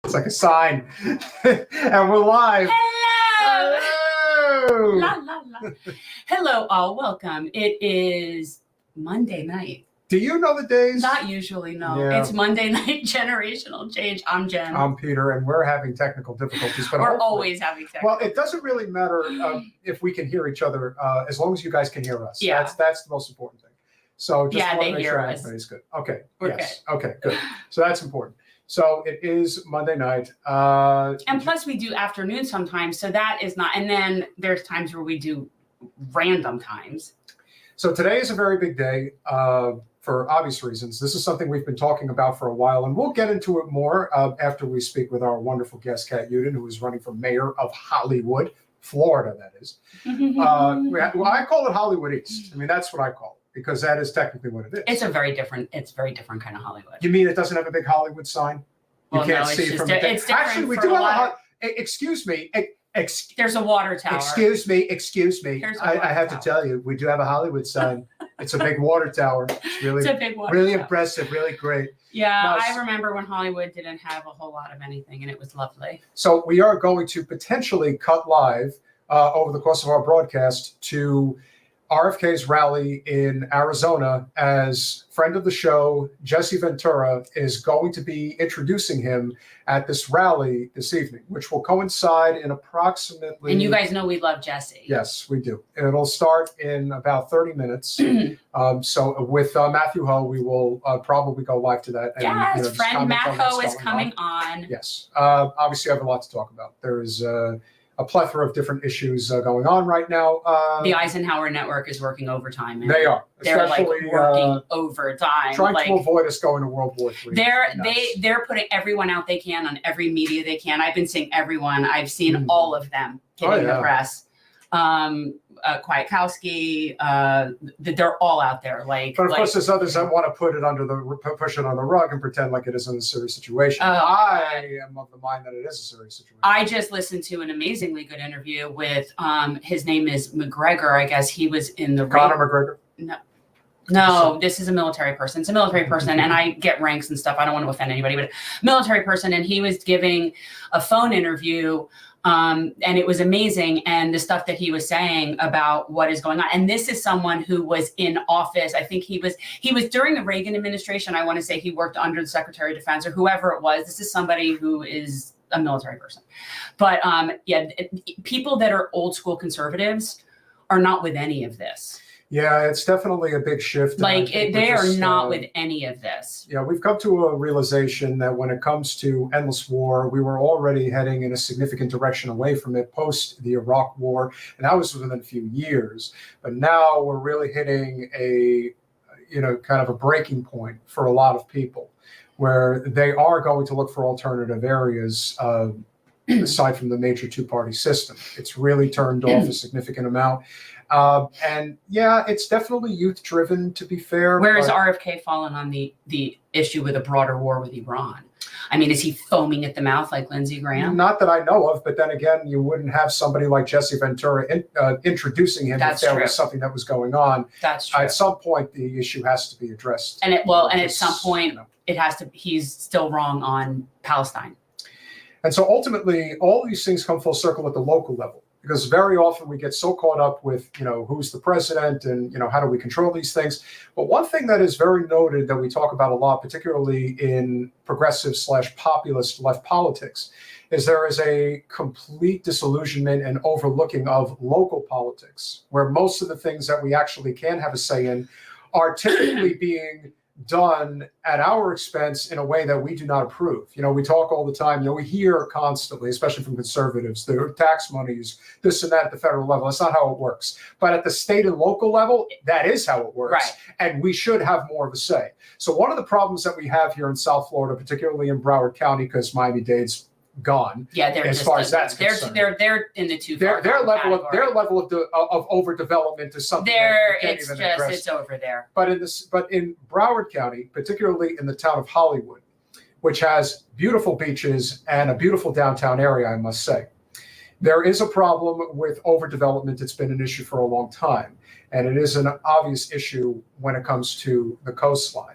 It's like a sign. And we're live. Hello! Hello! La, la, la. Hello, all. Welcome. It is Monday night. Do you know the days? Not usually, no. Yeah. It's Monday night generational change. I'm Jen. I'm Peter, and we're having technical difficulties. But We're always having technical. Well, it doesn't really matter if we can hear each other, as long as you guys can hear us. Yeah. That's the most important thing. So just want they to make hear sure us. everybody's good. Okay. We're yes. Good. Okay, good. So that's important. So it is Monday night. And plus we do afternoon sometimes, so that is not, and then there's times where we do random times. So today is a very big day for obvious reasons. This is something we've been talking about for a while, and we'll get into it more after we speak with our wonderful guest, Cat Uden, who is running for mayor of Hollywood, Florida, that is. Well, I call it Hollywood East. I mean, that's what I call it, because that is technically what it is. It's very different kind of Hollywood. You mean it doesn't have a big Hollywood sign? You can't see it from it's different. Actually, we do have excuse me. There's a water tower. Excuse me. I have to tell you, we do have a Hollywood sign. It's a big water tower. It's a big water really tower. Impressive, really great. Yeah, I remember when Hollywood didn't have a whole lot of anything, and it was lovely. So we are going to potentially cut live over the course of our broadcast to RFK's rally in Arizona, as friend of the show, Jesse Ventura, is going to be introducing him at this rally this evening, which will coincide in approximately... And you guys know we love Jesse. Yes, we do. It'll start in about 30 minutes. So with Matthew Hoh, we will probably go live to that. And, yes, friend Matthew Hoh is coming on. Yes. Obviously, I have a lot to talk about. There is... a plethora of different issues going on right now. The Eisenhower Network is working overtime. They are. They're like working overtime, trying to avoid us going to World War III. They're putting everyone out they can on every media they can. I've been seeing everyone. I've seen all of them hitting the press. Kwiatkowski, they're all out there. But of course, there's others that want to push it on the rug and pretend like it isn't a serious situation. I am of the mind that it is a serious situation. I just listened to an amazingly good interview with his name is McGregor. I guess he was in the Conor McGregor. No, this is a military person. It's a military person, and I get ranks and stuff. I don't want to offend anybody, but military person, and he was giving a phone interview. And it was amazing. And the stuff that he was saying about what is going on. And this is someone who was in office. I think he was during the Reagan administration. I want to say he worked under the Secretary of Defense or whoever it was. This is somebody who is a military person. But people that are old school conservatives are not with any of this. Yeah, it's definitely a big shift. Like they are not with any of this. Yeah, we've come to a realization that when it comes to endless war, we were already heading in a significant direction away from it post the Iraq War, and that was within a few years. But now we're really hitting a, kind of a breaking point for a lot of people, where they are going to look for alternative areas aside from the major two-party system. It's really turned off a significant amount. And yeah, it's definitely youth driven, to be fair. Where is RFK fallen on the issue with a broader war with Iran? I mean, is he foaming at the mouth like Lindsey Graham? Not that I know of, but then again, you wouldn't have somebody like Jesse Ventura introducing him if there was something that was going on. That's true. At some point, the issue has to be addressed. And at some point, it has to. He's still wrong on Palestine. And so ultimately, all these things come full circle at the local level. Because very often we get so caught up with, who's the president and, how do we control these things. But one thing that is very noted that we talk about a lot, particularly in progressive/populist left politics, is there is a complete disillusionment and overlooking of local politics, where most of the things that we actually can have a say in are typically being done at our expense in a way that we do not approve. We talk all the time, we hear constantly, especially from conservatives, the tax monies, this and that at the federal level. That's not how it works. But at the state and local level, that is how it works. Right. And we should have more of a say. So one of the problems that we have here in South Florida, particularly in Broward County, because Miami-Dade's gone. Yeah, they're as just far as that's concerned. They're in the too Their far level category. of overdevelopment is something It's over there. But in Broward County, particularly in the town of Hollywood, which has beautiful beaches and a beautiful downtown area, I must say, there is a problem with overdevelopment. It's been an issue for a long time, and it is an obvious issue when it comes to the coastline.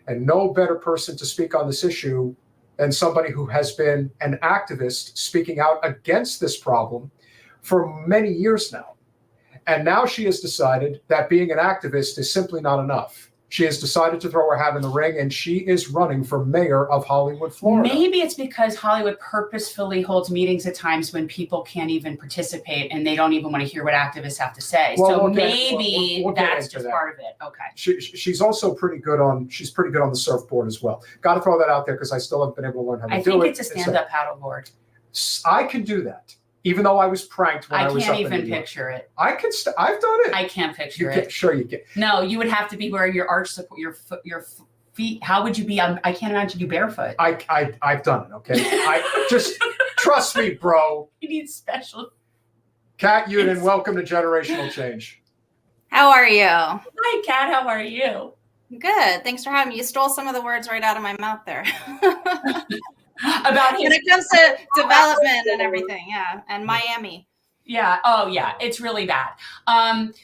And no better person to speak on this issue than somebody who has been an activist speaking out against this problem for many years now. And now she has decided that being an activist is simply not enough. She has decided to throw her hat in the ring, and she is running for mayor of Hollywood, Florida. Maybe it's because Hollywood purposefully holds meetings at times when people can't even participate and they don't even want to hear what activists have to say. Well, so we'll maybe that's just part of it. Okay. She's also pretty good on the surfboard as well. Got to throw that out there because I still haven't been able to learn how to do it. I think it's a stand-up paddleboard. I can do that. Even though I was pranked when I was up in New York. I can't even picture it. I've done it. I can't picture it. Sure you can. No, you would have to be wearing your arch support, your feet. How would you be? I can't imagine you barefoot. I've done it. Okay. I just trust me, bro. You need special. Cat Uden, welcome to Generational Change. How are you? Hi, Cat. How are you? Good. Thanks for having me. You stole some of the words right out of my mouth there. About when it comes to development and everything, yeah, and Miami. Yeah. Oh, yeah. It's really bad.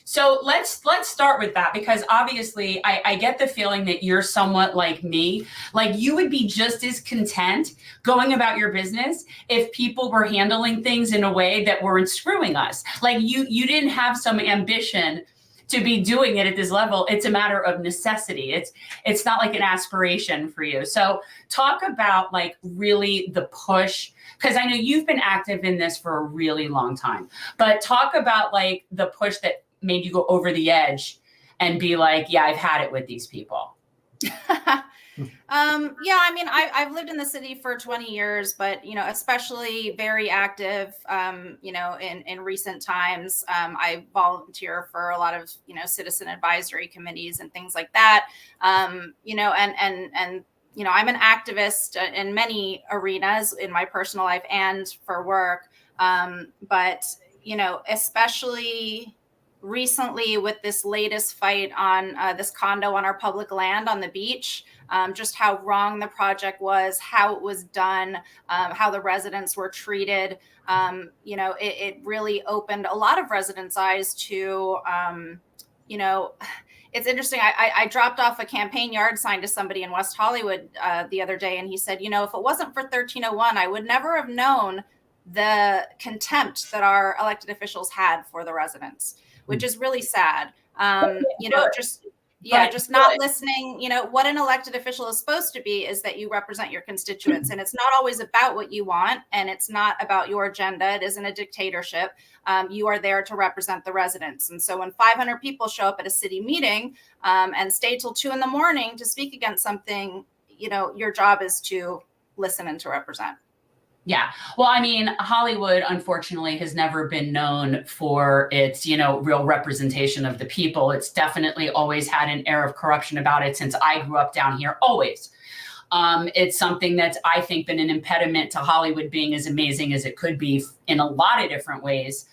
So let's start with that, because obviously I get the feeling that you're somewhat like me. Like you would be just as content going about your business if people were handling things in a way that weren't screwing us. Like you didn't have some ambition to be doing it at this level. It's a matter of necessity. It's not like an aspiration for you. So talk about like really the push, because I know you've been active in this for a really long time, but talk about like the push that made you go over the edge and be like, yeah, I've had it with these people. Yeah, I mean, I've lived in the city for 20 years, but, especially very active, in recent times. I volunteer for a lot of, citizen advisory committees and things like that. And I'm an activist in many arenas in my personal life and for work. But, especially recently with this latest fight on this condo on our public land on the beach, just how wrong the project was, how it was done, how the residents were treated. It really opened a lot of residents' eyes to, it's interesting. I dropped off a campaign yard sign to somebody in West Hollywood the other day, and he said, if it wasn't for 1301, I would never have known the contempt that our elected officials had for the residents, which is really sad. Just not listening. What an elected official is supposed to be is that you represent your constituents, and it's not always about what you want, and it's not about your agenda. It isn't a dictatorship. You are there to represent the residents. And so when 500 people show up at a city meeting and stay till 2 a.m. to speak against something, your job is to listen and to represent. Yeah. Well, I mean, Hollywood, unfortunately, has never been known for its, real representation of the people. It's definitely always had an air of corruption about it since I grew up down here, always. It's something that's, I think, been an impediment to Hollywood being as amazing as it could be in a lot of different ways,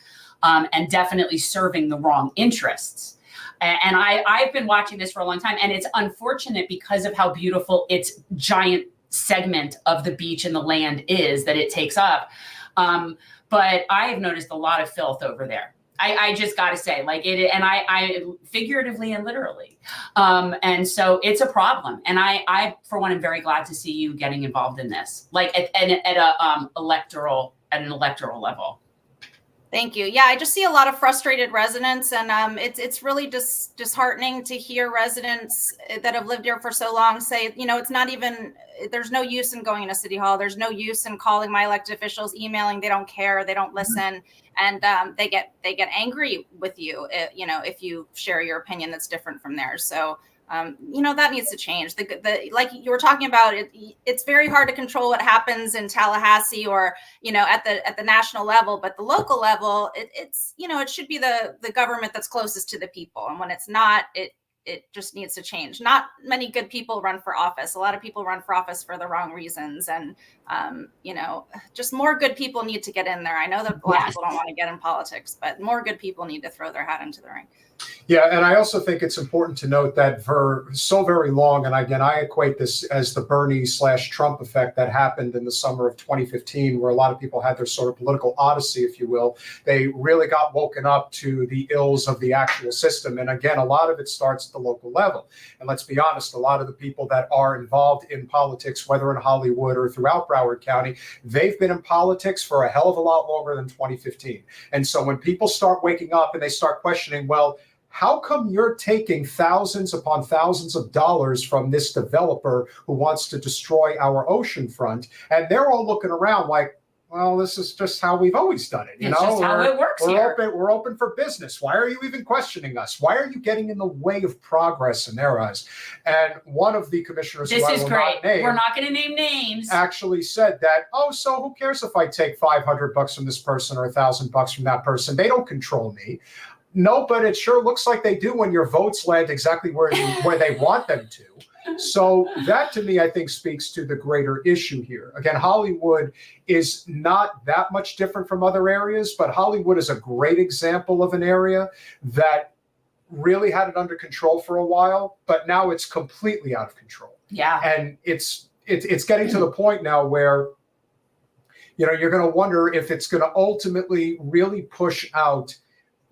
and definitely serving the wrong interests. And I've been watching this for a long time, and it's unfortunate because of how beautiful its giant segment of the beach and the land is that it takes up. But I have noticed a lot of filth over there. I just got to say, like it, and I figuratively and literally. And so it's a problem. And I, for one, am very glad to see you getting involved in this, like at an electoral level. Thank you. Yeah, I just see a lot of frustrated residents, and it's really just disheartening to hear residents that have lived here for so long say, it's not even, there's no use in going to City Hall. There's no use in calling my elected officials, emailing. They don't care. They don't listen, and they get angry with you, if you share your opinion that's different from theirs. So That needs to change. Like you were talking about, it's very hard to control what happens in Tallahassee or, at the national level, but the local level, it should be the government that's closest to the people. And when it's not, it just needs to change. Not many good people run for office. A lot of people run for office for the wrong reasons. And, just more good people need to get in there. I know that a lot of people don't want to get in politics, but more good people need to throw their hat into the ring. Yeah, and I also think it's important to note that for so very long, and again, I equate this as the Bernie/Trump effect that happened in the summer of 2015, where a lot of people had their sort of political odyssey, if you will. They really got woken up to the ills of the actual system. And again, a lot of it starts at the local level. And let's be honest, a lot of the people that are involved in politics, whether in Hollywood or throughout Broward County, they've been in politics for a hell of a lot longer than 2015. And so when people start waking up and they start questioning, well, how come you're taking thousands upon thousands of dollars from this developer who wants to destroy our ocean front? And they're all looking around like, well, this is just how we've always done it. It's just how it works here. We're open for business. Why are you even questioning us? Why are you getting in the way of progress in their eyes? And one of the commissioners, this who is I will great. not name, we're not going to name names, actually said that, oh, so who cares if I take $500 from this person or $1,000 from that person? They don't control me. No, but it sure looks like they do when your votes land exactly where they want them to. So that, to me, I think speaks to the greater issue here. Again, Hollywood is not that much different from other areas, but Hollywood is a great example of an area that really had it under control for a while, but now it's completely out of control. Yeah. And it's getting to the point now where, you're going to wonder if it's going to ultimately really push out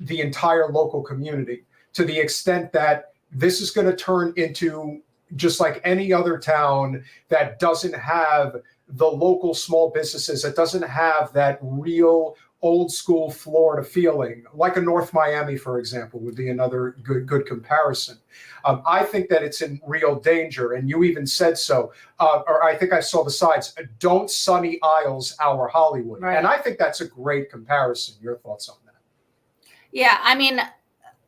the entire local community, to the extent that this is going to turn into just like any other town that doesn't have the local small businesses, that doesn't have that real old school Florida feeling, like a North Miami, for example, would be another good comparison. I think that it's in real danger, and you even said so, or I think I saw the sides, don't Sunny Isles our Hollywood. Right. And I think that's a great comparison. Your thoughts on that? Yeah, I mean,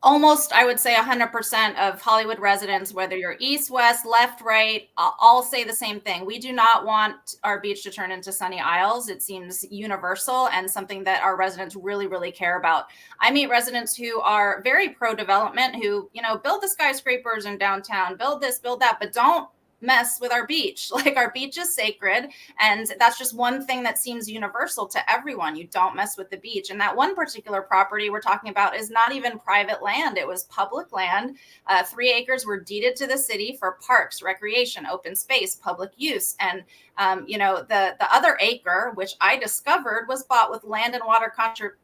almost, I would say 100% of Hollywood residents, whether you're east, west, left, right, all say the same thing. We do not want our beach to turn into Sunny Isles. It seems universal and something that our residents really, really care about. I meet residents who are very pro-development, who, build the skyscrapers in downtown, build this, build that, but don't mess with our beach. Like, our beach is sacred, and that's just one thing that seems universal to everyone. You don't mess with the beach. And that one particular property we're talking about is not even private land. It was public land. 3 acres were deeded to the city for parks, recreation, open space, public use. And the other acre, which I discovered, was bought with land and water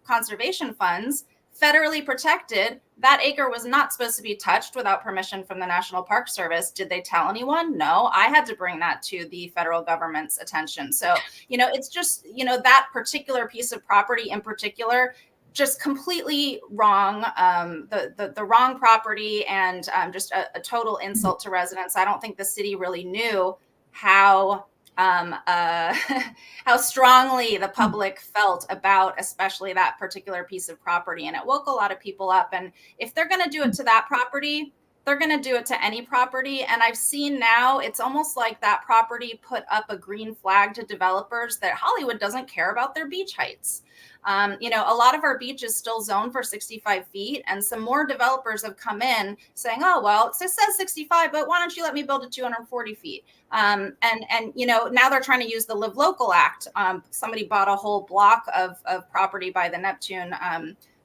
conservation funds, federally protected. That acre was not supposed to be touched without permission from the National Park Service. Did they tell anyone? No, I had to bring that to the federal government's attention. So, it's just, that particular piece of property in particular, just completely wrong, the wrong property, and just a total insult to residents. I don't think the city really knew how strongly the public felt about especially that particular piece of property. And it woke a lot of people up. And if they're going to do it to that property, they're going to do it to any property. And I've seen now, it's almost like that property put up a green flag to developers that Hollywood doesn't care about their beach heights. A lot of our beach is still zoned for 65 feet, and some more developers have come in saying, oh, well, it says 65, but why don't you let me build it 240 feet? And now they're trying to use the Live Local Act. Somebody bought a whole block of property by the Neptune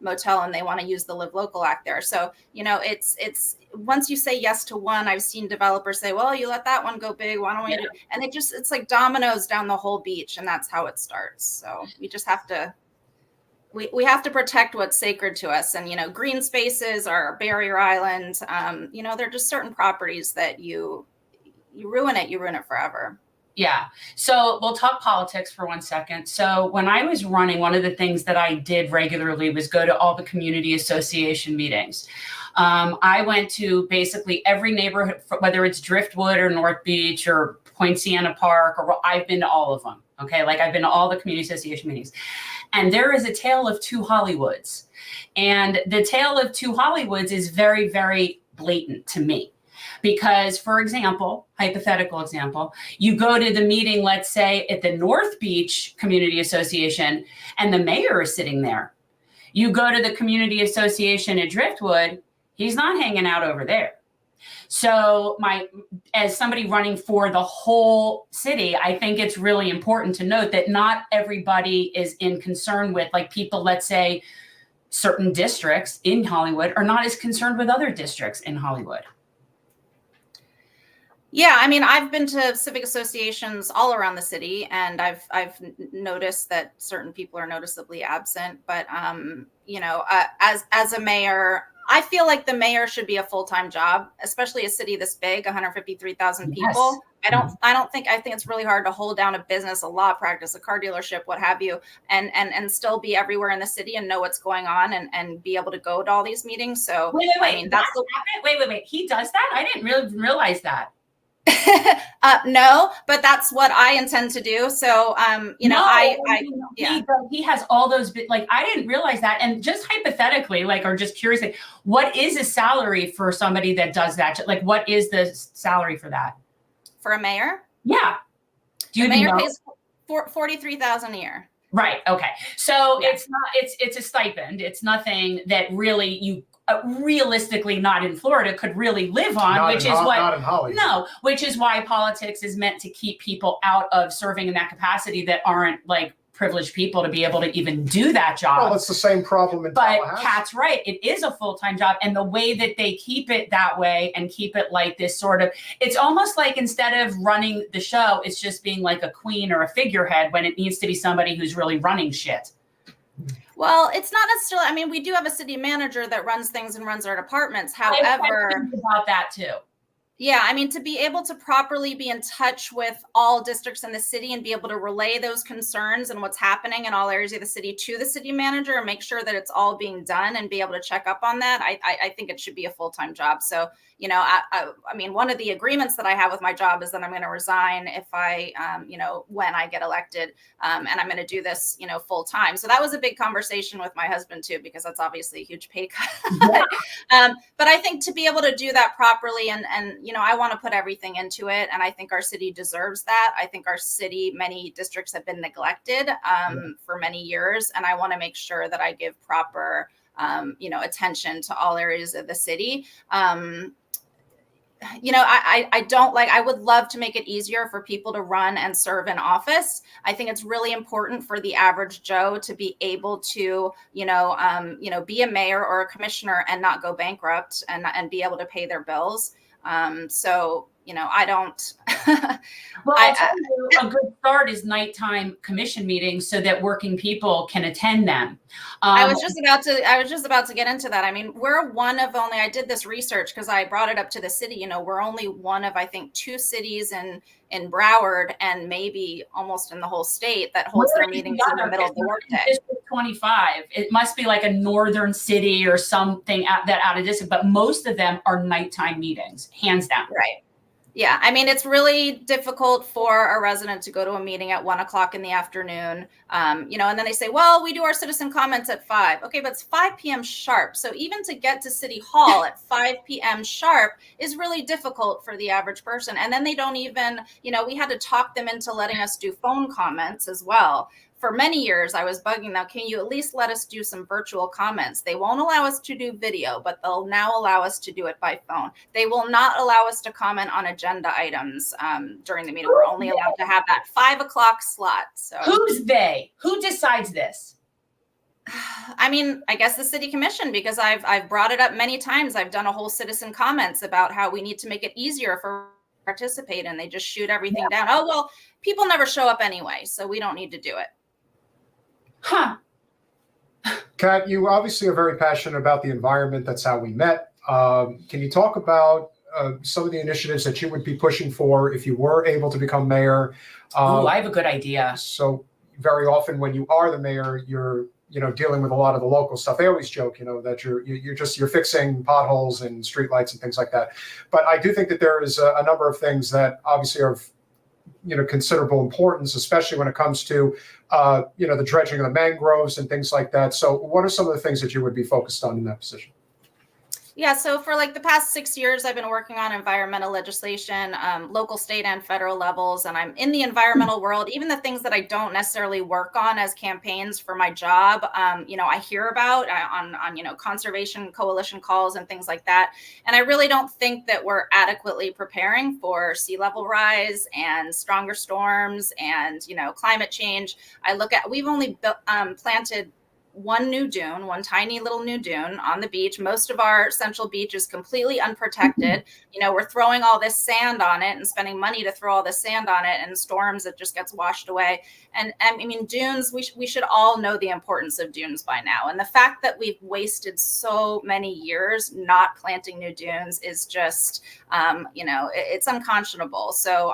motel, and they want to use the Live Local Act there. So, it's once you say yes to one, I've seen developers say, well, you let that one go big, why don't we do? And it's like dominoes down the whole beach, and that's how it starts. So we just have to we have to protect what's sacred to us. And, green spaces are barrier island. They're just certain properties that you ruin it forever. Yeah. So we'll talk politics for 1 second. So when I was running, one of the things that I did regularly was go to all the community association meetings. I went to basically every neighborhood, whether it's Driftwood or North Beach or Point Siena Park, or I've been to all of them. Okay. Like, I've been to all the community association meetings. And there is a tale of 2 Hollywoods. And the tale of 2 Hollywoods is very, very blatant to me. Because, for example, hypothetical example, you go to the meeting, let's say at the North Beach Community Association, and the mayor is sitting there. You go to the community association at Driftwood, he's not hanging out over there. So as somebody running for the whole city, I think it's really important to note that not everybody is in concern with, like, people, let's say certain districts in Hollywood are not as concerned with other districts in Hollywood. Yeah, I mean, I've been to civic associations all around the city, and I've noticed that certain people are noticeably absent. But as a mayor, I feel like the mayor should be a full-time job, especially a city this big, 153,000 people. Yes. I think it's really hard to hold down a business, a law practice, a car dealership, what have you, and still be everywhere in the city and know what's going on and be able to go to all these meetings. So wait. I mean, Wait. He does that? I didn't really realize that. No, but that's what I intend to do. So, he has all those, like, I didn't realize that. And just hypothetically, like, or just curiously, what is a salary for somebody that does that? Like, what is the salary for that? For a mayor? Yeah. The mayor pays $43,000 a year. Right. Okay. So yeah. It's a stipend. It's nothing that really you realistically not in Florida could really live on, not in Hollywood. No, which is why politics is meant to keep people out of serving in that capacity that aren't like privileged people to be able to even do that job. Well, it's the same problem in Tallahassee. But Kat's right. It is a full-time job. And the way that they keep it that way and keep it like this sort of, it's almost like instead of running the show, it's just being like a queen or a figurehead when it needs to be somebody who's really running shit. Well, it's not necessarily, I mean, we do have a city manager that runs things and runs our departments. However, about that too. Yeah, I mean, to be able to properly be in touch with all districts in the city and be able to relay those concerns and what's happening in all areas of the city to the city manager and make sure that it's all being done and be able to check up on that, I think it should be a full-time job. So, I mean, one of the agreements that I have with my job is that I'm going to resign if when I get elected, and I'm going to do this, full time. So that was a big conversation with my husband too, because that's obviously a huge pay cut. But I think to be able to do that properly and I want to put everything into it. And I think our city deserves that. I think our city, many districts have been neglected for many years. And I want to make sure that I give proper, attention to all areas of the city. I would love to make it easier for people to run and serve in office. I think it's really important for the average Joe to be able to, be a mayor or a commissioner and not go bankrupt and be able to pay their bills. I don't. Well, a good start is nighttime commission meetings so that working people can attend them. I was just about to get into that. I mean, we're one of only, I did this research because I brought it up to the city, we're only one of, I think, 2 cities in Broward and maybe almost in the whole state that holds their meetings in the middle of the workday. District 25. It must be like a northern city or something out of district, but most of them are nighttime meetings, hands down. Right. Yeah, I mean, it's really difficult for a resident to go to a meeting at 1:00 in the afternoon, and then they say, well, we do our citizen comments at 5. Okay, but it's 5 p.m. sharp. So even to get to City Hall at 5 p.m. sharp is really difficult for the average person. And then they don't even, we had to talk them into letting us do phone comments as well. For many years, I was bugging them. Can you at least let us do some virtual comments? They won't allow us to do video, but they'll now allow us to do it by phone. They will not allow us to comment on agenda items during the meeting. We're only allowed to have that 5 o'clock slot. So who's they? Who decides this? I mean, I guess the city commission, because I've brought it up many times. I've done a whole citizen comments about how we need to make it easier for participate, and they just shoot everything down. Oh, well, people never show up anyway, so we don't need to do it. Huh. Cat, you obviously are very passionate about the environment. That's how we met. Can you talk about some of the initiatives that you would be pushing for if you were able to become mayor? I have a good idea. So very often when you are the mayor, you're dealing with a lot of the local stuff. They always joke, that you're fixing potholes and streetlights and things like that. But I do think that there is a number of things that obviously are considerable importance, especially when it comes to, the dredging of the mangroves and things like that. So what are some of the things that you would be focused on in that position? Yeah, so for like the past 6 years, I've been working on environmental legislation, local, state, and federal levels, and I'm in the environmental world. Even the things that I don't necessarily work on as campaigns for my job, I hear about on conservation coalition calls and things like that. And I really don't think that we're adequately preparing for sea level rise and stronger storms and climate change. We've only planted one tiny little new dune on the beach. Most of our central beach is completely unprotected. We're throwing all this sand on it and spending money to throw all this sand on it, and storms, it just gets washed away. And I mean, dunes, we should all know the importance of dunes by now. And the fact that we've wasted so many years not planting new dunes is just, it's unconscionable. So,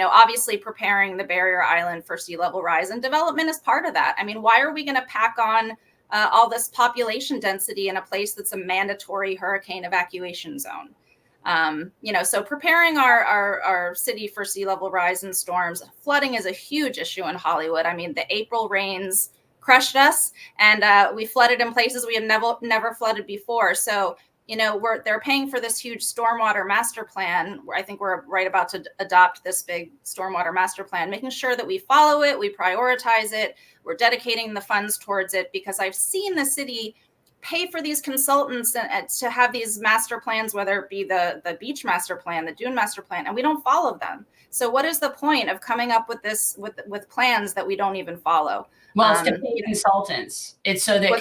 obviously preparing the barrier island for sea level rise and development is part of that. I mean, why are we going to pack on all this population density in a place that's a mandatory hurricane evacuation zone? So preparing our city for sea level rise and storms. Flooding is a huge issue in Hollywood. I mean, the April rains crushed us, and we flooded in places we had never flooded before. So they're paying for this huge stormwater master plan. I think we're right about to adopt this big stormwater master plan, making sure that we follow it, we prioritize it, we're dedicating the funds towards it, because I've seen the city pay for these consultants to have these master plans, whether it be the beach master plan, the dune master plan, and we don't follow them. So what is the point of coming up with this with plans that we don't even follow? Well, it's to pay consultants. It's so that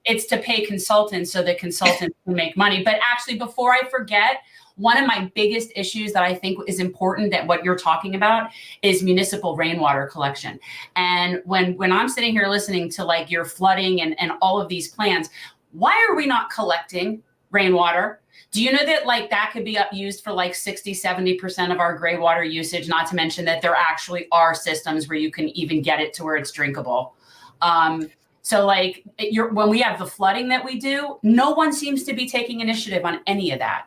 it's to pay consultants so that consultants can make money. But actually, before I forget, one of my biggest issues that I think is important, that what you're talking about, is municipal rainwater collection. And when I'm sitting here listening to like your flooding and all of these plans, why are we not collecting rainwater? Do you know that like that could be used for like 60-70% of our gray water usage, not to mention that there actually are systems where you can even get it to where it's drinkable. So like when we have the flooding that we do, no one seems to be taking initiative on any of that.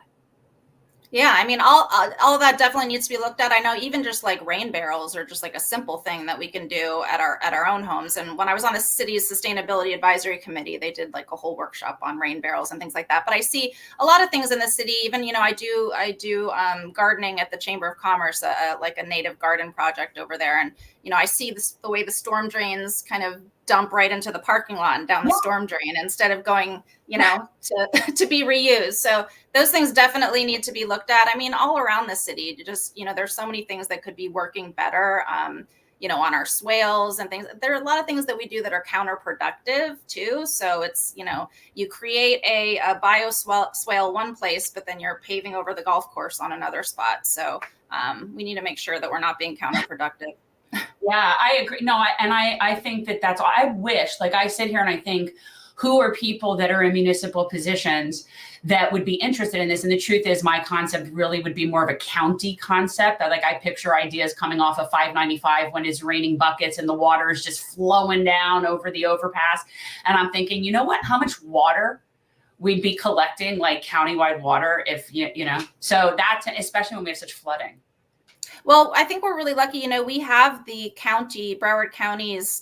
Yeah, I mean, all of that definitely needs to be looked at. I know even just like rain barrels are just like a simple thing that we can do at our own homes. And when I was on the city's sustainability advisory committee, they did like a whole workshop on rain barrels and things like that. But I see a lot of things in the city. Even I do gardening at the Chamber of Commerce, like a native garden project over there, and I see the way the storm drains kind of dump right into the parking lot and down the storm drain instead of going, to be reused. So those things definitely need to be looked at. I mean, all around the city, just, there's so many things that could be working better, on our swales and things. There are a lot of things that we do that are counterproductive too. So it's, you create a swale one place, but then you're paving over the golf course on another spot. So we need to make sure that we're not being counterproductive. Yeah, I agree. No, I think that's all. I wish, like I sit here and I think, who are people that are in municipal positions that would be interested in this? And the truth is, my concept really would be more of a county concept. I picture ideas coming off of 595 when it's raining buckets and the water is just flowing down over the overpass. And I'm thinking, you know what? How much water we'd be collecting, like countywide water, if so that, especially when we have such flooding. Well, I think we're really lucky. We have the Broward County's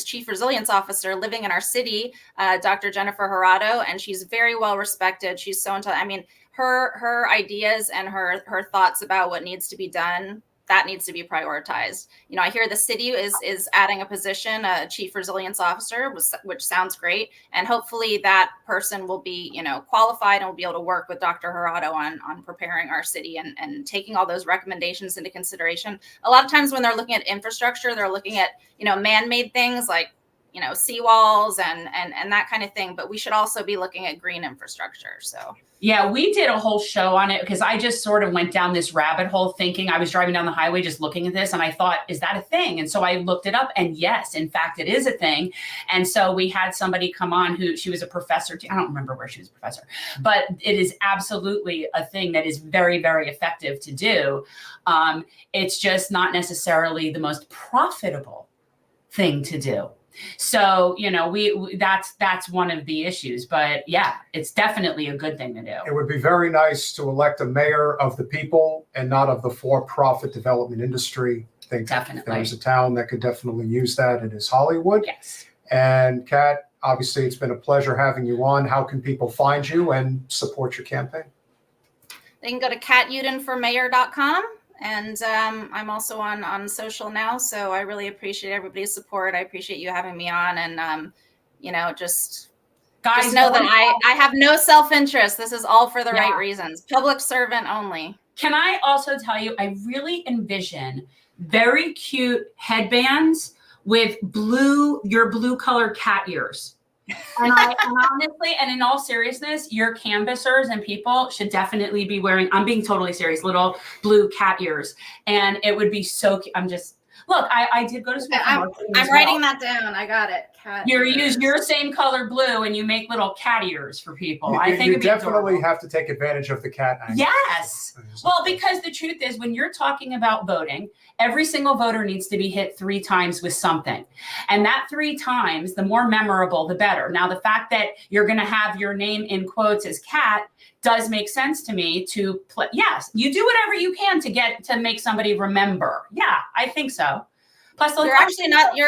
chief resilience officer living in our city, Dr. Jennifer Jurado, and she's very well respected. She's so intelligent. I mean, her ideas and her thoughts about what needs to be done, that needs to be prioritized. I hear the city is adding a position, a chief resilience officer, which sounds great. And hopefully that person will be, qualified and will be able to work with Dr. Jurado on preparing our city and taking all those recommendations into consideration. A lot of times when they're looking at infrastructure, they're looking at, man-made things like, seawalls and that kind of thing. But we should also be looking at green infrastructure. So. Yeah, we did a whole show on it because I just sort of went down this rabbit hole thinking, I was driving down the highway just looking at this and I thought, is that a thing? And so I looked it up and yes, in fact, it is a thing. And so we had somebody come on she was a professor. I don't remember where she was a professor, but it is absolutely a thing that is very, very effective to do. It's just not necessarily the most profitable thing to do. So, that's one of the issues, but yeah, it's definitely a good thing to do. It would be very nice to elect a mayor of the people and not of the for-profit development industry. I think definitely there's a town that could definitely use that. It is Hollywood. Yes. And Cat, obviously, it's been a pleasure having you on. How can people find you and support your campaign? They can go to catudenformayor.com. And I'm also on social now. So I really appreciate everybody's support. I appreciate you having me on. And, just know that I have no self-interest. This is all for the right reasons. Public servant only. Can I also tell you, I really envision very cute headbands with your blue colored cat ears. And honestly, and in all seriousness, your canvassers and people should definitely be wearing, I'm being totally serious, little blue cat ears. And it would be so cute. Look, I did go to school. I'm writing that down. I got it. Cat you use your same color blue and you make little cat ears for people. I think you definitely have to take advantage of the cat angle. Yes. Well, because the truth is, when you're talking about voting, every single voter needs to be hit 3 times with something. And that 3 times, the more memorable, the better. Now, the fact that you're going to have your name in quotes as cat does make sense to me to play. Yes, you do whatever you can to make somebody remember. Yeah, I think so. Plus, you're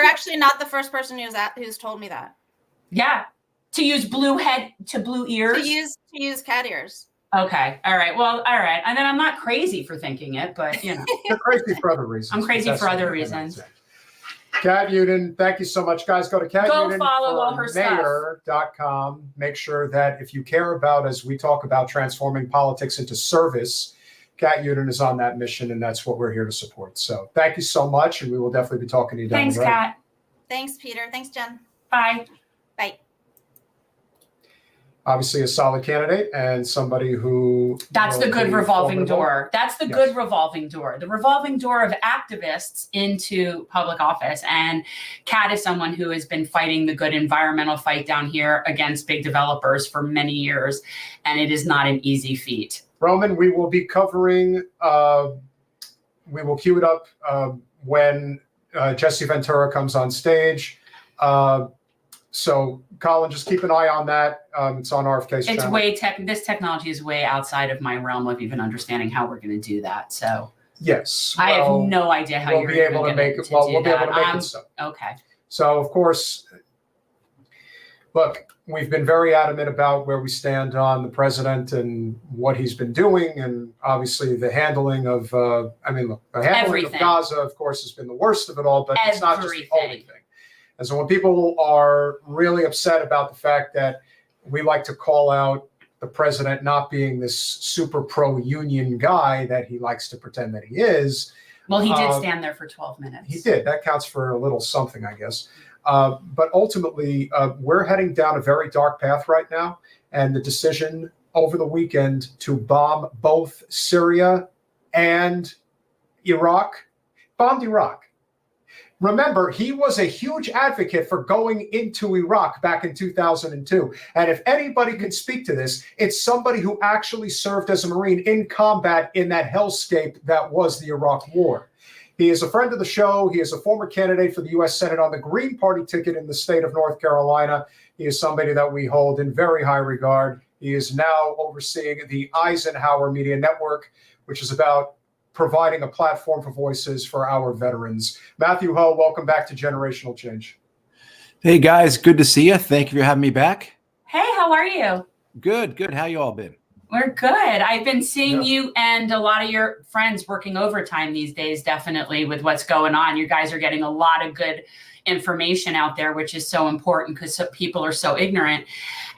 actually not the first person who's told me that. Yeah, to use blue ears. To use cat ears. Okay. All right. Well, all right. And then I'm not crazy for thinking it, but You're crazy for other reasons. I'm crazy for other reasons. Cat Uden, thank you so much, guys. Go to catUdenformayor.com. Make sure that if you care about, as we talk about, transforming politics into service, Cat Uden is on that mission, and that's what we're here to support. So thank you so much, and we will definitely be talking to you down the road. Thanks, Kat. Thanks, Peter. Thanks, Jen. Bye. Bye. Obviously a solid candidate and somebody who... That's the good revolving door. That's the good revolving door. The revolving door of activists into public office. And Cat is someone who has been fighting the good environmental fight down here against big developers for many years. And it is not an easy feat. Roman, we will be covering, we will cue it up when Jesse Ventura comes on stage. So, Colin, just keep an eye on that. It's on RFK's channel. This technology is way outside of my realm of even understanding how we're going to do that. So, yes, I have no idea how we'll be able to make it. Well, we'll be able to make it so. Okay. So, of course, look, we've been very adamant about where we stand on the president and what he's been doing, and obviously the handling of. The handling of Gaza, of course, has been the worst of it all. But it's not just the only thing. And so when people are really upset about the fact that we like to call out the president not being this super pro-union guy that he likes to pretend that he is. Well, he did stand there for 12 minutes. He did. That counts for a little something, I guess. But ultimately, we're heading down a very dark path right now. And the decision over the weekend to bomb both Syria and Iraq, bombed Iraq. Remember, he was a huge advocate for going into Iraq back in 2002. And if anybody can speak to this, it's somebody who actually served as a Marine in combat in that hellscape that was the Iraq War. He is a friend of the show. He is a former candidate for the U.S. Senate on the Green Party ticket in the state of North Carolina. He is somebody that we hold in very high regard. He is now overseeing the Eisenhower Media Network, which is about providing a platform for voices for our veterans. Matthew Hoh, welcome back to Generational Change. Hey guys, good to see you. Thank you for having me back. Hey, how are you? Good. How you all been? We're good. I've been seeing you and a lot of your friends working overtime these days, definitely, with what's going on. You guys are getting a lot of good information out there, which is so important because people are so ignorant.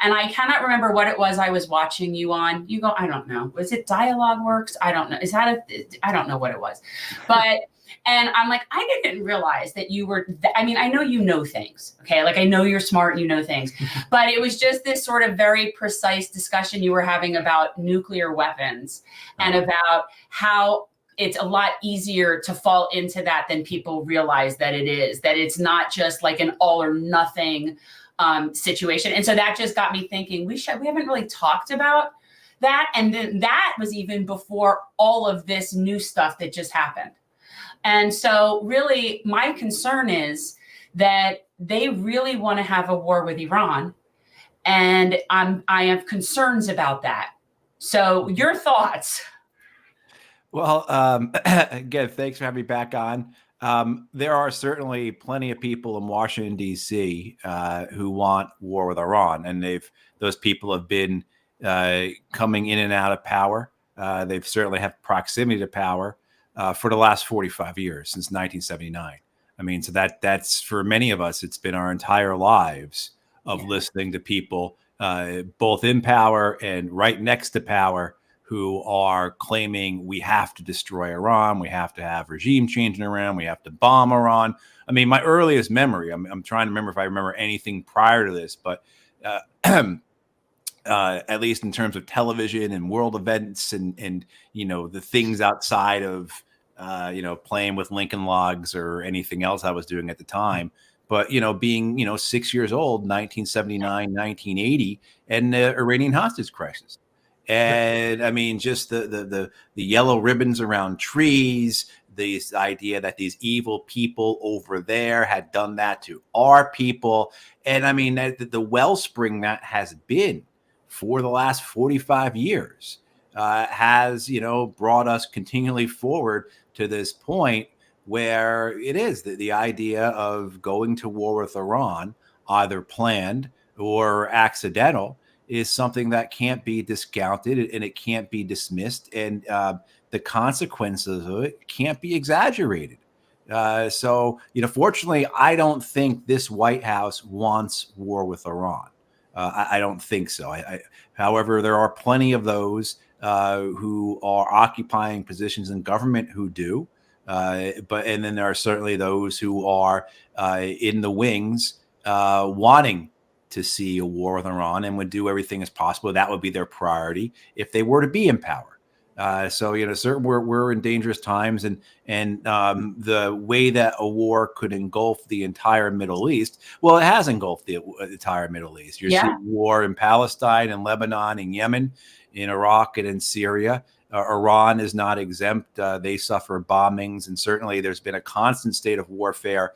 And I cannot remember what it was I was watching you on. You go, I don't know. Was it Dialogue Works? I don't know. I don't know what it was. But, and I'm like, I didn't realize that you were, I know you know things, okay? Like I know you're smart and you know things, but it was just this sort of very precise discussion you were having about nuclear weapons and about how it's a lot easier to fall into that than people realize that it is, that it's not just like an all or nothing situation. And so that just got me thinking, we haven't really talked about that. And then that was even before all of this new stuff that just happened. And so really my concern is that they really want to have a war with Iran. And I have concerns about that. So your thoughts? Well, again, thanks for having me back on. There are certainly plenty of people in Washington, D.C. Who want war with Iran, and those people have been coming in and out of power. They've certainly have proximity to power for the last 45 years, since 1979. I mean, so that's for many of us, it's been our entire lives of listening to people both in power and right next to power who are claiming we have to destroy Iran, we have to have regime change in Iran, we have to bomb Iran. I mean, my earliest memory, I'm trying to remember if I remember anything prior to this, but at least in terms of television and world events and the things outside of playing with Lincoln Logs or anything else I was doing at the time. But being 6 years old, 1979, 1980, and the Iranian hostage crisis. And I mean, just the yellow ribbons around trees, this idea that these evil people over there had done that to our people. And I mean, the wellspring that has been for the last 45 years has, brought us continually forward to this point where it is the idea of going to war with Iran, either planned or accidental, is something that can't be discounted and it can't be dismissed. And the consequences of it can't be exaggerated. So, fortunately, I don't think this White House wants war with Iran. I don't think so. However, there are plenty of those who are occupying positions in government who do. And then there are certainly those who are in the wings wanting to see a war with Iran and would do everything as possible. That would be their priority if they were to be in power. So, certainly we're in dangerous times, and the way that a war could engulf the entire Middle East, well, it has engulfed the entire Middle East. You're seeing war in Palestine and Lebanon and Yemen, in Iraq and in Syria. Iran is not exempt. They suffer bombings, and certainly there's been a constant state of warfare.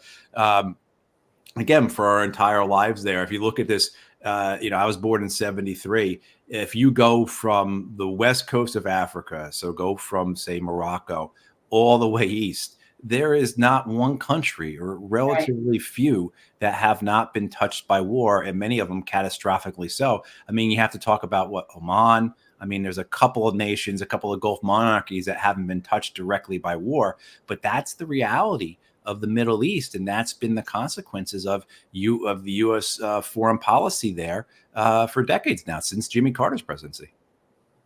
Again, for our entire lives there. If you look at this, I was born in 1973. If you go from the west coast of Africa, so go from, say, Morocco, all the way east, there is not one country, or relatively few, that have not been touched by war, and many of them catastrophically so. I mean, you have to talk about Oman. I mean, there's a couple of nations, a couple of Gulf monarchies that haven't been touched directly by war, but that's the reality of the Middle East, and that's been the consequences of the U.S. Foreign policy there for decades now, since Jimmy Carter's presidency.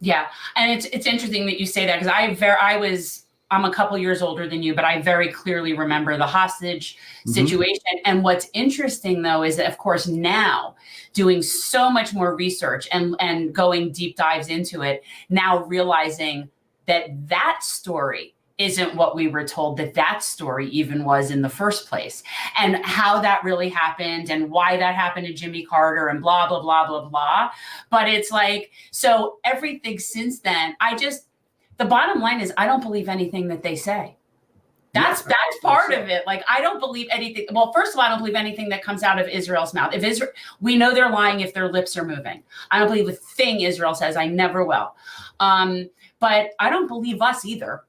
Yeah, and it's interesting that you say that, because I'm a couple years older than you, but I very clearly remember the hostage situation. And what's interesting, though, is that, of course, now doing so much more research and going deep dives into it, now realizing that story isn't what we were told that story even was in the first place, and how that really happened and why that happened to Jimmy Carter and blah, blah, blah, blah, blah. But it's like, so everything since then, the bottom line is I don't believe anything that they say. That's part of it. Like, I don't believe anything. Well, first of all, I don't believe anything that comes out of Israel's mouth. We know they're lying if their lips are moving. I don't believe a thing Israel says. I never will. But I don't believe us either.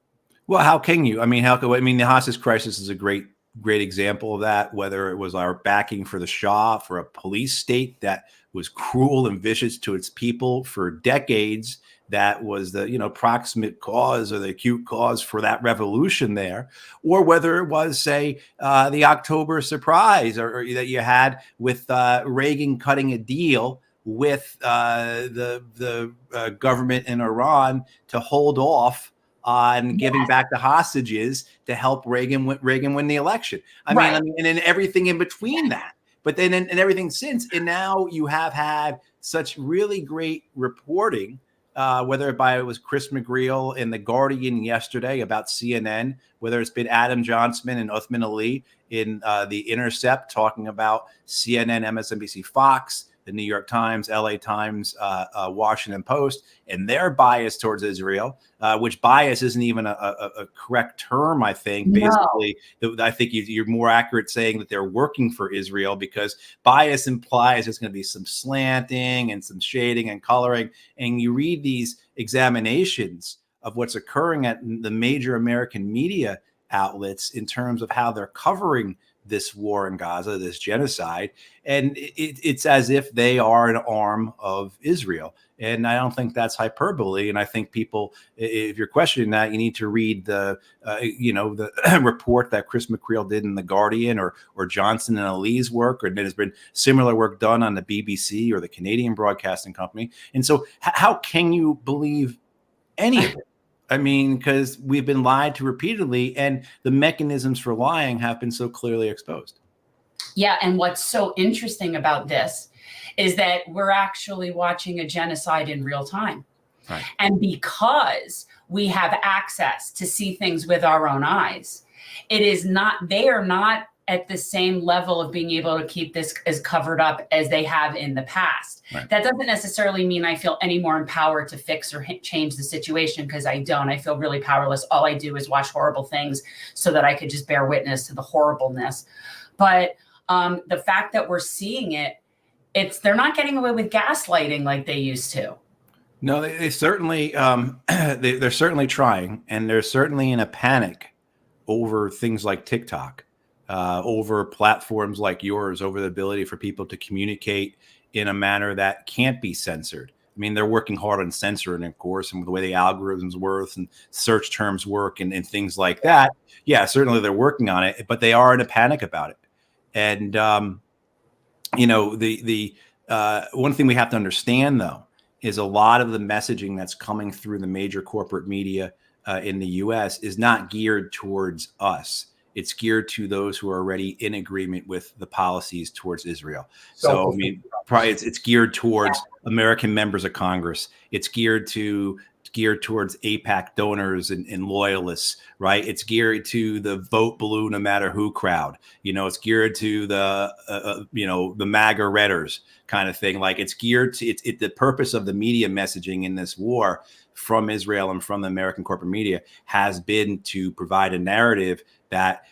Well, how can you? I mean, the hostage crisis is a great example of that, whether it was our backing for the Shah, for a police state that was cruel and vicious to its people for decades. That was the proximate cause or the acute cause for that revolution there, or whether it was, say, the October surprise, or that you had with Reagan cutting a deal with the government in Iran to hold off on giving back the hostages to help Reagan win the election. I mean, and then everything in between that. But then and everything since, and now you have had such really great reporting. Whether it was Chris McGreal in The Guardian yesterday about CNN, whether it's been Adam Johnson and Uthman Ali in The Intercept talking about CNN, MSNBC, Fox, the New York Times, LA Times, Washington Post, and their bias towards Israel, which bias isn't even a correct term, I think. Basically, I think you're more accurate saying that they're working for Israel, because bias implies there's going to be some slanting and some shading and coloring. And you read these examinations of what's occurring at the major American media outlets in terms of how they're covering this war in Gaza, this genocide. And it's as if they are an arm of Israel. And I don't think that's hyperbole. And I think people, if you're questioning that, you need to read the report that Chris McCreel did in The Guardian, or Johnson and Ali's work, or there's been similar work done on the BBC or the Canadian Broadcasting Company. And so how can you believe any of it? I mean, because we've been lied to repeatedly, and the mechanisms for lying have been so clearly exposed. Yeah. And what's so interesting about this is that we're actually watching a genocide in real time. Right. And because we have access to see things with our own eyes, they are not at the same level of being able to keep this as covered up as they have in the past. Right. That doesn't necessarily mean I feel any more empowered to fix or change the situation, because I don't. I feel really powerless. All I do is watch horrible things so that I could just bear witness to the horribleness. But the fact that we're seeing it, they're not getting away with gaslighting like they used to. No, they certainly they're certainly trying, and they're certainly in a panic over things like TikTok. Over platforms like yours, over the ability for people to communicate in a manner that can't be censored. I mean, they're working hard on censoring, of course, and with the way the algorithms work and search terms work and things like that. Yeah, certainly they're working on it, but they are in a panic about it. And, the one thing we have to understand, though, is a lot of the messaging that's coming through the major corporate media in the U.S. is not geared towards us. It's geared to those who are already in agreement with the policies towards Israel. So, I mean, probably it's geared towards American members of Congress. It's geared towards AIPAC donors and loyalists, right? It's geared to the vote blue no matter who crowd. It's geared to the MAGA Redders kind of thing. Like, it's geared to the purpose of the media messaging in this war from Israel and from the American corporate media has been to provide a narrative that,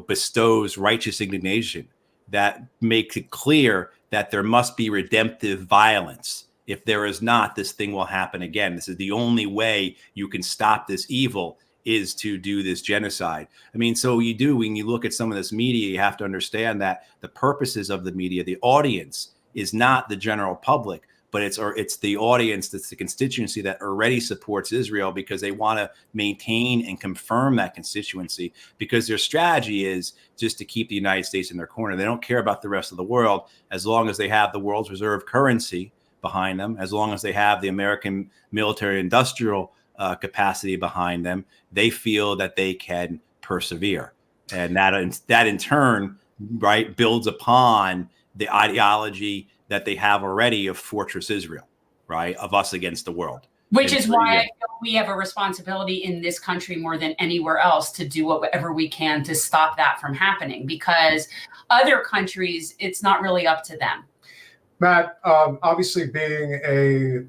bestows righteous indignation, that makes it clear that there must be redemptive violence. If there is not, this thing will happen again. This is the only way you can stop this evil, is to do this genocide. I mean, so when you look at some of this media, you have to understand that the purposes of the media, the audience is not the general public, but it's the audience, that's the constituency that already supports Israel, because they want to maintain and confirm that constituency, because their strategy is just to keep the United States in their corner. They don't care about the rest of the world, as long as they have the world's reserve currency behind them, as long as they have the American military industrial capacity behind them, they feel that they can persevere. And that in turn, right, builds upon the ideology that they have already of Fortress Israel, right? Of us against the world. Which is why I feel we have a responsibility in this country more than anywhere else to do whatever we can to stop that from happening, because other countries, it's not really up to them. Matt, obviously being a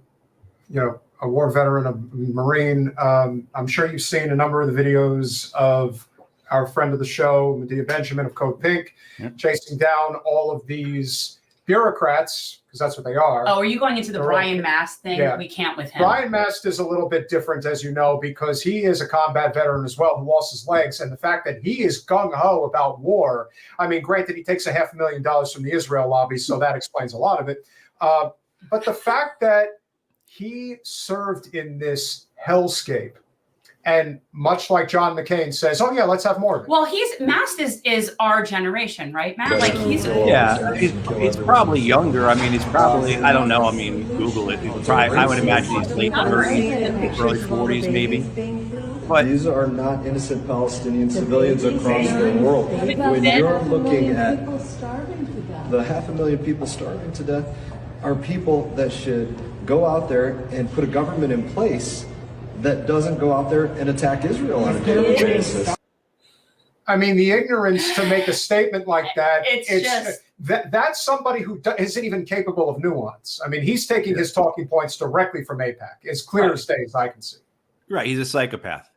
war veteran, a Marine, I'm sure you've seen a number of the videos of our friend of the show, Medea Benjamin of Code Pink, chasing down all of these bureaucrats, because that's what they are. Oh, are you going into the Brian Mast thing? Yeah. We can't with him. Brian Mast is a little bit different, as you know, because he is a combat veteran as well, who lost his legs. And the fact that he is gung-ho about war, I mean, granted, he takes $500,000 from the Israel lobby, so that explains a lot of it. But the fact that he served in this hellscape, and much like John McCain says, "Oh yeah, let's have more of it." Well, Mast is our generation, right, Matt? Like he's probably younger. I mean, he's probably, I don't know. I mean, Google it. I would imagine he's late 30s, early 40s, maybe. But these are not innocent Palestinian civilians across the world. When you're looking at the 500,000 people starving to death, are people that should go out there and put a government in place that doesn't go out there and attack Israel on a daily basis. I mean, the ignorance to make a statement like that, it's that's somebody who isn't even capable of nuance. I mean, he's taking his talking points directly from AIPAC, as clear as day as I can see. Right. He's a psychopath.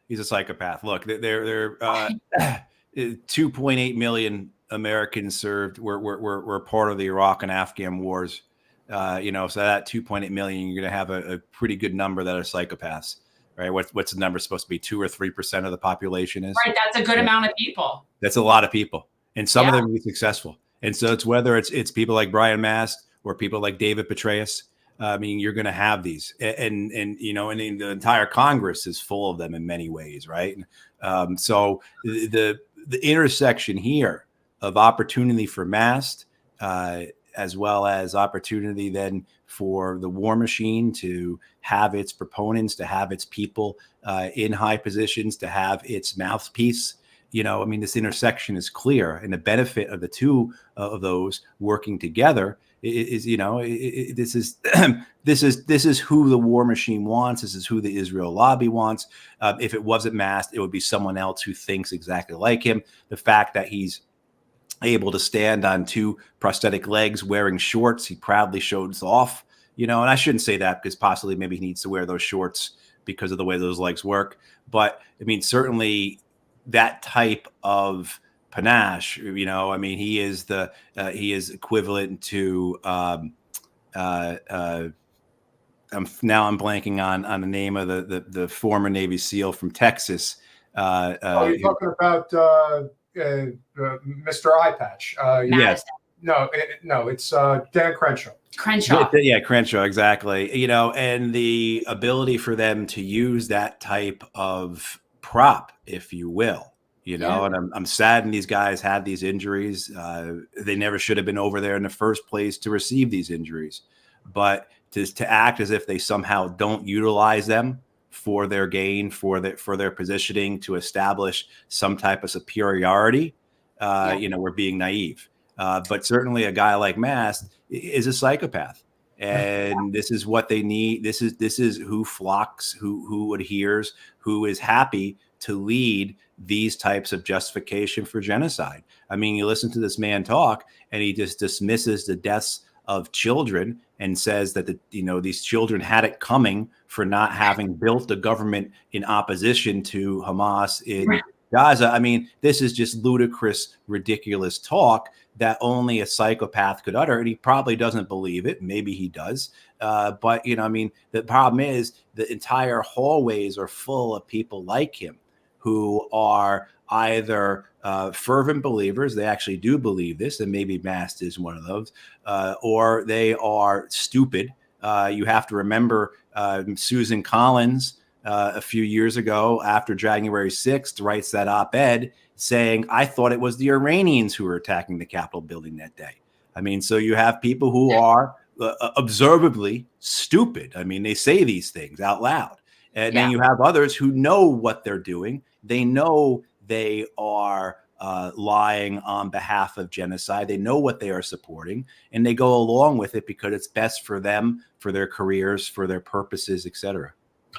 Look, they're 2.8 million Americans served were part of the Iraq and Afghan wars. So that 2.8 million, you're going to have a pretty good number that are psychopaths. right? What's the number supposed to be? 2 or 3% of the population is? Right. That's a good amount of people. That's a lot of people. And some of them will be successful. And so it's whether it's people like Brian Mast or people like David Petraeus. I mean, you're going to have these, and the entire Congress is full of them in many ways, right? So the intersection here of opportunity for Mast, as well as opportunity then for the war machine to have its proponents, to have its people in high positions, to have its mouthpiece. I mean, this intersection is clear, and the benefit of the two of those working together is this is who the war machine wants. This is who the Israel lobby wants. If it wasn't Mast, it would be someone else who thinks exactly like him. The fact that he's able to stand on 2 prosthetic legs wearing shorts, he proudly shows off. And I shouldn't say that because possibly maybe he needs to wear those shorts because of the way those legs work. But I mean, certainly that type of panache, I mean, he is equivalent to I'm blanking on the name of the former Navy SEAL from Texas. You're talking about Mr. Eye Patch. Yes. No, it's Dan Crenshaw. Yeah, Crenshaw, exactly. And the ability for them to use that type of prop, if you will. And I'm saddened these guys had these injuries. They never should have been over there in the first place to receive these injuries. But to act as if they somehow don't utilize them for their gain, for their positioning, to establish some type of superiority, we're being naive. But certainly a guy like Mast is a psychopath. And this is what they need. This is who flocks, who adheres, who is happy to lead these types of justification for genocide. I mean, you listen to this man talk, and he just dismisses the deaths of children and says that these children had it coming for not having built a government in opposition to Hamas in Gaza. I mean, this is just ludicrous, ridiculous talk that only a psychopath could utter, and he probably doesn't believe it. Maybe he does. But the problem is the entire hallways are full of people like him who are either fervent believers, they actually do believe this, and maybe Mast is one of those, or they are stupid. You have to remember Susan Collins a few years ago after January 6th writes that op-ed saying, I thought it was the Iranians who were attacking the Capitol building that day. I mean, so you have people who are observably stupid. I mean, they say these things out loud. And then you have others who know what they're doing. They know they are lying on behalf of genocide. They know what they are supporting, and they go along with it because it's best for them, for their careers, for their purposes, etc.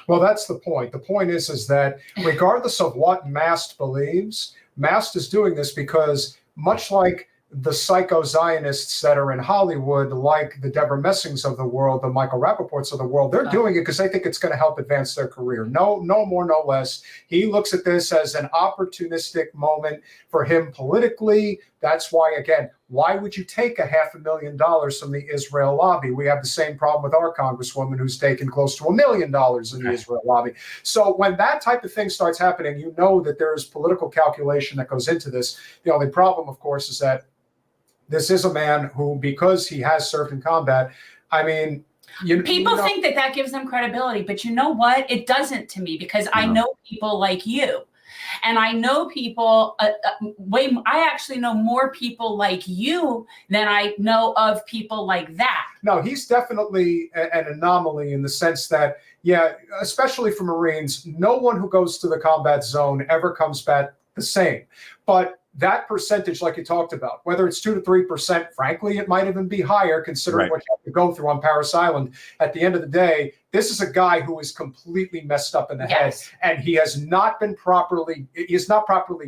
Well, that's the point. The point is that regardless of what Mast believes, Mast is doing this because, much like the psycho-Zionists that are in Hollywood, like the Deborah Messings of the world, the Michael Rappaports of the world, they're doing it because they think it's going to help advance their career. No more, no less. He looks at this as an opportunistic moment for him politically. That's why, again, why would you take $500,000 from the Israel lobby? We have the same problem with our congresswoman who's taken close to $1 million in the Israel lobby. So when that type of thing starts happening, you know that there is political calculation that goes into this. The only problem, of course, is that this is a man who, because he has served in combat, I mean, people think that gives them credibility, but you know what? It doesn't to me, because I know people like you. And I know people I actually know more people like you than I know of people like that. No, he's definitely an anomaly in the sense that, especially for Marines, no one who goes to the combat zone ever comes back the same. But that percentage, like you talked about, whether it's 2 to 3%, frankly, it might even be higher considering what you have to go through on Paris Island. At the end of the day, this is a guy who is completely messed up in the head, and he has not properly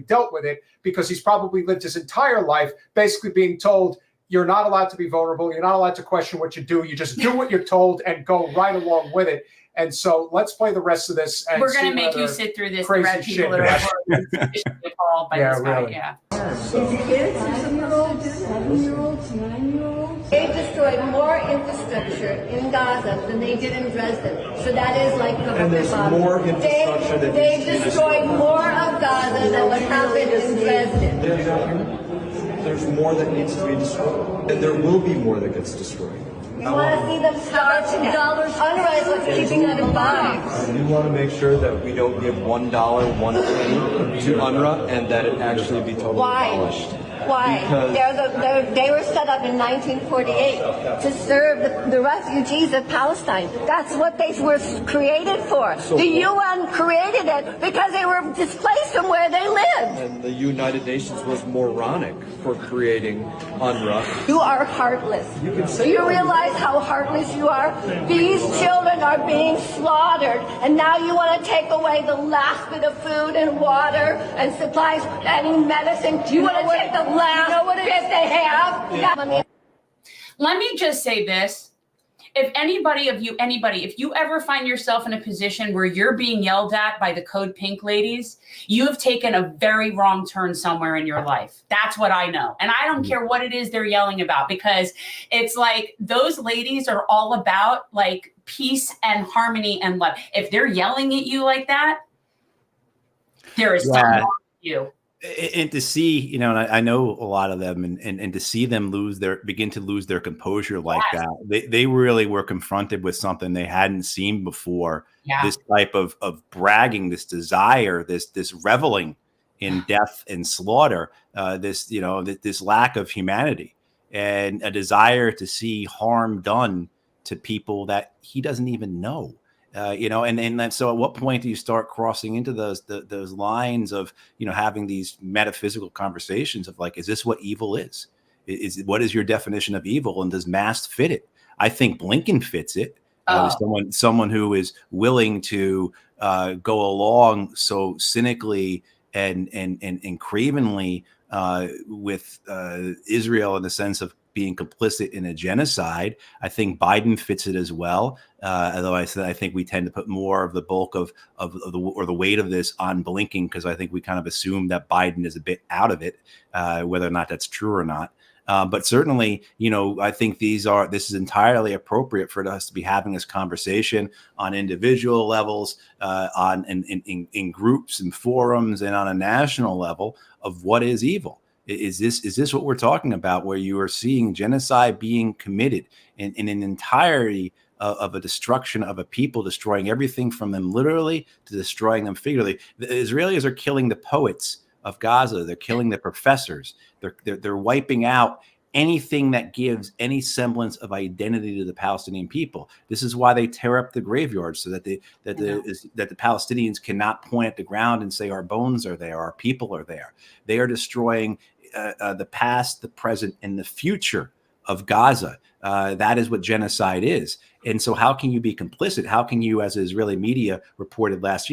dealt with it, because he's probably lived his entire life basically being told, you're not allowed to be vulnerable. You're not allowed to question what you do. You just do what you're told and go right along with it. And so let's play the rest of this. And we're going to make you sit through this. The red people that are appalled by this guy. His kids, 7-year-olds, 7-year-olds, 9-year-olds, They destroyed more infrastructure in Gaza than they did in Dresden. So that is like And there's more infrastructure that they needs to be destroyed destroyed. more of Gaza than what happened in Dresden. Did you not hear me? There's more that needs to be destroyed, and there will be more that gets destroyed. You want to see them starve to death. UNRWA is what's keeping them alive. We want to make sure that we don't give $1, 1 penny to UNRWA, and that it actually be totally abolished. Why? Because they were set up in 1948 to serve the refugees of Palestine. That's what they were created for. The UN created it because they were displaced from where they lived. and the United Nations was moronic for creating UNRWA. You are heartless. You can say Do you that. realize how heartless you are? These children are being slaughtered, and now you want to take away the last bit of food and water and supplies, any medicine. Do you want to take the last bit they have? Yeah. Let me just say this. If if you ever find yourself in a position where you're being yelled at by the Code Pink ladies, you have taken a very wrong turn somewhere in your life. That's what I know. And I don't care what it is they're yelling about, because it's like those ladies are all about like peace and harmony and love. If they're yelling at you like that, there is something wrong with you. And to see, and I know a lot of them, and to see them begin to lose their composure like that, they really were confronted with something they hadn't seen before. Yeah. This type of bragging, this desire, this reveling in death and slaughter, this lack of humanity, and a desire to see harm done to people that he doesn't even know. And so at what point do you start crossing into those lines of, having these metaphysical conversations of like, is this what evil is? What is your definition of evil? And does Mast fit it? I think Blinken fits it. Someone who is willing to go along so cynically and cravenly with Israel in the sense of being complicit in a genocide. I think Biden fits it as well. Although I think we tend to put more of the bulk of the weight of this on Blinken, because I think we kind of assume that Biden is a bit out of it, whether or not that's true or not. But certainly, I think this is entirely appropriate for us to be having this conversation on individual levels, in groups and forums, and on a national level of what is evil. Is this what we're talking about, where you are seeing genocide being committed in an entirety of a destruction of a people, destroying everything from them literally to destroying them figuratively? The Israelis are killing the poets of Gaza. They're killing the professors. They're wiping out anything that gives any semblance of identity to the Palestinian people. This is why they tear up the graveyards, so that the Palestinians cannot point at the ground and say our bones are there, our people are there. They are destroying the past, the present, and the future of Gaza. That is what genocide is. And so how can you be complicit? How can you, as Israeli media reported last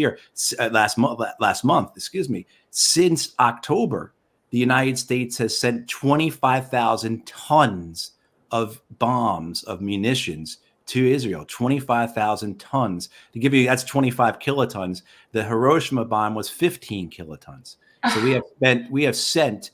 month, since October, the United States has sent 25,000 tons of bombs, of munitions to Israel, 25,000 tons. To give you, that's 25 kilotons. The Hiroshima bomb was 15 kilotons. So we have sent,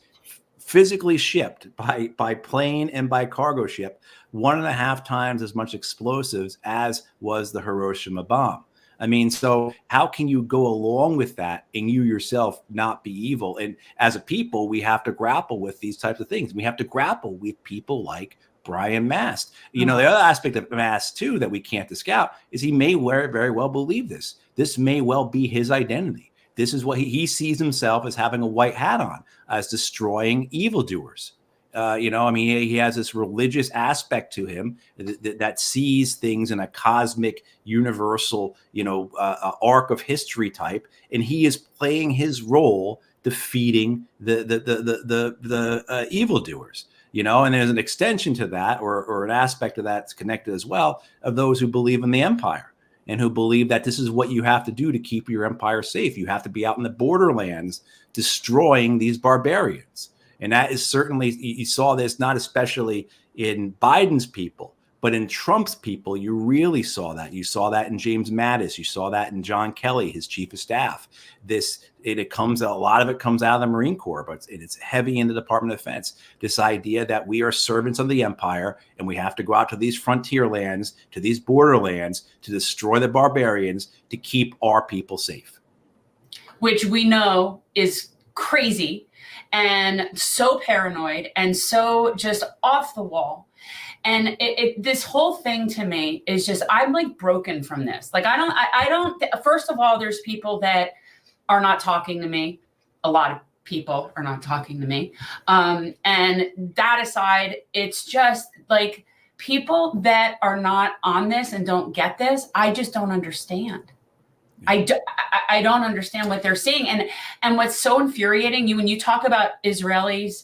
physically shipped by plane and by cargo ship, 1.5 times as much explosives as was the Hiroshima bomb. I mean, so how can you go along with that and you yourself not be evil? And as a people, we have to grapple with these types of things. We have to grapple with people like Brian Mast. The other aspect of Mast, too, that we can't discount is he may very well believe this. This may well be his identity. This is what he sees himself as having a white hat on, as destroying evildoers. He has this religious aspect to him that sees things in a cosmic, universal, arc of history type, and he is playing his role defeating the evildoers. And there's an extension to that, or an aspect of that's connected as well, of those who believe in the empire and who believe that this is what you have to do to keep your empire safe. You have to be out in the borderlands destroying these barbarians. And that is certainly, you saw this not especially in Biden's people, But in Trump's people, you really saw that. You saw that in James Mattis. You saw that in John Kelly, his chief of staff. A lot of it comes out of the Marine Corps, but it's heavy in the Department of Defense. This idea that we are servants of the empire and we have to go out to these frontier lands, to these borderlands, to destroy the barbarians, to keep our people safe. Which we know is crazy and so paranoid and so just off the wall. And this whole thing to me is just, I'm like broken from this. Like, I don't, first of all, there's people that are not talking to me. A lot of people are not talking to me. And that aside, it's just like people that are not on this and don't get this, I just don't understand. I don't understand what they're seeing. And what's so infuriating, when you talk about Israelis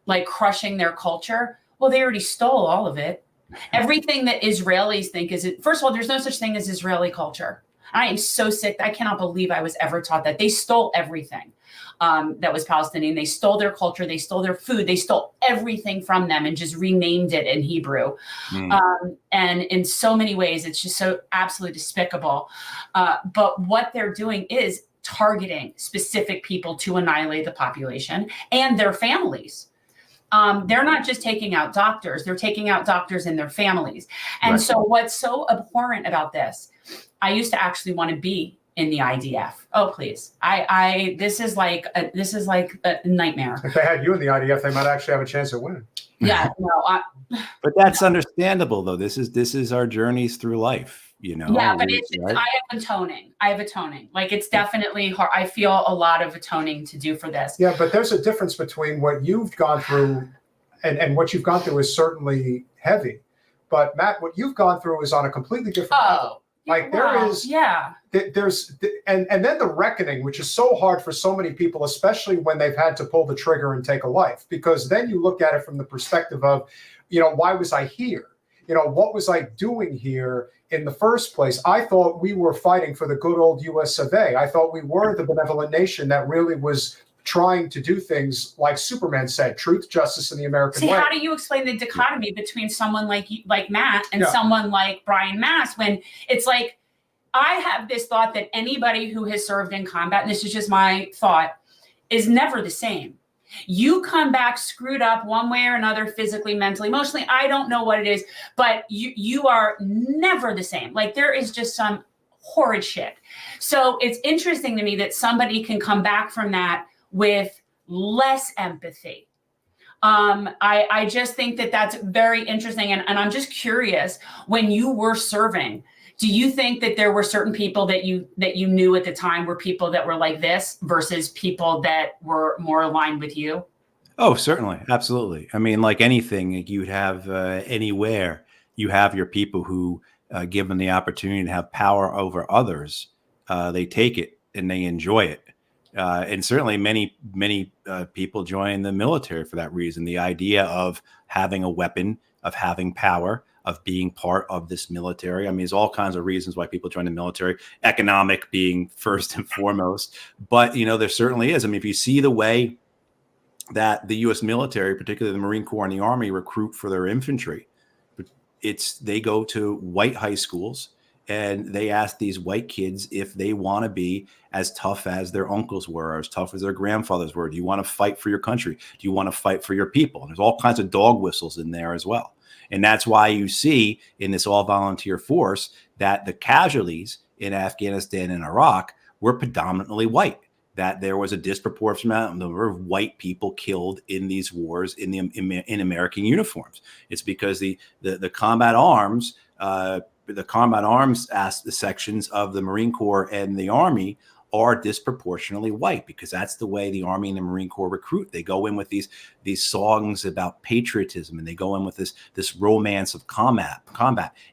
like crushing their culture, well, they already stole all of it. Everything that Israelis think first of all, there's no such thing as Israeli culture. I am so sick. I cannot believe I was ever taught that. They stole everything that was Palestinian. They stole their culture. They stole their food. They stole everything from them and just renamed it in Hebrew. And in so many ways, it's just so absolutely despicable. But what they're doing is targeting specific people to annihilate the population and their families. They're not just taking out doctors, they're taking out doctors and their families. And right. So what's so abhorrent about this, I used to actually want to be in the IDF. Oh, please. This is like a nightmare. If they had you in the IDF, they might actually have a chance of winning. Yeah, no. But that's understandable, though. This is our journeys through life. Yeah, but right? I have atoning. Like, it's definitely hard. I feel a lot of atoning to do for this. Yeah, but there's a difference between what you've gone through and what you've gone through is certainly heavy. But Matt, what you've gone through is on a completely different level. Like there's and then the reckoning, which is so hard for so many people, especially when they've had to pull the trigger and take a life, because then you look at it from the perspective of, why was I here? What was I doing here in the first place? I thought we were fighting for the good old US of A. I thought we were the benevolent nation that really was trying to do things like Superman said, truth, justice, and the American way. See, how do you explain the dichotomy between someone like Matt and someone like Brian Mast, when it's like, I have this thought that anybody who has served in combat, and this is just my thought, is never the same. You come back screwed up one way or another, physically, mentally, emotionally. I don't know what it is, but you are never the same. Like, there is just some horrid shit. So it's interesting to me that somebody can come back from that with less empathy. I just think that that's very interesting. And I'm just curious, when you were serving, do you think that there were certain people that you knew at the time were people that were like this versus people that were more aligned with you? Oh, certainly. Absolutely. I mean, like anything you'd have anywhere, you have your people who, given the opportunity to have power over others, they take it and they enjoy it. And certainly many people join the military for that reason. The idea of having a weapon, of having power, of being part of this military. I mean, there's all kinds of reasons why people join the military, economic being first and foremost. But, there certainly is. I mean, if you see the way that the U.S. military, particularly the Marine Corps and the Army, recruit for their infantry, they go to white high schools and they ask these white kids if they want to be as tough as their uncles were, or as tough as their grandfathers were. Do you want to fight for your country? Do you want to fight for your people? And there's all kinds of dog whistles in there as well. And that's why you see in this all volunteer force that the casualties in Afghanistan and Iraq were predominantly white, that there was a disproportionate number of white people killed in these wars in American uniforms. It's because the combat arms, sections of the Marine Corps and the Army are disproportionately white, because that's the way the Army and the Marine Corps recruit. They go in with these songs about patriotism, and they go in with this romance of combat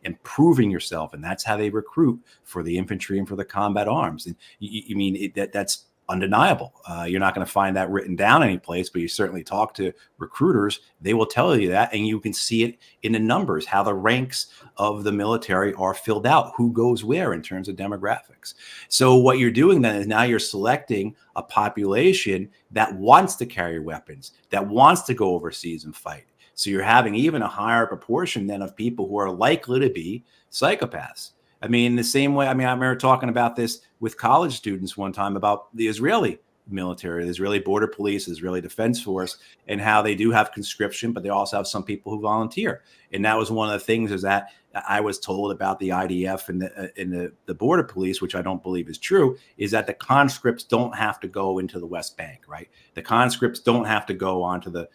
and proving yourself, and that's how they recruit for the infantry and for the combat arms. And you mean that's undeniable. You're not going to find that written down any place, but you certainly talk to recruiters, they will tell you that, and you can see it in the numbers, how the ranks of the military are filled out, who goes where in terms of demographics. So what you're doing then is now you're selecting a population that wants to carry weapons, that wants to go overseas and fight, So you're having even a higher proportion then of people who are likely to be psychopaths. I mean, the same way, I mean, I remember talking about this with college students one time about the Israeli military, the Israeli border police, the Israeli defense force, and how they do have conscription, but they also have some people who volunteer. And that was one of the things is that I was told about the IDF and the border police, which I don't believe is true, is that the conscripts don't have to go into the West Bank, right? The conscripts don't have to go onto the,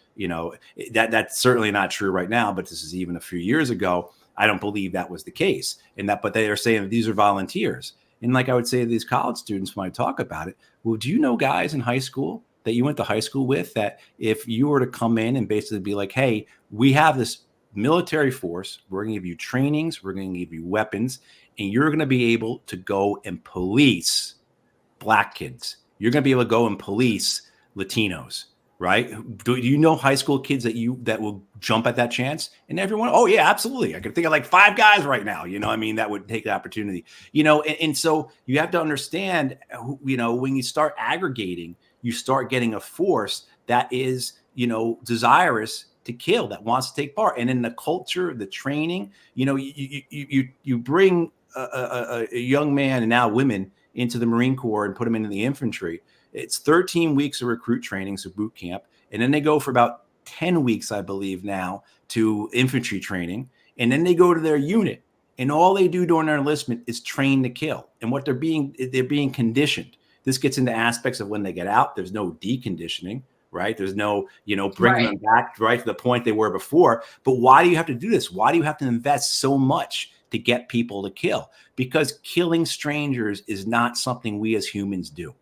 that's certainly not true right now, but this is even a few years ago. I don't believe that was the case. But they are saying that these are volunteers. And like I would say to these college students when I talk about it, well, do you know guys in high school that you went to high school with that if you were to come in and basically be like, hey, we have this military force, we're going to give you trainings, we're going to give you weapons, and you're going to be able to go and police black kids. You're going to be able to go and police Latinos. Right? Do you know high school kids that will jump at that chance? And everyone, oh yeah, absolutely. I can think of like 5 guys right now, that would take the opportunity, and so you have to understand, when you start aggregating, you start getting a force that is, desirous to kill, that wants to take part. And in the culture, the training, you bring a young man and now women into the Marine Corps and put them into the infantry. It's 13 weeks of recruit training, so boot camp. And then they go for about 10 weeks, I believe now, to infantry training. And then they go to their unit. And all they do during their enlistment is train to kill. And what they're being conditioned. This gets into aspects of when they get out. There's no deconditioning, right? There's no, bringing them back right to the point they were before. But why do you have to do this? Why do you have to invest so much to get people to kill? Because killing strangers is not something we as humans do.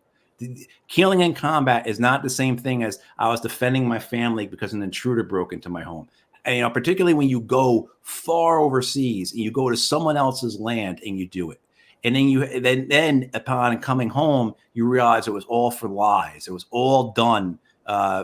Killing in combat is not the same thing as I was defending my family because an intruder broke into my home. And, particularly when you go far overseas and you go to someone else's land and you do it. And then then upon coming home, you realize it was all for lies. It was all done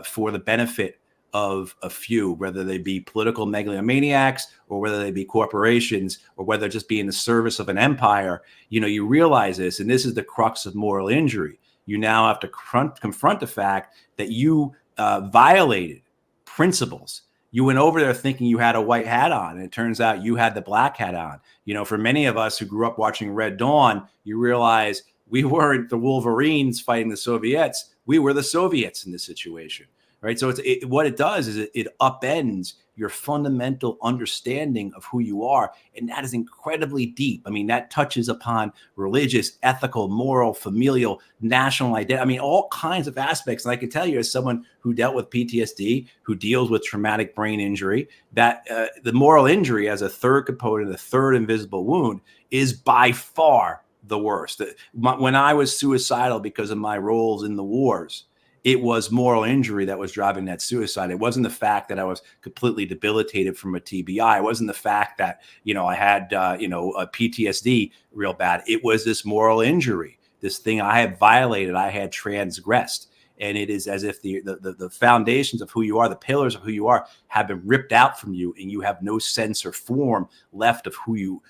for the benefit of a few, whether they be political megalomaniacs or whether they be corporations or whether just be in the service of an empire. You realize this, and this is the crux of moral injury. You now have to confront the fact that you violated principles. You went over there thinking you had a white hat on, and it turns out you had the black hat on. For many of us who grew up watching Red Dawn, you realize we weren't the Wolverines fighting the Soviets. We were the Soviets in this situation, right? So what it does is it upends your fundamental understanding of who you are. And that is incredibly deep. I mean, that touches upon religious, ethical, moral, familial, national identity. I mean, all kinds of aspects. And I can tell you as someone who dealt with PTSD, who deals with traumatic brain injury, that the moral injury as a third component, the third invisible wound, is by far the worst. When I was suicidal because of my roles in the wars, it was moral injury that was driving that suicide. It wasn't the fact that I was completely debilitated from a TBI. It wasn't the fact that, I had, a PTSD real bad. It was this moral injury, this thing I had violated, I had transgressed. And it is as if the foundations of who you are, the pillars of who you are, have been ripped out from you, and you have no sense or form left of who you.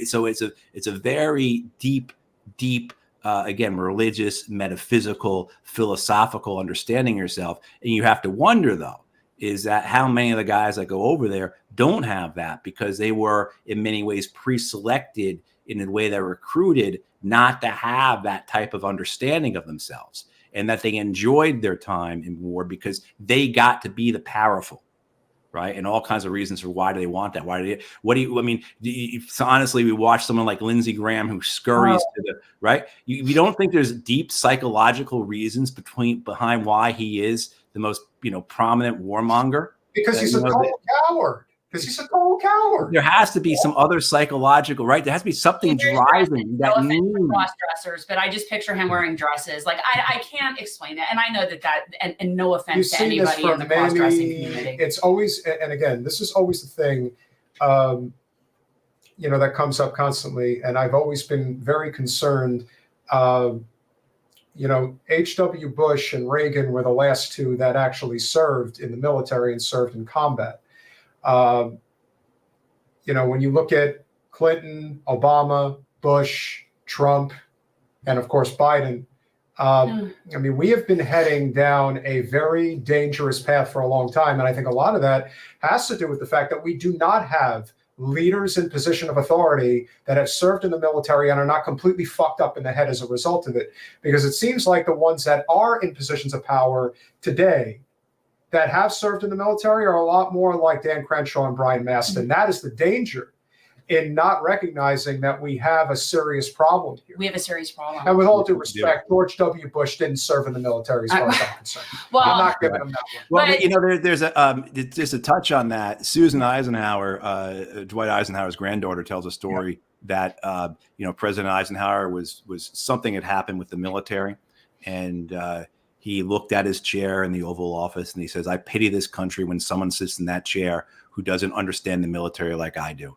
So it's a very deep, again, religious, metaphysical, philosophical understanding yourself. And you have to wonder, though, is that how many of the guys that go over there don't have that because they were in many ways pre-selected in the way they're recruited not to have that type of understanding of themselves, and that they enjoyed their time in war because they got to be the powerful. Right. And all kinds of reasons for why do they want that? Honestly, we watch someone like Lindsey Graham who scurries to the right. You don't think there's deep psychological reasons behind why he is the most, prominent warmonger? Because he's a total coward. There has to be some other psychological, right? There has to be something driving that. Cross dressers, but I just picture him wearing dresses. Like I can't explain it, and I know that and no offense to anybody in the cross dressing community. It's always, and again, this is always the thing, that comes up constantly, and I've always been very concerned. H.W. Bush and Reagan were the last two that actually served in the military and served in combat. When you look at Clinton, Obama, Bush, Trump, and of course Biden, I mean, we have been heading down a very dangerous path for a long time. And I think a lot of that has to do with the fact that we do not have leaders in position of authority that have served in the military and are not completely fucked up in the head as a result of it. Because it seems like the ones that are in positions of power today that have served in the military are a lot more like Dan Crenshaw and Brian Mast. And that is the danger in not recognizing that we have a serious problem here. We have a serious problem. And with all due respect, George W. Bush didn't serve in the military as far as I'm concerned. Well, I'm not giving him that one. Well, you know, there's a touch on that. Susan Eisenhower, Dwight Eisenhower's granddaughter, tells a story that you know, President Eisenhower was something had happened with the military, and he looked at his chair in the Oval Office and he says, "I pity this country when someone sits in that chair who doesn't understand the military like I do."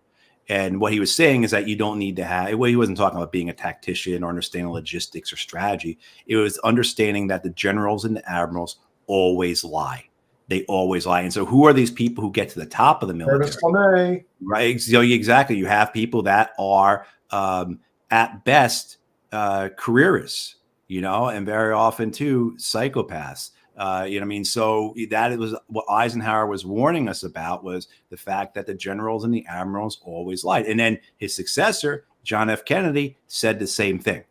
And what he was saying is that you don't need to have, well, he wasn't talking about being a tactician or understanding logistics or strategy. It was understanding that the generals and the admirals always lie. They always lie. And so who are these people who get to the top of the military? Right. So exactly. You have people that are at best careerists, you know, and very often too psychopaths. You know what I mean? So that was what Eisenhower was warning us about, was the fact that the generals and the admirals always lied. And then his successor, John F. Kennedy, said the same thing.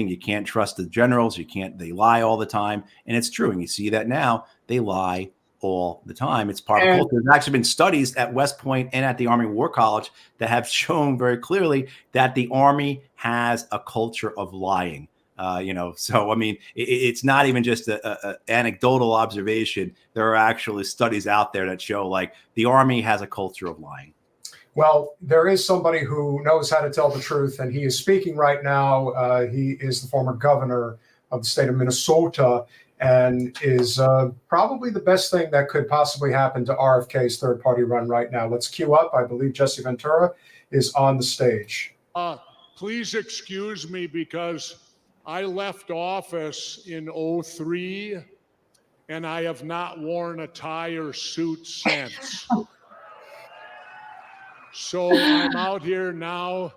You can't trust the generals. They lie all the time. And it's true. And you see that now. They lie all the time. It's part of culture. There's actually been studies at West Point and at the Army War College that have shown very clearly that the Army has a culture of lying. You know, so I mean, it's not even just a anecdotal observation. There are actually studies out there that show, like, the Army has a culture of lying. Well, there is somebody who knows how to tell the truth, and he is speaking right now. He is the former governor of the state of Minnesota, and is probably the best thing that could possibly happen to RFK's third-party run right now. Let's queue up. I believe Jesse Ventura is on the stage. Please excuse me, because I left office in 2003, and I have not worn a tie or suit since. So I'm out here now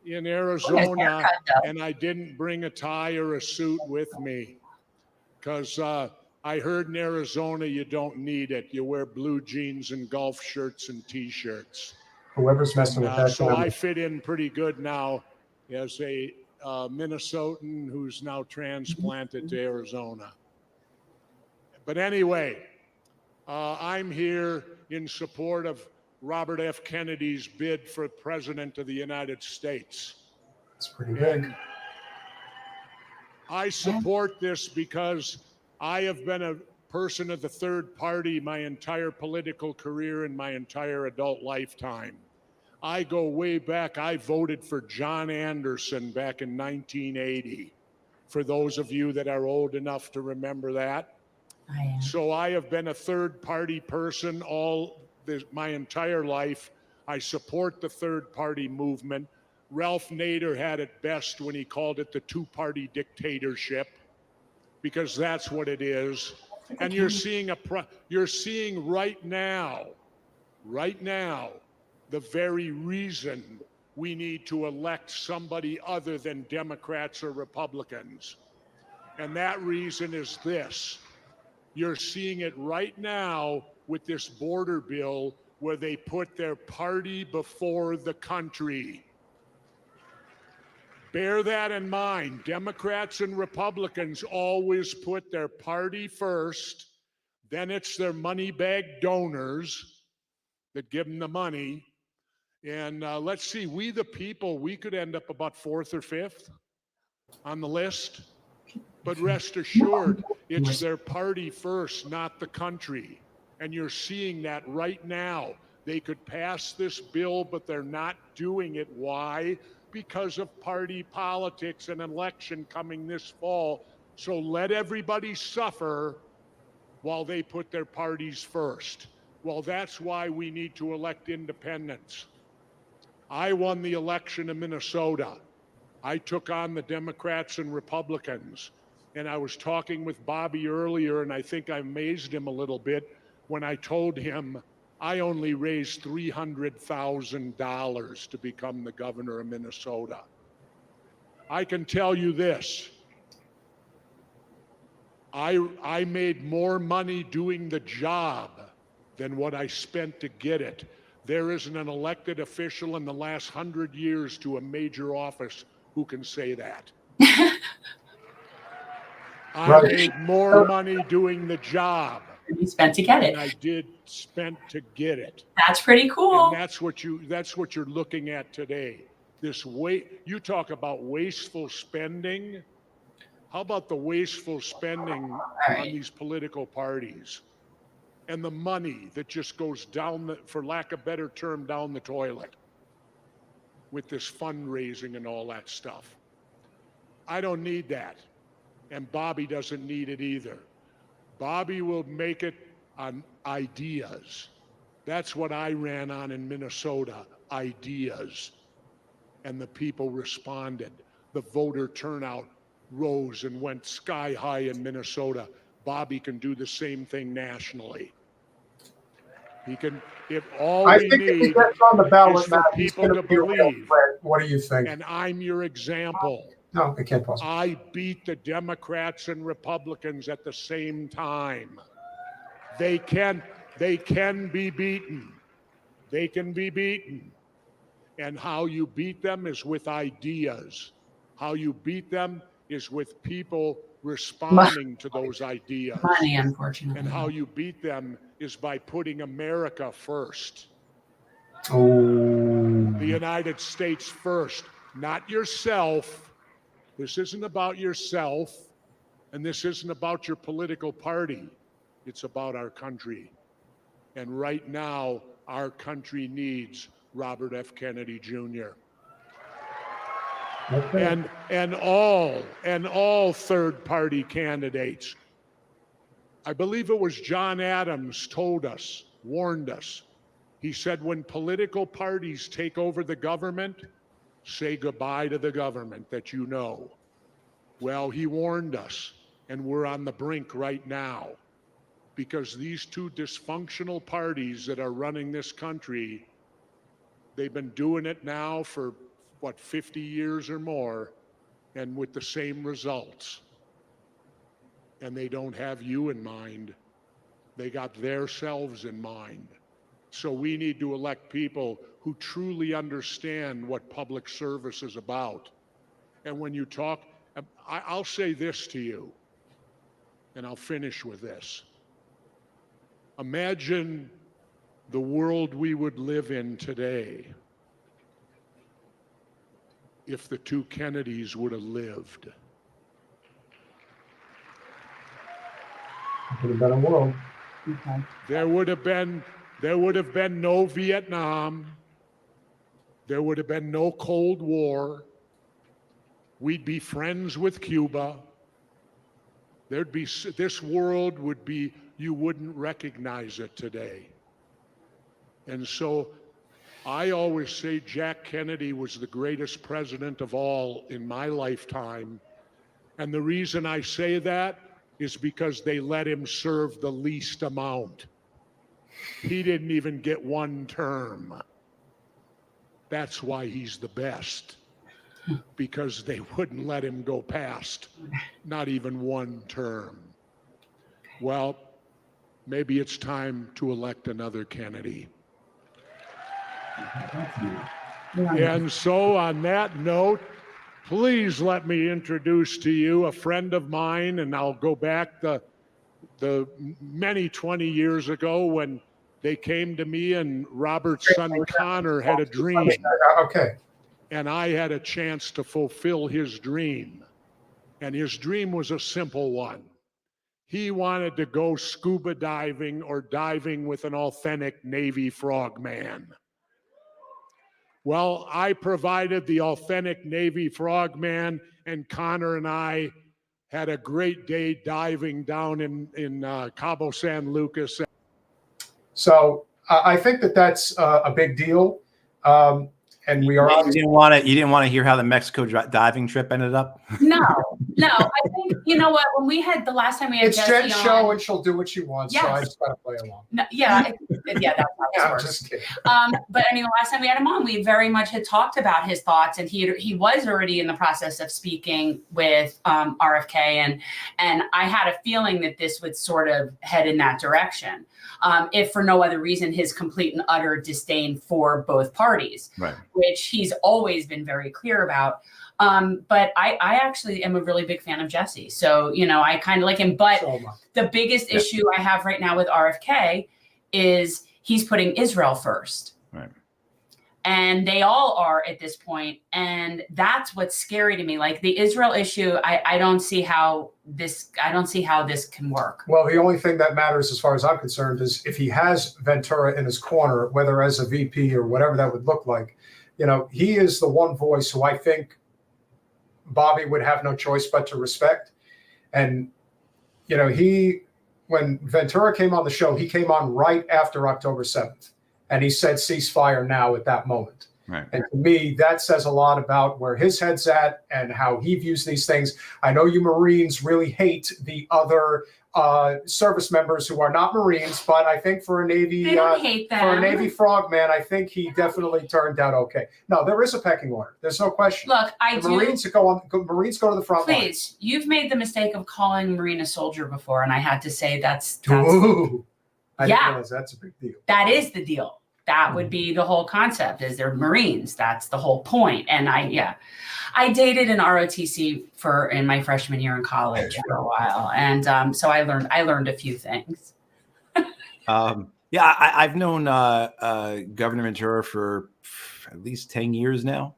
in Arizona, and I didn't bring a tie or a suit with me, because I heard in Arizona you don't need it. You wear blue jeans and golf shirts and T-shirts. Whoever's messing with that. So I fit in pretty good now as a Minnesotan who's now transplanted to Arizona. But anyway, I'm here in support of Robert F. Kennedy's bid for president of the United States. That's pretty big. And I support this because I have been a person of the third party my entire political career and my entire adult lifetime. I go way back. I voted for John Anderson back in 1980, for those of you that are old enough to remember that. I am. So I have been a third party person my entire life. I support the third party movement. Ralph Nader had it best when he called it the two-party dictatorship, because that's what it is. And you're seeing right now, the very reason we need to elect somebody other than Democrats or Republicans. And that reason is this. You're seeing it right now with this border bill, where they put their party before the country. Bear that in mind. Democrats and Republicans always put their party first, then it's their money bag donors that give them the money. And let's see, we the people, we could end up about 4th or 5th on the list. But rest assured, it's their party first, not the country. And you're seeing that right now. They could pass this bill, but they're not doing it. Why? Because of party politics and election coming this fall. So let everybody suffer while they put their parties first. Well, that's why we need to elect independents. I won the election in Minnesota. I took on the Democrats and Republicans. And I was talking with Bobby earlier, and I think I amazed him a little bit when I told him I only raised $300,000 to become the governor of Minnesota. I can tell you this, I made more money doing the job than what I spent to get it. There isn't an elected official in the last 100 years to a major office who can say that. I made more money doing the job You spent to get it. than I did spent to get it. That's pretty cool. And that's what you're looking at today. You talk about wasteful spending. How about the wasteful spending on these political parties and the money that just goes down for lack of a better term, down the toilet with this fundraising and all that stuff? I don't need that. And Bobby doesn't need it either. Bobby will make it on ideas. That's what I ran on in Minnesota, ideas. And the people responded. The voter turnout rose and went sky high in Minnesota. Bobby can do the same thing nationally. He can, if all I we think if he need gets on the ballot, is for Matt, he's people going to be a real believe. threat. What do you think? And I'm your example. No, it can't possibly. I beat the Democrats and Republicans at the same time. They can be beaten. They can be beaten. And how you beat them is with ideas. How you beat them is with people responding to those ideas. Money, unfortunately. And how you beat them is by putting America first. Oh. The United States first, not yourself. This isn't about yourself, and this isn't about your political party. It's about our country. And right now, our country needs Robert F. Kennedy Jr. Okay. And all third-party candidates. I believe it was John Adams told us, warned us. He said, when political parties take over the government, say goodbye to the government that you know. Well, he warned us, and we're on the brink right now, because these two dysfunctional parties that are running this country, they've been doing it now for, 50 years or more, and with the same results. And they don't have you in mind. They got themselves in mind. So we need to elect people who truly understand what public service is about. And when you talk, I'll say this to you, and I'll finish with this. Imagine the world we would live in today if the two Kennedys would have lived. It would have been a world. Okay. There would have been no Vietnam. There would have been no Cold War. We'd be friends with Cuba. This world would be, you wouldn't recognize it today. And so I always say Jack Kennedy was the greatest president of all in my lifetime. And the reason I say that is because they let him serve the least amount. He didn't even get one term. That's why he's the best, because they wouldn't let him go past not even one term. Well, maybe it's time to elect another Kennedy. And so on that note, please let me introduce to you a friend of mine, and I'll go back the many 20 years ago when they came to me and Robert's son Connor had a dream. Okay. And I had a chance to fulfill his dream. And his dream was a simple one. He wanted to go scuba diving or diving with an authentic Navy frogman. Well, I provided the authentic Navy frogman, and Connor and I had a great day diving down in Cabo San Lucas. So I think that's a big deal. and we are. You didn't want to hear how the Mexico diving trip ended up. No. I think you know what. When we had the last time we had It's Jesse Jen's show, on, and she'll do what she wants. So I just gotta play along. no, yeah, that's how this I'm works. just kidding. But I mean, the last time we had him on, we very much had talked about his thoughts, and he was already in the process of speaking with RFK, and I had a feeling that this would sort of head in that direction, if for no other reason his complete and utter disdain for both parties, Right. which he's always been very clear about. But I actually am a really big fan of Jesse, so I kind of like him. But the biggest issue I have right now with RFK is he's putting Israel first. Right. And they all are at this point. And that's what's scary to me. Like the Israel issue, I don't see how this can work. Well, the only thing that matters as far as I'm concerned is if he has Ventura in his corner, whether as a VP or whatever that would look like, he is the one voice who I think Bobby would have no choice but to respect. And, when Ventura came on the show, he came on right after October 7th. And he said, ceasefire now at that moment. Right. And to me, that says a lot about where his head's at and how he views these things. I know you Marines really hate the other service members who are not Marines, but I think for a Navy, They don't hate them. for a Navy frogman, I think he definitely turned out okay. No, there is a pecking order. There's no question. Look, Marines go to the front line. Please, you've made the mistake of calling a Marine a soldier before, and I had to say that's Ooh, I didn't Yeah. realize that's a big deal. that is the deal. That would be the whole concept, is they're Marines. That's the whole point. And I dated an ROTC in my freshman year in college for a while. And so I learned a few things. I've known Governor Ventura for at least 10 years now.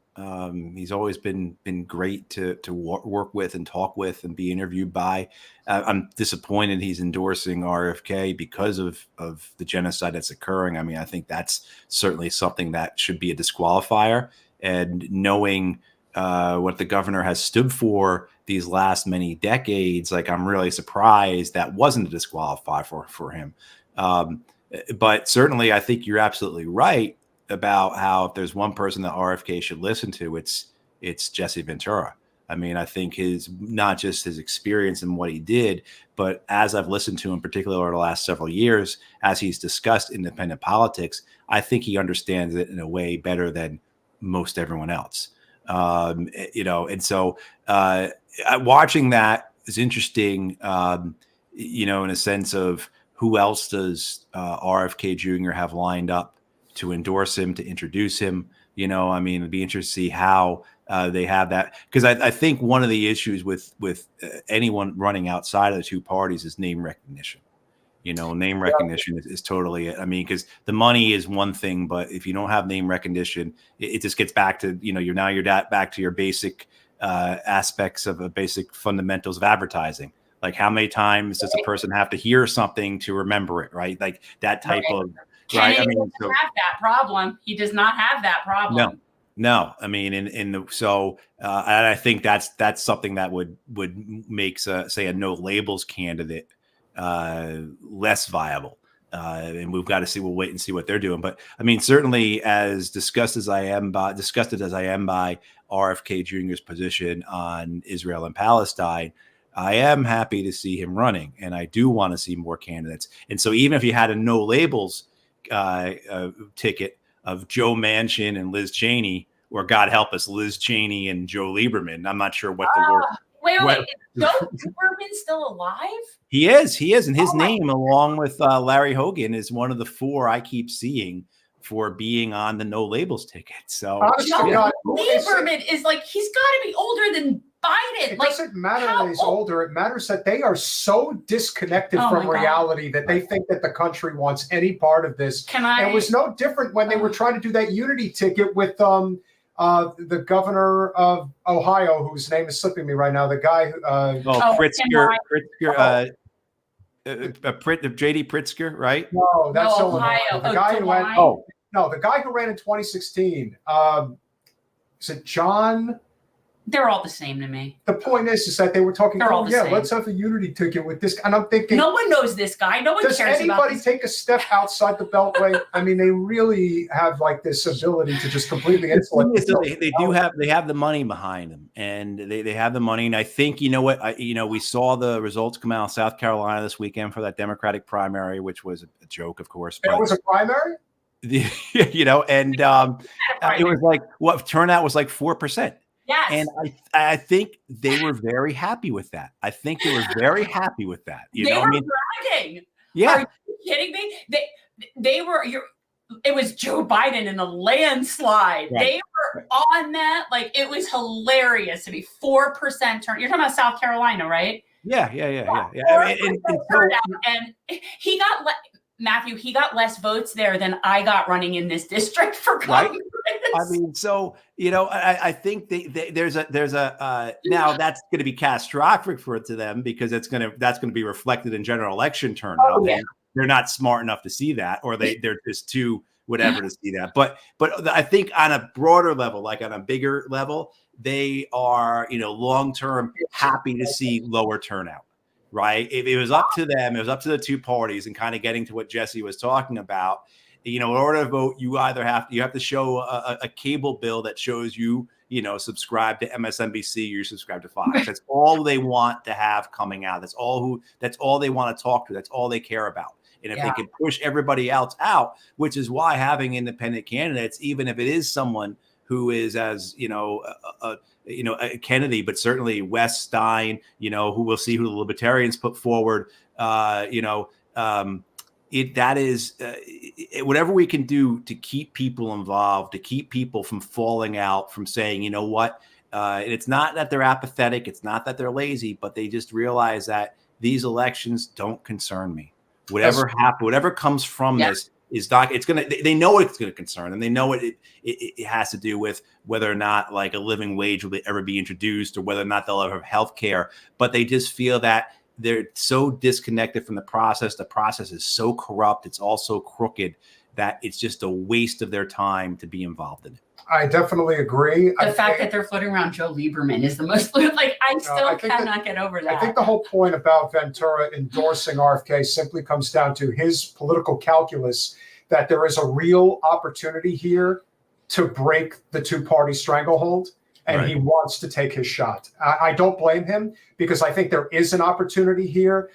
He's always been great to work with and talk with and be interviewed by. I'm disappointed he's endorsing RFK because of the genocide that's occurring. I mean, I think that's certainly something that should be a disqualifier. And knowing what the governor has stood for these last many decades, like I'm really surprised that wasn't a disqualifier for him. But certainly, I think you're absolutely right about how if there's one person that RFK should listen to, it's Jesse Ventura. I mean, I think not just his experience and what he did, but as I've listened to him, particularly over the last several years, as he's discussed independent politics, I think he understands it in a way better than most everyone else. And so watching that is interesting, in a sense of who else does RFK Jr. have lined up to endorse him, to introduce him. I mean, it'd be interesting to see how they have that. Because I think one of the issues with anyone running outside of the two parties is name recognition. Name recognition is totally it. I mean, because the money is one thing, but if you don't have name recognition, it just gets back to, you're back to your basic aspects of basic fundamentals of advertising. Like how many times does a person have to hear something to remember it, right? Like that type of, right? I mean, doesn't have that problem. He does not have that problem. No. I mean, and I think that's something that would make say a no labels candidate less viable. And we've got to we'll wait and see what they're doing. But I mean, certainly as disgusted as I am by RFK Jr.'s position on Israel and Palestine, I am happy to see him running, and I do want to see more candidates. And so even if you had a no labels ticket of Joe Manchin and Liz Cheney, or God help us, Liz Cheney and Joe Lieberman, I'm not sure what the word. Wait. Is Joe Lieberman still alive? He is. And his name, along with Larry Hogan, is one of the four I keep seeing for being on the no labels ticket. So Joe Lieberman is he's got to be older than Biden. It doesn't matter that he's older. It matters that they are so disconnected from reality that they think that the country wants any part of this. It was no different when they were trying to do that unity ticket with the governor of Ohio, whose name is slipping me right now. The guy Pritzker, J.D. Pritzker, right? No, that's Ohio. The guy who went. The guy who ran in 2016. Is it John? They're all the same to me. The point is that they were talking, They're all oh the yeah, same. let's have a unity ticket with this. And I'm thinking, No one knows this guy. No one does cares about anybody this. take a step outside the beltway? I mean, they really have like this ability to just completely insulate. They have the money behind them, and they have the money. And I think, you know what, we saw the results come out of South Carolina this weekend for that Democratic primary, which was a joke, of course. It was a primary? And it was like, what turnout was like 4%. Yes. And I think they were very happy with that. I think they were very happy with that. They were bragging. Yeah. Are you kidding me? They were. It was Joe Biden in a landslide. Right. They were on that. Like, it was hilarious to be 4% turn. You're talking about South Carolina, right? Yeah. And he got Matthew. He got less votes there than I got running in this district for Congress. I mean, so I think there's a now that's going to be catastrophic to them, because that's going to be reflected in general election turnout. Oh, yeah. They're not smart enough to see that, or they're just too whatever to see that. But I think on a broader level, like on a bigger level, they are long term happy to see lower turnout. Right? If it was up to them, it was up to the two parties, and kind of getting to what Jesse was talking about. In order to vote, you have to show a cable bill that shows you subscribe to MSNBC, you subscribe to Fox. That's all they want to have coming out. That's all they want to talk to. That's all they care about. And if they can push everybody else out, which is why having independent candidates, even if it is someone who is as a Kennedy, but certainly Wes Stein, who we'll see who the Libertarians put forward, whatever we can do to keep people involved, to keep people from falling out, from saying, you know what, and it's not that they're apathetic, it's not that they're lazy, but they just realize that these elections don't concern me. Whatever happens, whatever comes from this is not. It's gonna. They know it's gonna concern them. They know it has to do with whether or not like a living wage will ever be introduced, or whether or not they'll ever have health care. But they just feel that they're so disconnected from the process. The process is so corrupt. It's all so crooked that it's just a waste of their time to be involved in it. I definitely agree. The fact that they're floating around Joe Lieberman is the most, like, I still cannot get over that. I think the whole point about Ventura endorsing RFK simply comes down to his political calculus, that there is a real opportunity here to break the two-party stranglehold, and he wants to take his shot. I don't blame him, because I think there is an opportunity here.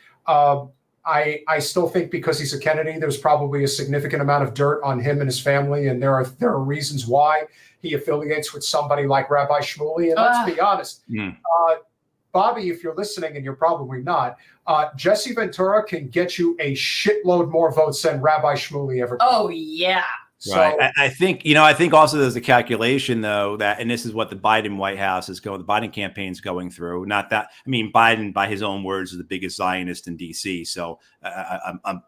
I still think because he's a Kennedy, there's probably a significant amount of dirt on him and his family, and there are reasons why he affiliates with somebody like Rabbi Shmuley. And let's be honest, Bobby, if you're listening, and you're probably not, Jesse Ventura can get you a shitload more votes than Rabbi Shmuley ever could. Oh yeah. Right. So, I think also there's a calculation, though, that, and this is what the Biden White House the Biden campaign's going through. Not that, I mean, Biden, by his own words, is the biggest Zionist in DC. So I'm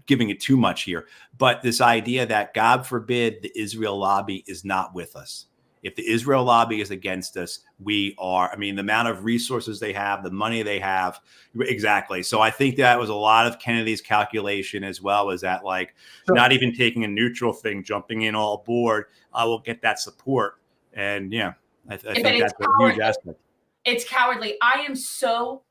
giving it too much here. But this idea that, God forbid, the Israel lobby is not with us. If the Israel lobby is against us, we are. I mean, the amount of resources they have, the money they have. Exactly. So I think that was a lot of Kennedy's calculation, as well as that, like, not even taking a neutral thing, jumping in all aboard, I will get that support. And I think that's a huge aspect. It's cowardly. I am so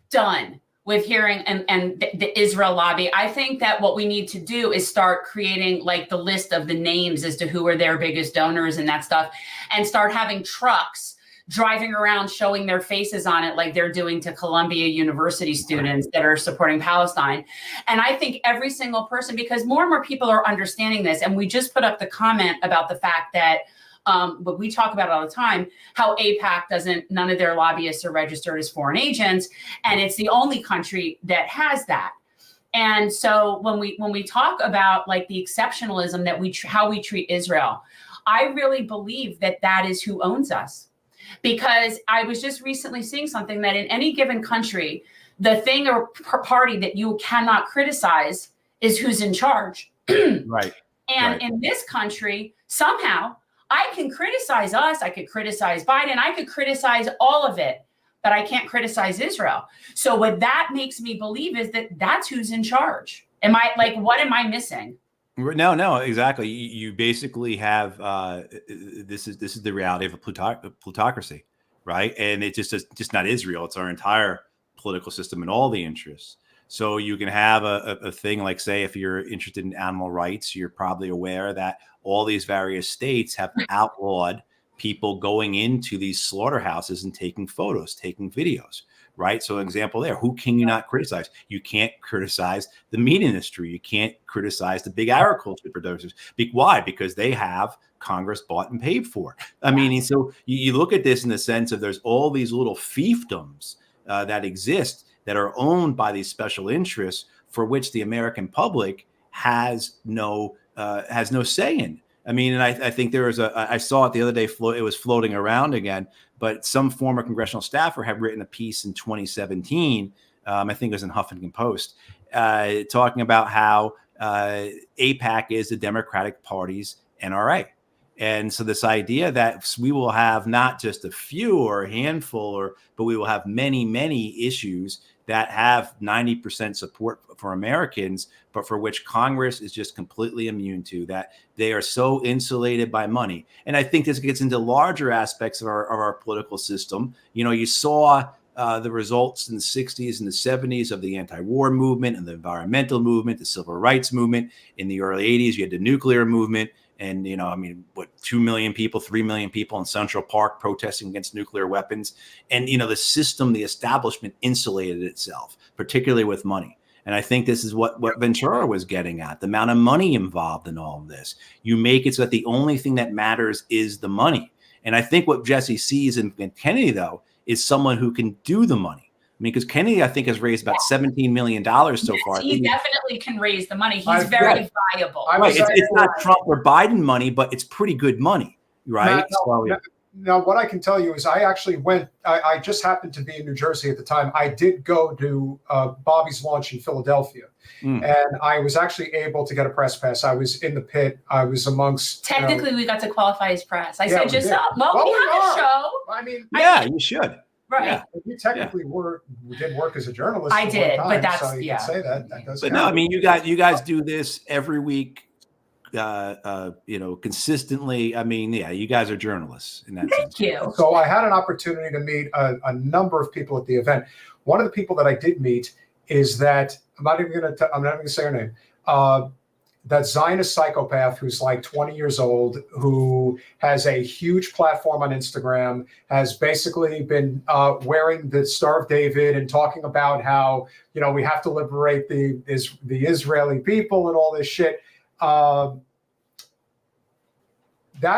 done with hearing and the Israel lobby. I think that what we need to do is start creating like the list of the names as to who are their biggest donors and that stuff, and start having trucks driving around showing their faces on it, like they're doing to Columbia University students that are supporting Palestine. And I think every single person, because more and more people are understanding this, and we just put up the comment about the fact that but we talk about it all the time, how AIPAC none of their lobbyists are registered as foreign agents. And it's the only country that has that. And so when we talk about like the exceptionalism that how we treat Israel, I really believe that is who owns us. Because I was just recently seeing something that in any given country, the thing or party that you cannot criticize is who's in charge. Right. And in this country, somehow, I can criticize us, I could criticize Biden, I could criticize all of it, but I can't criticize Israel. So what that makes me believe is that's who's in charge. What am I missing? No, exactly. You basically have this is the reality of a plutocracy. right? And it's just not Israel; it's our entire political system and all the interests. So you can have a thing like, say, if you're interested in animal rights, you're probably aware that all these various states have outlawed people going into these slaughterhouses and taking photos, taking videos, right? So an example there, who can you not criticize? You can't criticize the meat industry. You can't criticize the big agriculture producers. Why? Because they have Congress bought and paid for. I mean, so you look at this in the sense of there's all these little fiefdoms that exist that are owned by these special interests for which the American public has no say in. I mean, and I think there was I saw it the other day, it was floating around again, but some former congressional staffer had written a piece in 2017, I think it was in Huffington Post, talking about how AIPAC is the Democratic Party's NRA. And so this idea that we will have not just a few or a handful, but we will have many, many issues that have 90% support for Americans, but for which Congress is just completely immune to, that they are so insulated by money. And I think this gets into larger aspects of our political system. You know, you saw the results in the 60s and the 70s of the anti-war movement and the environmental movement, the civil rights movement. In the early 80s, you had the nuclear movement. And, you know, I mean, 2 million people, 3 million people in Central Park protesting against nuclear weapons. And, you know, the system, the establishment insulated itself, particularly with money. And I think this is what Ventura was getting at, the amount of money involved in all of this. You make it so that the only thing that matters is the money. And I think what Jesse sees in Kennedy, though, is someone who can do the money. I mean, because Kennedy, I think, has raised about $17 million so far. He definitely can raise the money. He's very viable. Right. It's not Trump or Biden money, but it's pretty good money, right? Now, what I can tell you is I actually went, I just happened to be in New Jersey at the time. I did go to Bobby's launch in Philadelphia, and I was actually able to get a press pass. I was in the pit. I was amongst. Technically, we got to qualify as press. I said, just, we have a show. I mean, you should. Right. Yeah, you technically did work as a journalist. I did, time, but that's so you can say that. That does. But count. no, I mean, you guys do this every week, you know, consistently. I mean, yeah, you guys are journalists in that sense. Thank you. So I had an opportunity to meet a number of people at the event. One of the people that I did meet is that I'm not even going to say her name. That Zionist psychopath who's like 20 years old, who has a huge platform on Instagram, has basically been wearing the Star of David and talking about how, you know, we have to liberate the Israeli people and all this shit. That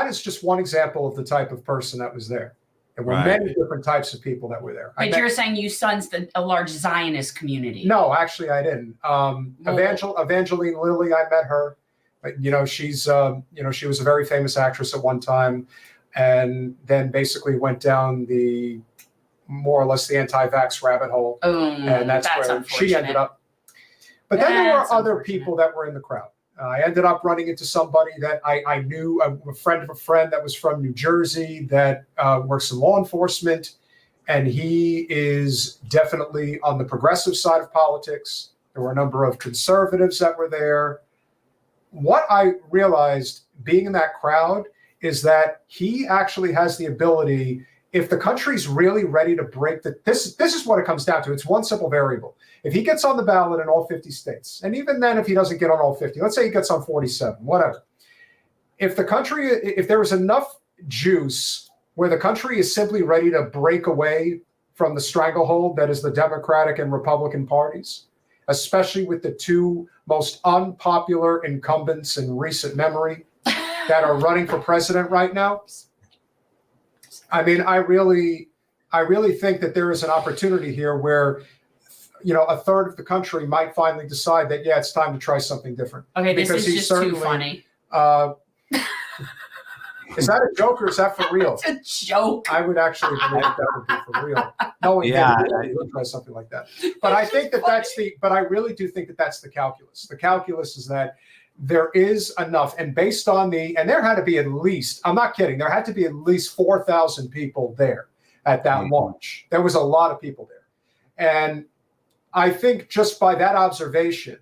is just one example of the type of person that was there. There were many different types of people that were there. But you're saying you sensed a large Zionist community. No, actually, I didn't. Evangeline Lilly, I met her. You know, she's, she was a very famous actress at one time, and then basically went down the more or less the anti-vax rabbit hole. And that's where she ended up. But then there were other people that were in the crowd. I ended up running into somebody that I knew, a friend of a friend that was from New Jersey that works in law enforcement. And he is definitely on the progressive side of politics. There were a number of conservatives that were there. What I realized being in that crowd is that he actually has the ability, if the country's really ready to break this is what it comes down to. It's one simple variable. If he gets on the ballot in all 50 states, and even then, if he doesn't get on all 50, let's say he gets on 47, whatever. If there is enough juice where the country is simply ready to break away from the stranglehold that is the Democratic and Republican parties, especially with the two most unpopular incumbents in recent memory that are running for president right now. I mean, I really think that there is an opportunity here where, you know, a third of the country might finally decide that, yeah, it's time to try something different. Okay, this is just too funny. Is that a joke or is that for real? It's a joke. I would actually believe that would be for real. Knowing that I would try something like that. But I think but I really do think that that's the calculus. The calculus is that there is enough, and based on and there had to be at least, I'm not kidding, there had to be at least 4,000 people there at that launch. There was a lot of people there. And I think just by that observation,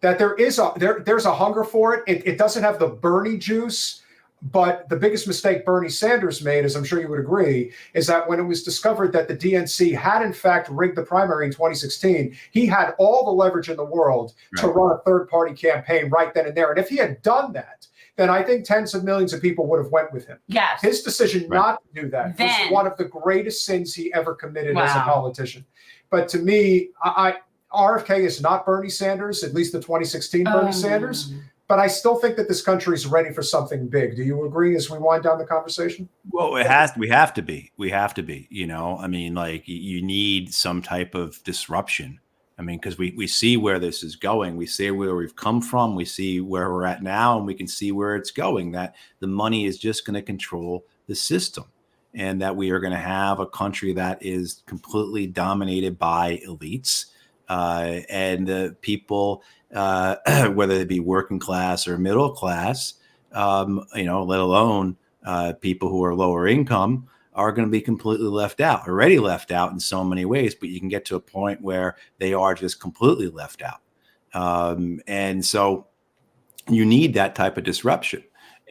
that there's a hunger for it. It doesn't have the Bernie juice, But the biggest mistake Bernie Sanders made, as I'm sure you would agree, is that when it was discovered that the DNC had in fact rigged the primary in 2016, he had all the leverage in the world to run a third-party campaign right then and there. And if he had done that, then I think tens of millions of people would have went with him. Yes. His decision not to do that was one of the greatest sins he ever committed as a politician. But to me, RFK is not Bernie Sanders, at least the 2016 Bernie Sanders. But I still think that this country is ready for something big. Do you agree as we wind down the conversation? Well, we have to be. You know, I mean, like you need some type of disruption. I mean, because we see where this is going. We see where we've come from. We see where we're at now, and we can see where it's going, that the money is just going to control the system, and that we are going to have a country that is completely dominated by elites and the people, whether they be working class or middle class, you know, let alone people who are lower income, are going to be completely left out, already left out in so many ways, but you can get to a point where they are just completely left out. And so you need that type of disruption.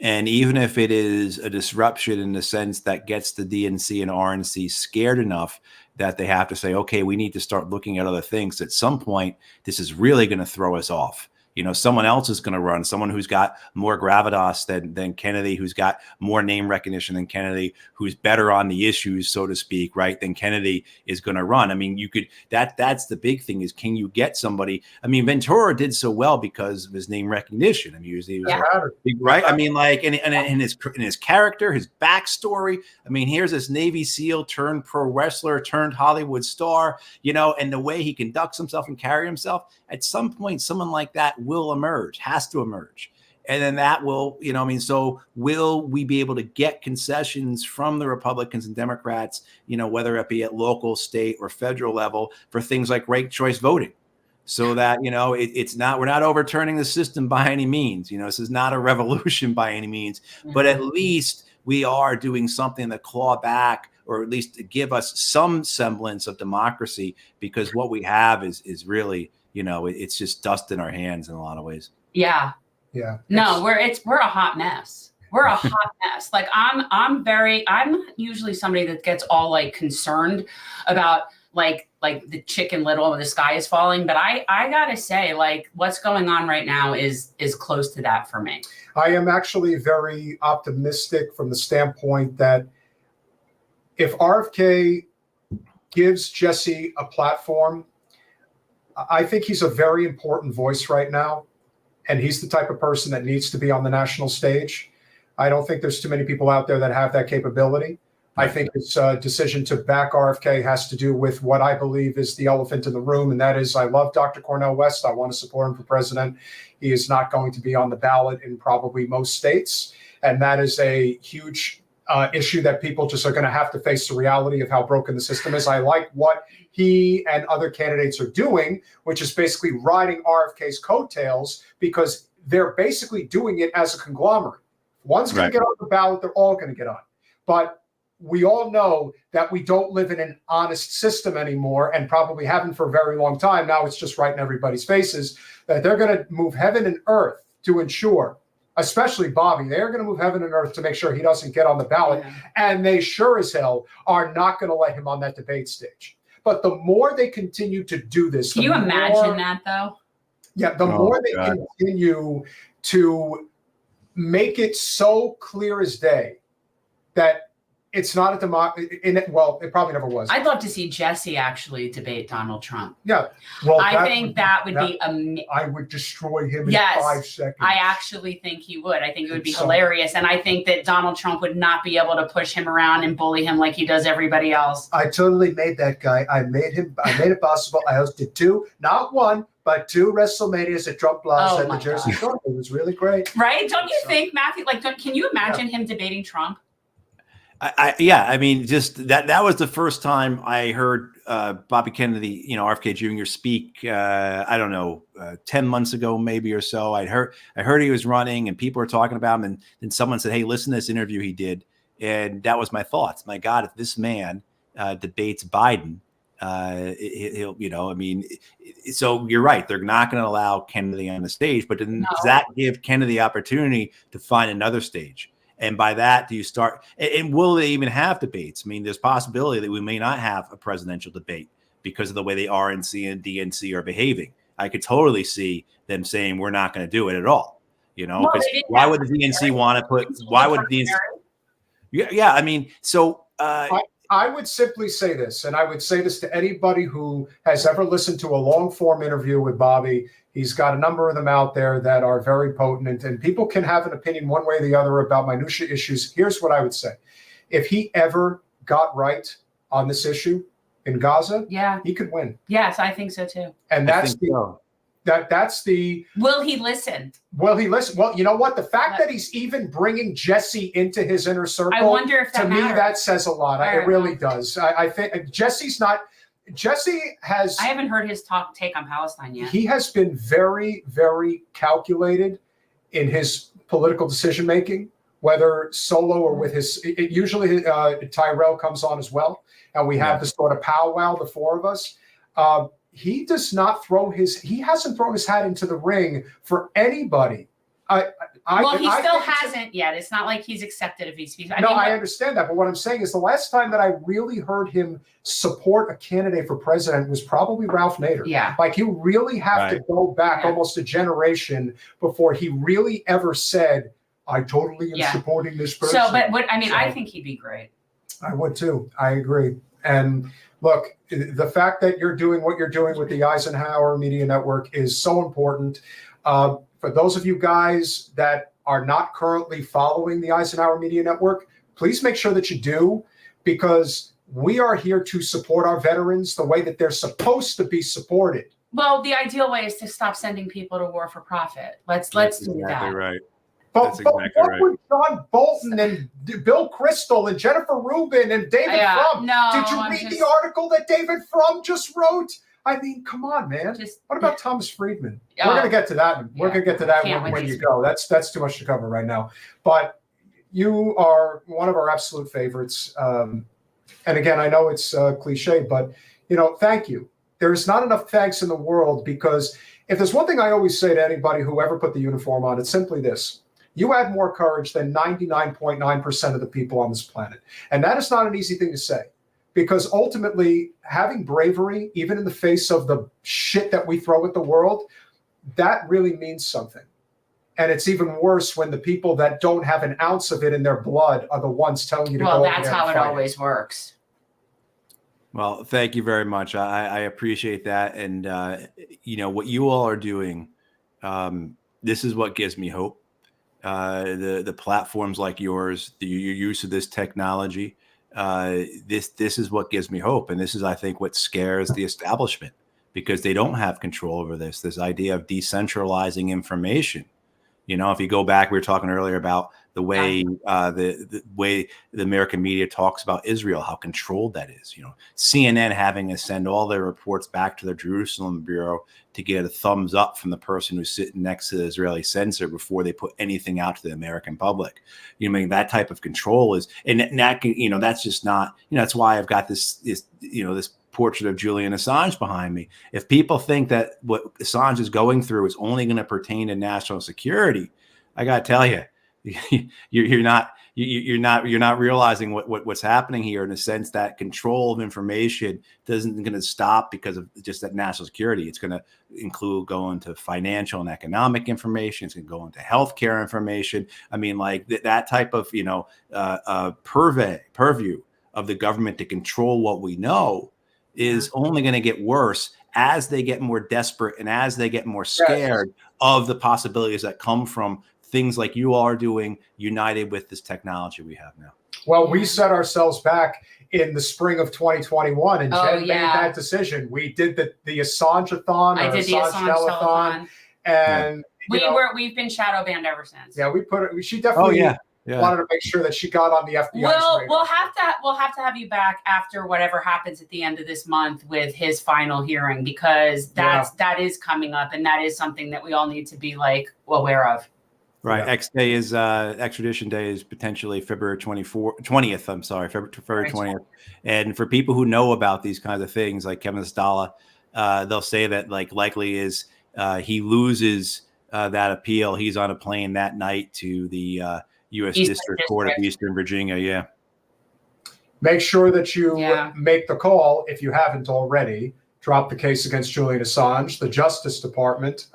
And even if it is a disruption in the sense that gets the DNC and RNC scared enough that they have to say, okay, we need to start looking at other things. At some point, this is really going to throw us off. You know, someone else is going to run, someone who's got more gravitas than Kennedy, who's got more name recognition than Kennedy, who's better on the issues, so to speak, right, than Kennedy is going to run. I mean, you could, that's the big thing, is can you get somebody? I mean, Ventura did so well because of his name recognition. I mean, he was big, right? I mean, like, and his character, his backstory. I mean, here's this Navy SEAL turned pro wrestler turned Hollywood star, you know, and the way he conducts himself and carry himself. At some point, someone like that will emerge, has to emerge. And then that will, you know, I mean, so will we be able to get concessions from the Republicans and Democrats, you know, whether it be at local, state, or federal level, for things like ranked choice voting, so that, you know, we're not overturning the system by any means. You know, this is not a revolution by any means, but at least we are doing something to claw back, or at least to give us some semblance of democracy, because what we have is really, you know, it's just dust in our hands in a lot of ways. Yeah. Yeah. No, we're a hot mess. We're a hot mess. Like I'm not usually somebody that gets all like concerned about like the Chicken Little, the sky is falling. But I gotta say, like, what's going on right now is close to that for me. I am actually very optimistic from the standpoint that if RFK gives Jesse a platform, I think he's a very important voice right now, and he's the type of person that needs to be on the national stage. I don't think there's too many people out there that have that capability. I think his decision to back RFK has to do with what I believe is the elephant in the room, and that is, I love Dr. Cornel West. I want to support him for president. He is not going to be on the ballot in probably most states, and that is a huge issue that people just are going to have to face the reality of how broken the system is. I like what he and other candidates are doing, which is basically riding RFK's coattails, because they're basically doing it as a conglomerate. One's going to get on the ballot, they're all going to get on. But we all know that we don't live in an honest system anymore, and probably haven't for a very long time. Now it's just right in everybody's faces that they're going to move heaven and earth to ensure, especially Bobby, they're going to move heaven and earth to make sure he doesn't get on the ballot. Yeah. And they sure as hell are not going to let him on that debate stage. But the more they continue to do this, can you imagine that though? Yeah, the more they continue to make it so clear as day that it's not a democracy. Well, it probably never was. I'd love to see Jesse actually debate Donald Trump. Yeah. Well, I think that would be I would destroy him in 5 seconds. I actually think he would. I think it would be hilarious. And I think that Donald Trump would not be able to push him around and bully him like he does everybody else. I totally made that guy. I made it possible. I hosted 2, not 1, but 2 WrestleManias at Trump Plaza at the Jersey Shore. It was really great. Right? Don't you think, Matthew? Like, can you imagine him debating Trump? I mean, just that was the first time I heard Bobby Kennedy, you know, RFK Jr. speak. I don't know, 10 months ago, maybe or so. I heard he was running, and people were talking about him, and then someone said, "Hey, listen to this interview he did," and that was my thoughts. My God, if this man debates Biden, he'll, you know, I mean, so you're right. They're not going to allow Kennedy on the stage, but does that give Kennedy the opportunity to find another stage? And by that, do you start? And will they even have debates? I mean, there's possibility that we may not have a presidential debate because of the way the RNC and DNC are behaving. I could totally see them saying we're not going to do it at all. You know, because why would the DNC want to put? Why would the DNC? Yeah. I mean, so I would simply say this, and I would say this to anybody who has ever listened to a long form interview with Bobby. He's got a number of them out there that are very potent, and people can have an opinion one way or the other about minutia issues. Here's what I would say. If he ever got right on this issue in Gaza, he could win. Yes, I think so too. And that's that's the. Will he listen? Will he listen? Well, you know what? The fact that he's even bringing Jesse into his inner circle, I wonder if that to matters. me, that says a lot. It really does. I think Jesse's not. Jesse has. I haven't heard his take on Palestine yet. He has been very, very calculated in his political decision making, whether solo or with his. Usually, Tyrell comes on as well, and we have this sort of powwow, the four of us. He does not throw he hasn't thrown his hat into the ring for anybody. He still hasn't yet. It's not like he's accepted if he's. I understand that. But what I'm saying is the last time that I really heard him support a candidate for president was probably Ralph Nader. Yeah. Like you really have to go back almost a generation before he really ever said, I totally am supporting this person. So, but I think he'd be great. I would too. I agree. And look, the fact that you're doing what you're doing with the Eisenhower Media Network is so important. For those of you guys that are not currently following the Eisenhower Media Network, please make sure that you do, because we are here to support our veterans the way that they're supposed to be supported. Well, the ideal way is to stop sending people to war for profit. Let's do exactly that. Right. But what would John Bolton and Bill Kristol and Jennifer Rubin and David Frum? Did you read the article that David Frum just wrote? I mean, come on, man. What about Thomas Friedman? We're going to get to that. We're going to get to that when you go. That's too much to cover right now. But you are one of our absolute favorites. And again, I know it's cliche, but thank you. There's not enough thanks in the world, because if there's one thing I always say to anybody who ever put the uniform on, it's simply this. You had more courage than 99.9% of the people on this planet. And that is not an easy thing to say, because ultimately having bravery, even in the face of the shit that we throw at the world, that really means something. And it's even worse when the people that don't have an ounce of it in their blood are the ones telling you to go. Well, that's how it always works. Well, thank you very much. I appreciate that. And, what you all are doing, this is what gives me hope. The platforms like yours, your use of this technology, this is what gives me hope. And this is, I think, what scares the establishment, because they don't have control over this idea of decentralizing information. If you go back, we were talking earlier about the way the way the American media talks about Israel, how controlled that is. CNN having to send all their reports back to the Jerusalem bureau to get a thumbs up from the person who's sitting next to the Israeli censor before they put anything out to the American public. That type of control is, and that can, that's just not. That's why I've got this portrait of Julian Assange behind me. If people think that what Assange is going through is only going to pertain to national security, I got to tell you, you're not realizing what's happening here, in the sense that control of information isn't going to stop because of just that national security. It's going to include going to financial and economic information. It's going to go into healthcare information. I mean, like that type of purview of the government to control what we know is only going to get worse as they get more desperate and as they get more scared of the possibilities that come from things like you all are doing, united with this technology we have now. Well, we set ourselves back in the spring of 2021, and Jen made that decision. We did the Assange-a-thon. I did the Assange-a-thon. And we've been shadow banned ever since. Yeah, she definitely wanted to make sure that she got on the FBI's radar. We'll have to have you back after whatever happens at the end of this month with his final hearing, because that is coming up, and that is something that we all need to be aware of. Right. Extradition day is potentially February 20th. I'm sorry, February 20th. And for people who know about these kinds of things, like Kevin Stala, they'll say that likely is he loses that appeal. He's on a plane that night to the U.S. Eastern District Court of District. Eastern Virginia. Yeah. Make sure that you Yeah. make the call if you haven't already. Drop the case against Julian Assange. The Justice Department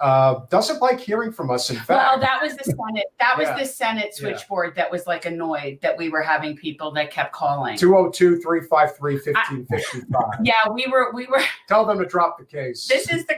doesn't like hearing from us. In fact, Well, that was the Senate. That was Yeah. the Senate switchboard that was like annoyed that we were having people that kept calling. 202-353-1555. Yeah, we were. Tell them to drop the case. This is the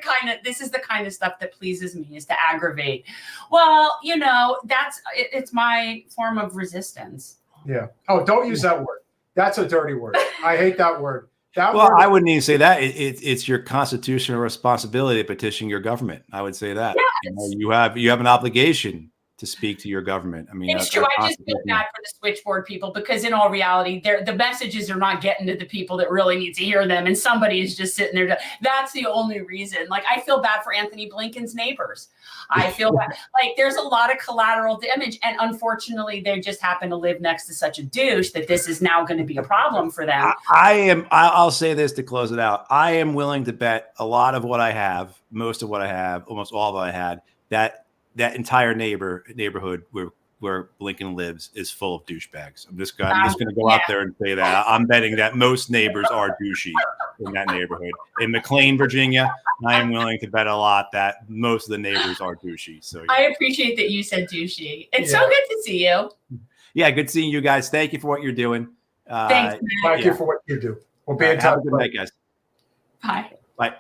kind of stuff that pleases me, is to aggravate. Well, it's my form of resistance. Yeah. Oh, don't use that word. That's a dirty word. I hate that word. That Well, word, I wouldn't even say that. It's your constitutional responsibility to petition your government. I would say that. Yes. You have an obligation to speak to your government. I mean, It's true. I just feel bad for the switchboard people, because in all reality, the messages are not getting to the people that really need to hear them, and somebody is just sitting there. That's the only reason. Like, I feel bad for Anthony Blinken's neighbors. I feel bad. Like, there's a lot of collateral damage, and unfortunately, they just happen to live next to such a douche that this is now going to be a problem for them. I'll say this to close it out. I am willing to bet a lot of what I have, most of what I have, almost all that I had, that entire neighborhood where Blinken lives is full of douchebags. I'm just going to go out there and say that. I'm betting that most neighbors are douchey in that neighborhood. In McLean, Virginia, I am willing to bet a lot that most of the neighbors are douchey. So yeah. I appreciate that you said douchey. It's so good to see you. Yeah, good seeing you guys. Thank you for what you're doing. Thanks, Matt. Thank you for what you do. We'll be in touch. Have a good night, guys. Bye. Bye.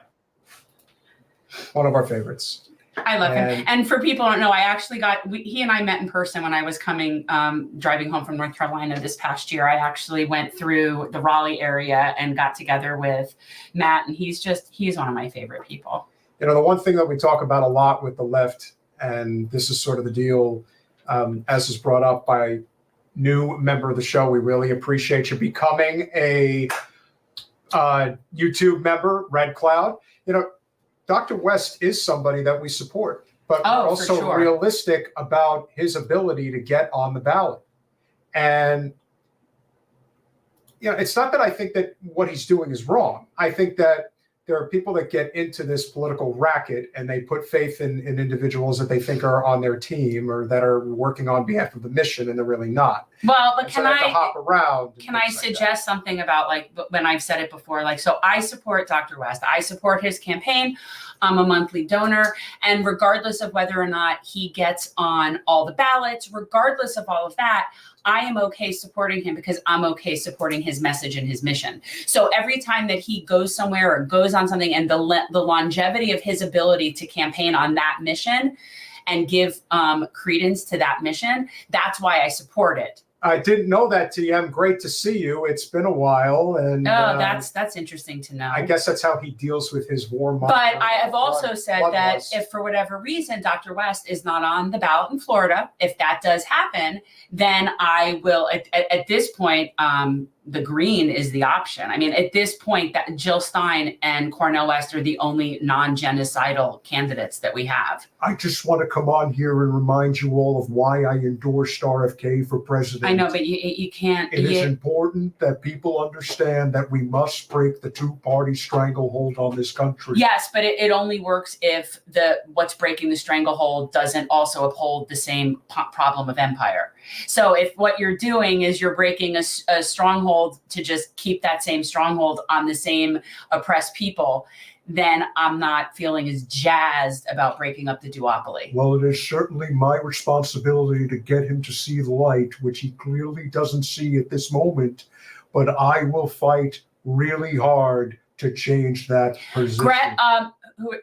One of our favorites. I love him. And for people who don't know, I actually he and I met in person when I was driving home from North Carolina this past year. I actually went through the Raleigh area and got together with Matt, and he's one of my favorite people. The one thing that we talk about a lot with the left, and this is sort of the deal, as is brought up by new member of the show, we really appreciate you becoming a YouTube member, Red Cloud. Dr. West is somebody that we support, but we're also realistic about his ability to get on the ballot. And, it's not that I think that what he's doing is wrong. I think that there are people that get into this political racket and they put faith in individuals that they think are on their team or that are working on behalf of the mission, and they're really not. Well, but can I suggest something about, like, when I've said it before, like, so I support Dr. West. I support his campaign. I'm a monthly donor. And regardless of whether or not he gets on all the ballots, regardless of all of that, I am okay supporting him because I'm okay supporting his message and his mission. So every time that he goes somewhere or goes on something, and the longevity of his ability to campaign on that mission and give credence to that mission, that's why I support it. I didn't know that, TM. Great to see you. It's been a while. And that's interesting to know. I guess that's how he deals with his war. But I have also said that if for whatever reason Dr. West is not on the ballot in Florida, if that does happen, then I will, at this point, the green is the option. I mean, at this point, that Jill Stein and Cornel West are the only non-genocidal candidates that we have. I just want to come on here and remind you all of why I endorsed RFK for president. I know, but you can't. It is important that people understand that we must break the two-party stranglehold on this country. Yes, but it only works if what's breaking the stranglehold doesn't also uphold the same problem of empire. So if what you're doing is you're breaking a stronghold to just keep that same stronghold on the same oppressed people, then I'm not feeling as jazzed about breaking up the duopoly. Well, it is certainly my responsibility to get him to see the light, which he clearly doesn't see at this moment. But I will fight really hard to change that position. Gret, who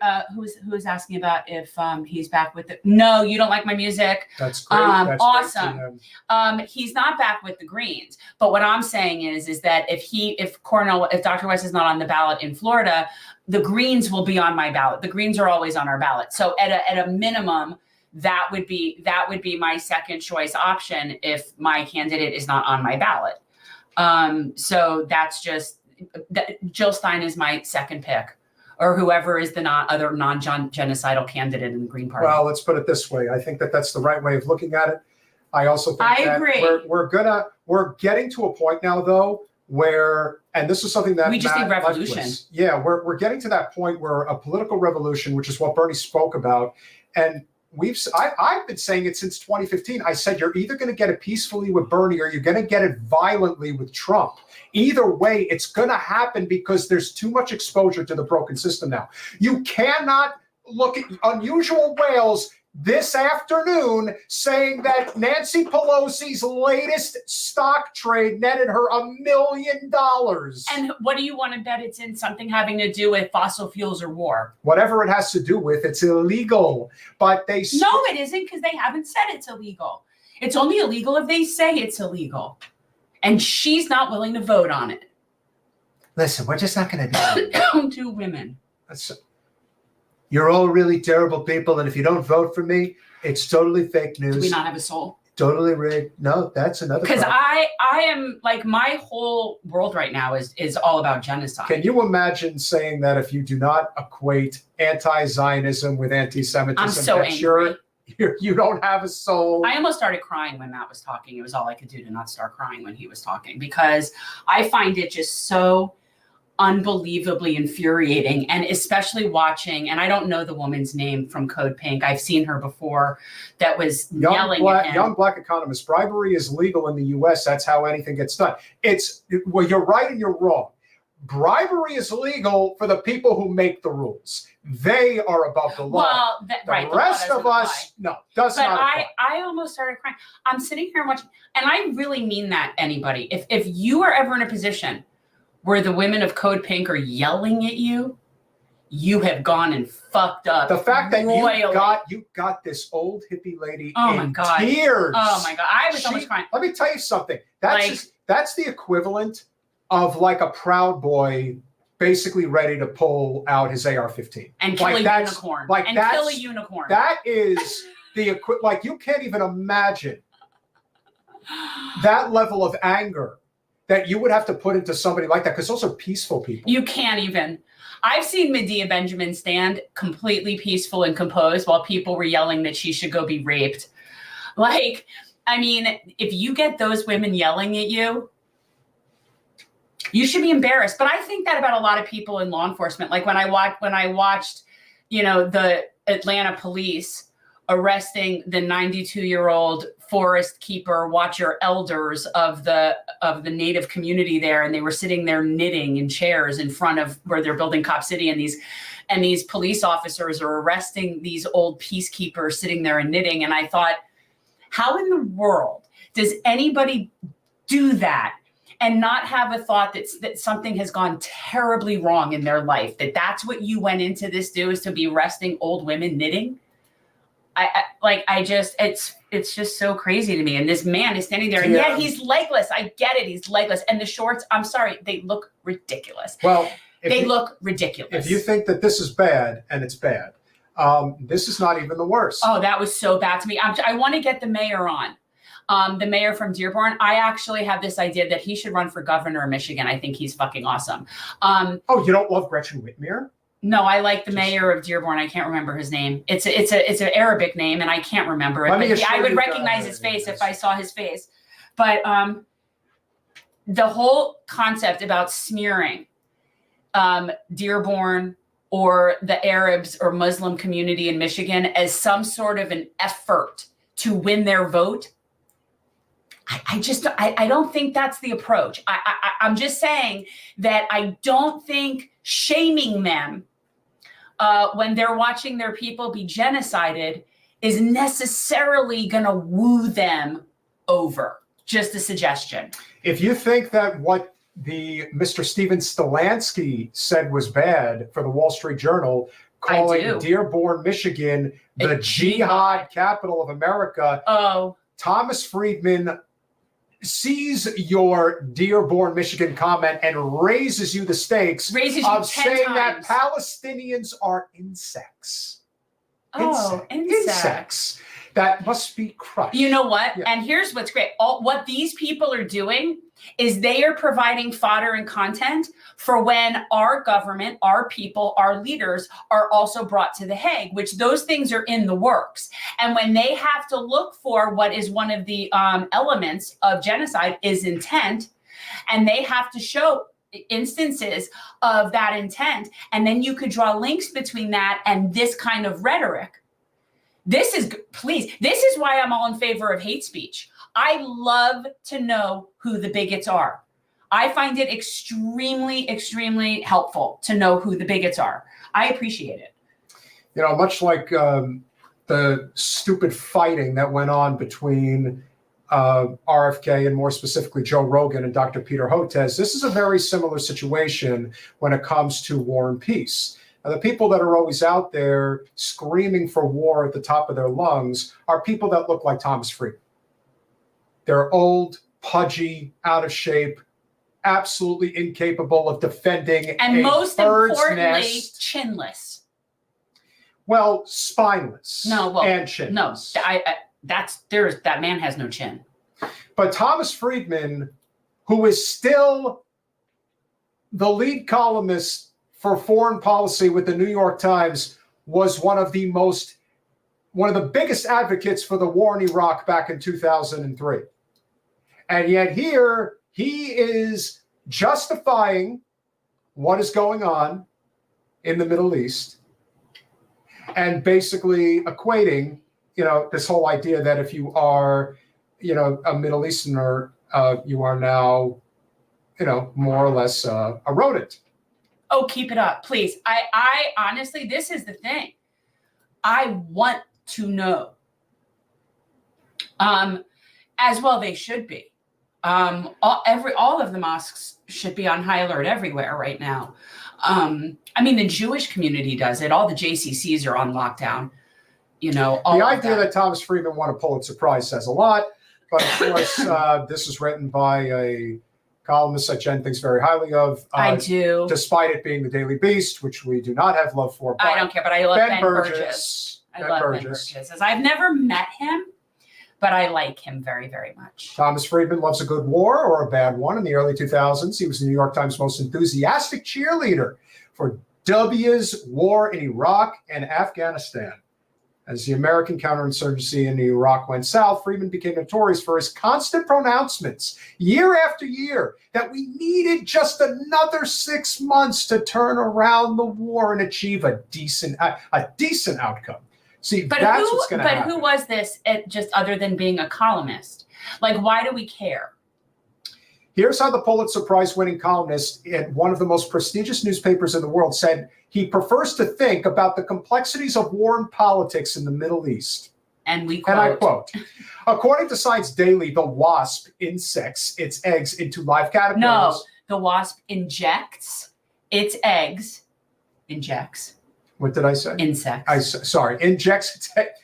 is asking about if he's back with the? No, you don't like my music. That's great. That's awesome. Great, he's not back with the Greens. But what I'm saying is that if Dr. West is not on the ballot in Florida, the Greens will be on my ballot. The Greens are always on our ballot. So at a minimum, that would be my second choice option if my candidate is not on my ballot. So that's just Jill Stein is my second pick, or whoever is the other non-genocidal candidate in the Green Party. Well, let's put it this way. I think that that's the right way of looking at it. I also think I that agree. we're getting to a point now, though, where, and this is something that we just need revolution. We're getting to that point where a political revolution, which is what Bernie spoke about, and I've been saying it since 2015. I said you're either going to get it peacefully with Bernie or you're going to get it violently with Trump. Either way, it's going to happen because there's too much exposure to the broken system now. You cannot look at Unusual Whales this afternoon saying that Nancy Pelosi's latest stock trade netted her $1 million. And what do you want to bet it's in? Something having to do with fossil fuels or war? Whatever it has to do with, it's illegal. But they No, it isn't, because they haven't said it's illegal. It's only illegal if they say it's illegal. And she's not willing to vote on it. Listen, we're just not going to do it. Down to women. You're all really terrible people, and if you don't vote for me, it's totally fake news. Do we not have a soul? Totally rigged. No, that's another. Because problem. I am like, my whole world right now is all about genocide. Can you imagine saying that if you do not equate anti-Zionism with anti-Semitism, I'm so angry. You don't have a soul? I almost started crying when Matt was talking. It was all I could do to not start crying when he was talking, because I find it just so unbelievably infuriating, and especially watching, and I don't know the woman's name from Code Pink. I've seen her before that was yelling at him. Young black economist. Bribery is legal in the U.S. That's how anything gets done. Well, you're right and you're wrong. Bribery is legal for the people who make the rules. They are above the law. Well, the rest of us, no, does not apply. I almost started crying. I'm sitting here watching, and I really mean that, anybody. If you are ever in a position where the women of Code Pink are yelling at you, you have gone and fucked up. The fact that royally. you got this old hippie lady Oh in my God. tears. Oh my God, I was almost crying. Let me tell you something. That's the equivalent of like a Proud Boy basically ready to pull out his AR-15 and kill a unicorn. Kill a unicorn. That is like, you can't even imagine that level of anger that you would have to put into somebody like that, because those are peaceful people. You can't even. I've seen Medea Benjamin stand completely peaceful and composed while people were yelling that she should go be raped. Like, I mean, if you get those women yelling at you, you should be embarrassed. But I think that about a lot of people in law enforcement. Like when I watched, the Atlanta police arresting the 92-year-old forest keeper, watcher elders of the native community there, and they were sitting there knitting in chairs in front of where they're building Cop City, and these police officers are arresting these old peacekeepers sitting there and knitting. And I thought, how in the world does anybody do that and not have a thought that something has gone terribly wrong in their life, that's what you went into this is to be arresting old women knitting? It's just so crazy to me. And this man is standing there, and yeah, he's legless. I get it. He's legless. And the shorts, I'm sorry, they look ridiculous. Well, they look ridiculous. If you think that this is bad, and it's bad, this is not even the worst. Oh, that was so bad to me. I want to get the mayor on. The mayor from Dearborn. I actually have this idea that he should run for governor of Michigan. I think he's fucking awesome. You don't love Gretchen Whitmer? No, I like the mayor of Dearborn. I can't remember his name. It's an Arabic name, and I can't remember it. But I would recognize his face if I saw his face. But the whole concept about smearing Dearborn or the Arabs or Muslim community in Michigan as some sort of an effort to win their vote, I don't think that's the approach. I'm just saying that I don't think shaming them when they're watching their people be genocided is necessarily going to woo them over. Just a suggestion. If you think that what the Mr. Steven Stelansky said was bad for the Wall Street Journal, calling Dearborn, Michigan, the jihad capital of America, Thomas Friedman sees your Dearborn, Michigan comment and raises you the stakes of saying that Palestinians are insects. Insects. That must be crushed. You know what? Yeah. And here's what's great. What these people are doing is they are providing fodder and content for when our government, our people, our leaders are also brought to The Hague, which those things are in the works. And when they have to look for what is one of the elements of genocide is intent, and they have to show instances of that intent, and then you could draw links between that and this kind of rhetoric, this is why I'm all in favor of hate speech. I love to know who the bigots are. I find it extremely, extremely helpful to know who the bigots are. I appreciate it. You know, much like the stupid fighting that went on between RFK and more specifically Joe Rogan and Dr. Peter Hotez, this is a very similar situation when it comes to war and peace. Now, the people that are always out there screaming for war at the top of their lungs are people that look like Thomas Friedman. They're old, pudgy, out of shape, absolutely incapable of defending and a most bird's importantly, nest. chinless. Well, spineless. And chinless. That man has no chin. But Thomas Friedman, who is still the lead columnist for foreign policy with the New York Times, was one of the biggest advocates for the war in Iraq back in 2003. And yet here he is justifying what is going on in the Middle East and basically equating, this whole idea that if you are, a Middle Easterner, you are now, more or less a rodent. Oh, keep it up, please. I honestly, this is the thing. I want to know. As well, they should be. All of the mosques should be on high alert everywhere right now. The Jewish community does it. All the JCCs are on lockdown. The idea that Thomas Friedman won a Pulitzer Prize says a lot, but of course, this is written by a columnist that Jen thinks very highly of. I do. Despite it being the Daily Beast, which we do not have love for. I don't care, but I love Ben Burgess. I love Ben Burgess. I've never met him, but I like him very, very much. Thomas Friedman loves a good war or a bad one. In the early 2000s, he was the New York Times most enthusiastic cheerleader for W's war in Iraq and Afghanistan. As the American counterinsurgency in Iraq went south, Friedman became notorious for his constant pronouncements year after year that we needed just another 6 months to turn around the war and achieve a decent outcome. See, that's what's going to happen. But who was this, just other than being a columnist? Like, why do we care? Here's how the Pulitzer Prize-winning columnist at one of the most prestigious newspapers in the world said he prefers to think about the complexities of war and politics in the Middle East. And we quote. And I quote, according to Science Daily, the wasp insects its eggs into live caterpillars. No, the wasp injects its eggs. Injects. What did I say? Insects. Injects its eggs.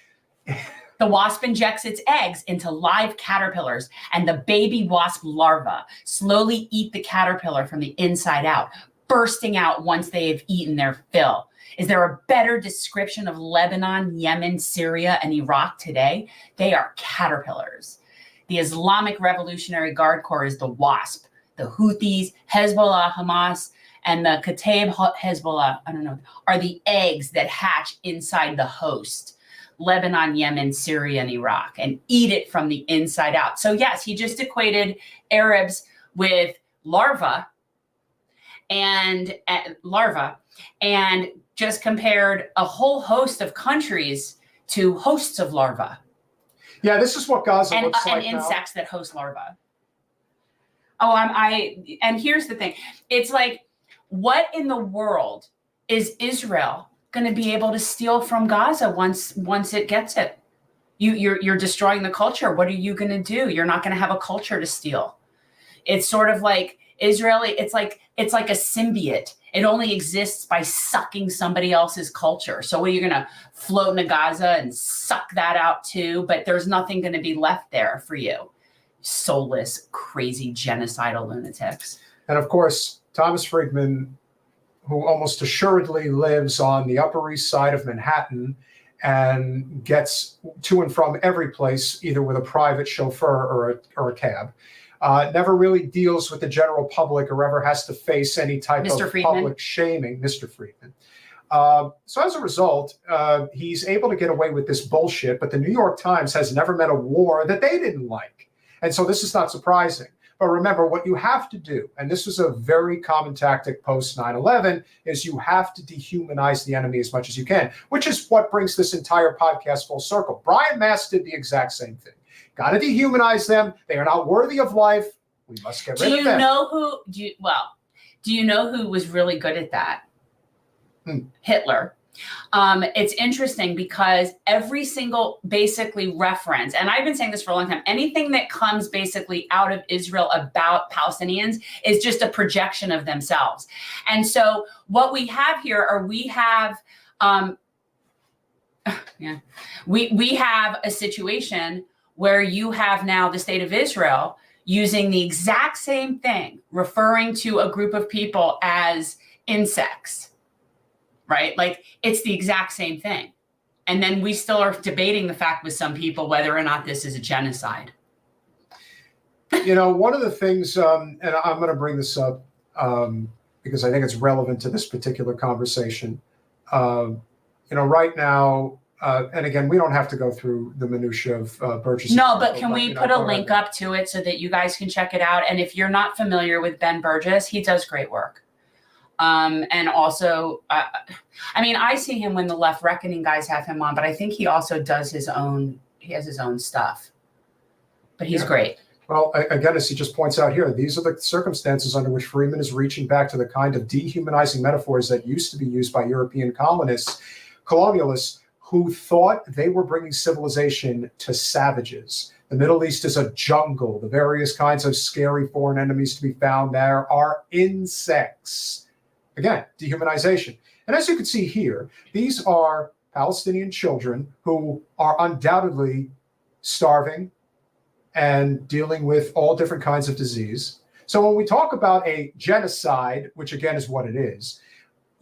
The wasp injects its eggs into live caterpillars, and the baby wasp larvae slowly eat the caterpillar from the inside out, bursting out once they have eaten their fill. Is there a better description of Lebanon, Yemen, Syria, and Iraq today? They are caterpillars. The Islamic Revolutionary Guard Corps is the wasp. The Houthis, Hezbollah, Hamas, and the Kataib Hezbollah, are the eggs that hatch inside the host. Lebanon, Yemen, Syria, and Iraq, and eat it from the inside out. So yes, he just equated Arabs with larvae and just compared a whole host of countries to hosts of larvae. Yeah, this is what Gaza looks like and insects that host larvae. And here's the thing. It's like, what in the world is Israel going to be able to steal from Gaza once it gets it? You're destroying the culture. What are you going to do? You're not going to have a culture to steal. It's sort of like Israeli. It's like a symbiote. It only exists by sucking somebody else's culture. So what are you going to float into Gaza and suck that out too? But there's nothing going to be left there for you. Soulless, crazy, genocidal lunatics. And of course, Thomas Friedman, who almost assuredly lives on the Upper East Side of Manhattan and gets to and from every place, either with a private chauffeur or a cab, never really deals with the general public or ever has to face any type of public shaming, Mr. Friedman. So as a result, he's able to get away with this bullshit, but the New York Times has never met a war that they didn't like. And so this is not surprising. But remember, what you have to do, and this was a very common tactic post 9/11, is you have to dehumanize the enemy as much as you can, which is what brings this entire podcast full circle. Brian Mast did the exact same thing. Got to dehumanize them. They are not worthy of life. We must get rid of them. Do you know who was really good at that? Hitler. It's interesting because every single basically reference, and I've been saying this for a long time, anything that comes basically out of Israel about Palestinians is just a projection of themselves. And so what we have here are we have a situation where you have now the state of Israel using the exact same thing, referring to a group of people as insects, right? Like it's the exact same thing. And then we still are debating the fact with some people whether or not this is a genocide. You know, one of the things, and I'm going to bring this up because I think it's relevant to this particular conversation. You know, right now, and again, we don't have to go through the minutia of purchasing. No, but can we put a link up to it so that you guys can check it out? And if you're not familiar with Ben Burgess, he does great work. And also, I mean, I see him when the Left Reckoning guys have him on, but I think he also does his own, he has his own stuff. But he's great. Well, again, as he just points out here, these are the circumstances under which Freeman is reaching back to the kind of dehumanizing metaphors that used to be used by European colonialists who thought they were bringing civilization to savages. The Middle East is a jungle. The various kinds of scary foreign enemies to be found there are insects. Again, dehumanization. And as you can see here, these are Palestinian children who are undoubtedly starving and dealing with all different kinds of disease. So when we talk about a genocide, which again is what it is,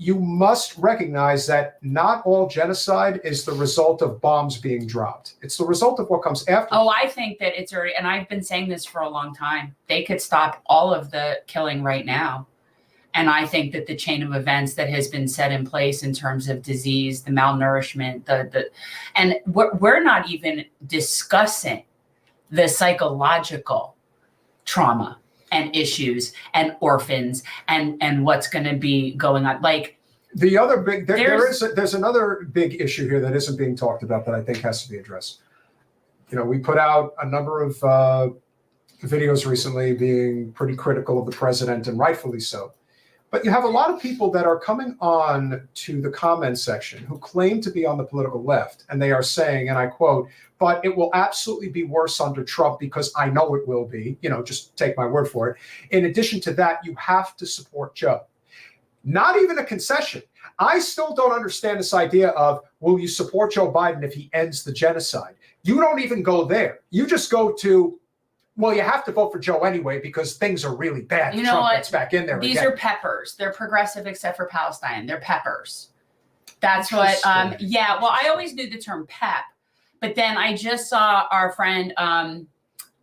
you must recognize that not all genocide is the result of bombs being dropped. It's the result of what comes after. Oh, I think that it's already, and I've been saying this for a long time, they could stop all of the killing right now. And I think that the chain of events that has been set in place in terms of disease, the malnourishment, and we're not even discussing the psychological trauma and issues and orphans and what's going to be going on. Like the other big, there's another big issue here that isn't being talked about that I think has to be addressed. You know, we put out a number of videos recently being pretty critical of the president, and rightfully so. But you have a lot of people that are coming on to the comment section who claim to be on the political left, and they are saying, and I quote, "But it will absolutely be worse under Trump because I know it will be, you know, just take my word for it. In addition to that, you have to support Joe." Not even a concession. I still don't understand this idea of, will you support Joe Biden if he ends the genocide? You don't even go there. You just go to, well, you have to vote for Joe anyway because things are really bad. You know Trump what? gets back in there. These again. are peppers. They're progressive except for Palestine. They're peppers. That's what, yeah, well, I always knew the term pep, but then I just saw our friend, why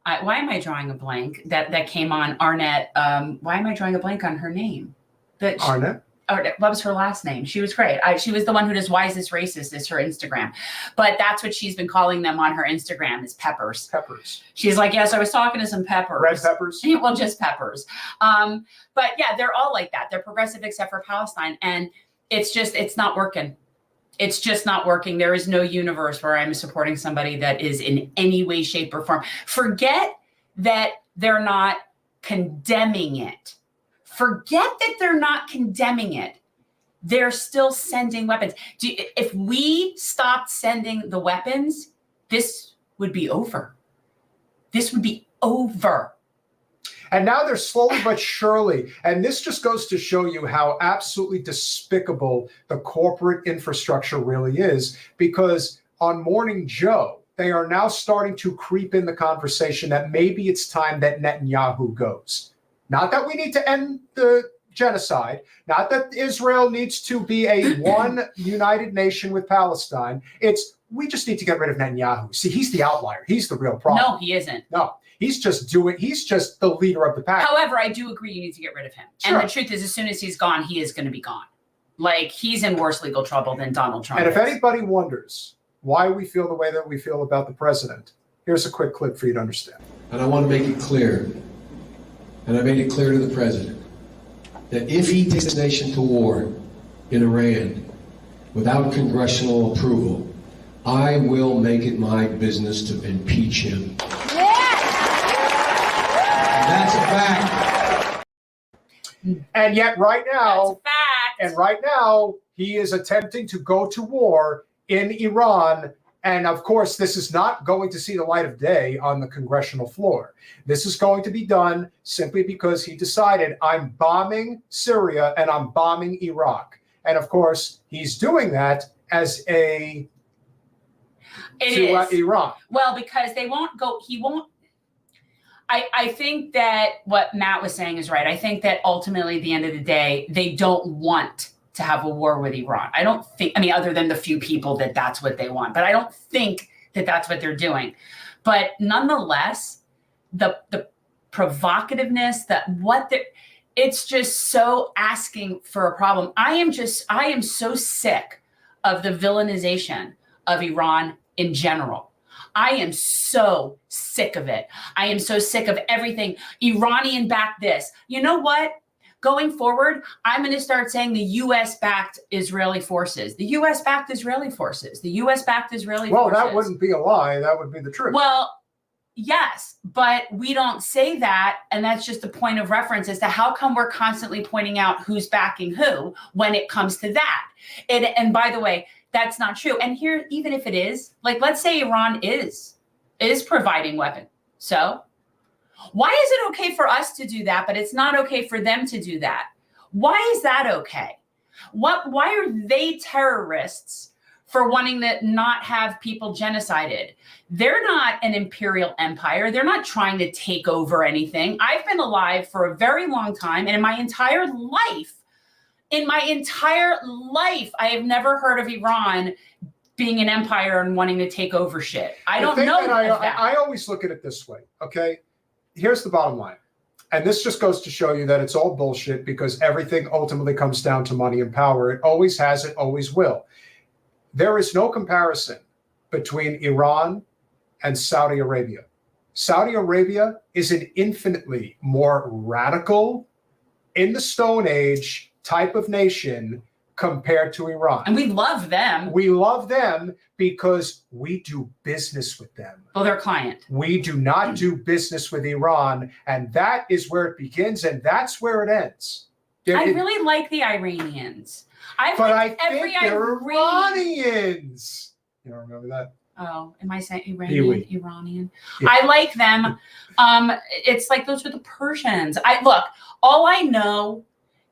am I drawing a blank? That came on, Arnett. Why am I drawing a blank on her name? Arnett? What was her last name? She was great. She was the one who does Why Is This Racist is her Instagram. But that's what she's been calling them on her Instagram is peppers. Peppers. She's like, yes, I was talking to some peppers. Red peppers? Well, just peppers. But yeah, they're all like that. They're progressive except for Palestine. And it's not working. It's just not working. There is no universe where I'm supporting somebody that is in any way, shape, or form. Forget that they're not condemning it. Forget that they're not condemning it. They're still sending weapons. If we stopped sending the weapons, this would be over. This would be over. And now they're slowly but surely, and this just goes to show you how absolutely despicable the corporate infrastructure really is, because on Morning Joe, they are now starting to creep in the conversation that maybe it's time that Netanyahu goes. Not that we need to end the genocide, not that Israel needs to be a one united nation with Palestine. It's we just need to get rid of Netanyahu. See, he's the outlier. He's the real problem. No, he isn't. No, he's just the leader of the pack. However, I do agree you need to get rid of him. Sure. And the truth is, as soon as he's gone, he is going to be gone. Like, he's in worse legal trouble than Donald Trump And is. if anybody wonders why we feel the way that we feel about the president, here's a quick clip for you to understand. And I want to make it clear and I made it clear to the president that if he takes the nation to war in Iran without congressional approval, I will make it my business to impeach him. That's a fact. And yet right now, That's a fact. and right now, he is attempting to go to war in Iran. And of course, this is not going to see the light of day on the congressional floor. This is going to be done simply because he decided, I'm bombing Syria and I'm bombing Iraq. And of course, he's doing that as a Iran. Well, because they won't go, he won't. I think that what Matt was saying is right. I think that ultimately, at the end of the day, they don't want to have a war with Iran. I don't think, I mean, other than the few people that that's what they want, but I don't think that that's what they're doing. But nonetheless, the provocativeness, it's just so asking for a problem. I am so sick of the villainization of Iran in general. I am so sick of it. I am so sick of everything. Iranian backed this. You know what? Going forward, I'm going to start saying the U.S. backed Israeli forces. The U.S. backed Israeli forces. The U.S. backed Israeli forces. Well, that wouldn't be a lie. That would be the truth. Well, yes, but we don't say that. And that's just a point of reference as to how come we're constantly pointing out who's backing who when it comes to that. And by the way, that's not true. And here, even if it is, like, let's say Iran is providing weapons. So why is it okay for us to do that, but it's not okay for them to do that? Why is that okay? Why are they terrorists for wanting to not have people genocided? They're not an imperial empire. They're not trying to take over anything. I've been alive for a very long time, and in my entire life, I have never heard of Iran being an empire and wanting to take over shit. I don't know that. I always look at it this way, okay? Here's the bottom line. And this just goes to show you that it's all bullshit because everything ultimately comes down to money and power. It always has, it always will. There is no comparison between Iran and Saudi Arabia. Saudi Arabia is an infinitely more radical, in the Stone Age type of nation compared to Iran. And we love them. We love them because we do business with them. Well, they're client. We do not do business with Iran, and that is where it begins, and that's where it ends. I really like the Iranians. I think they're Iranians. You don't remember that? Oh, am I saying Iranian? Yeah. I like them. It's like those are the Persians. All I know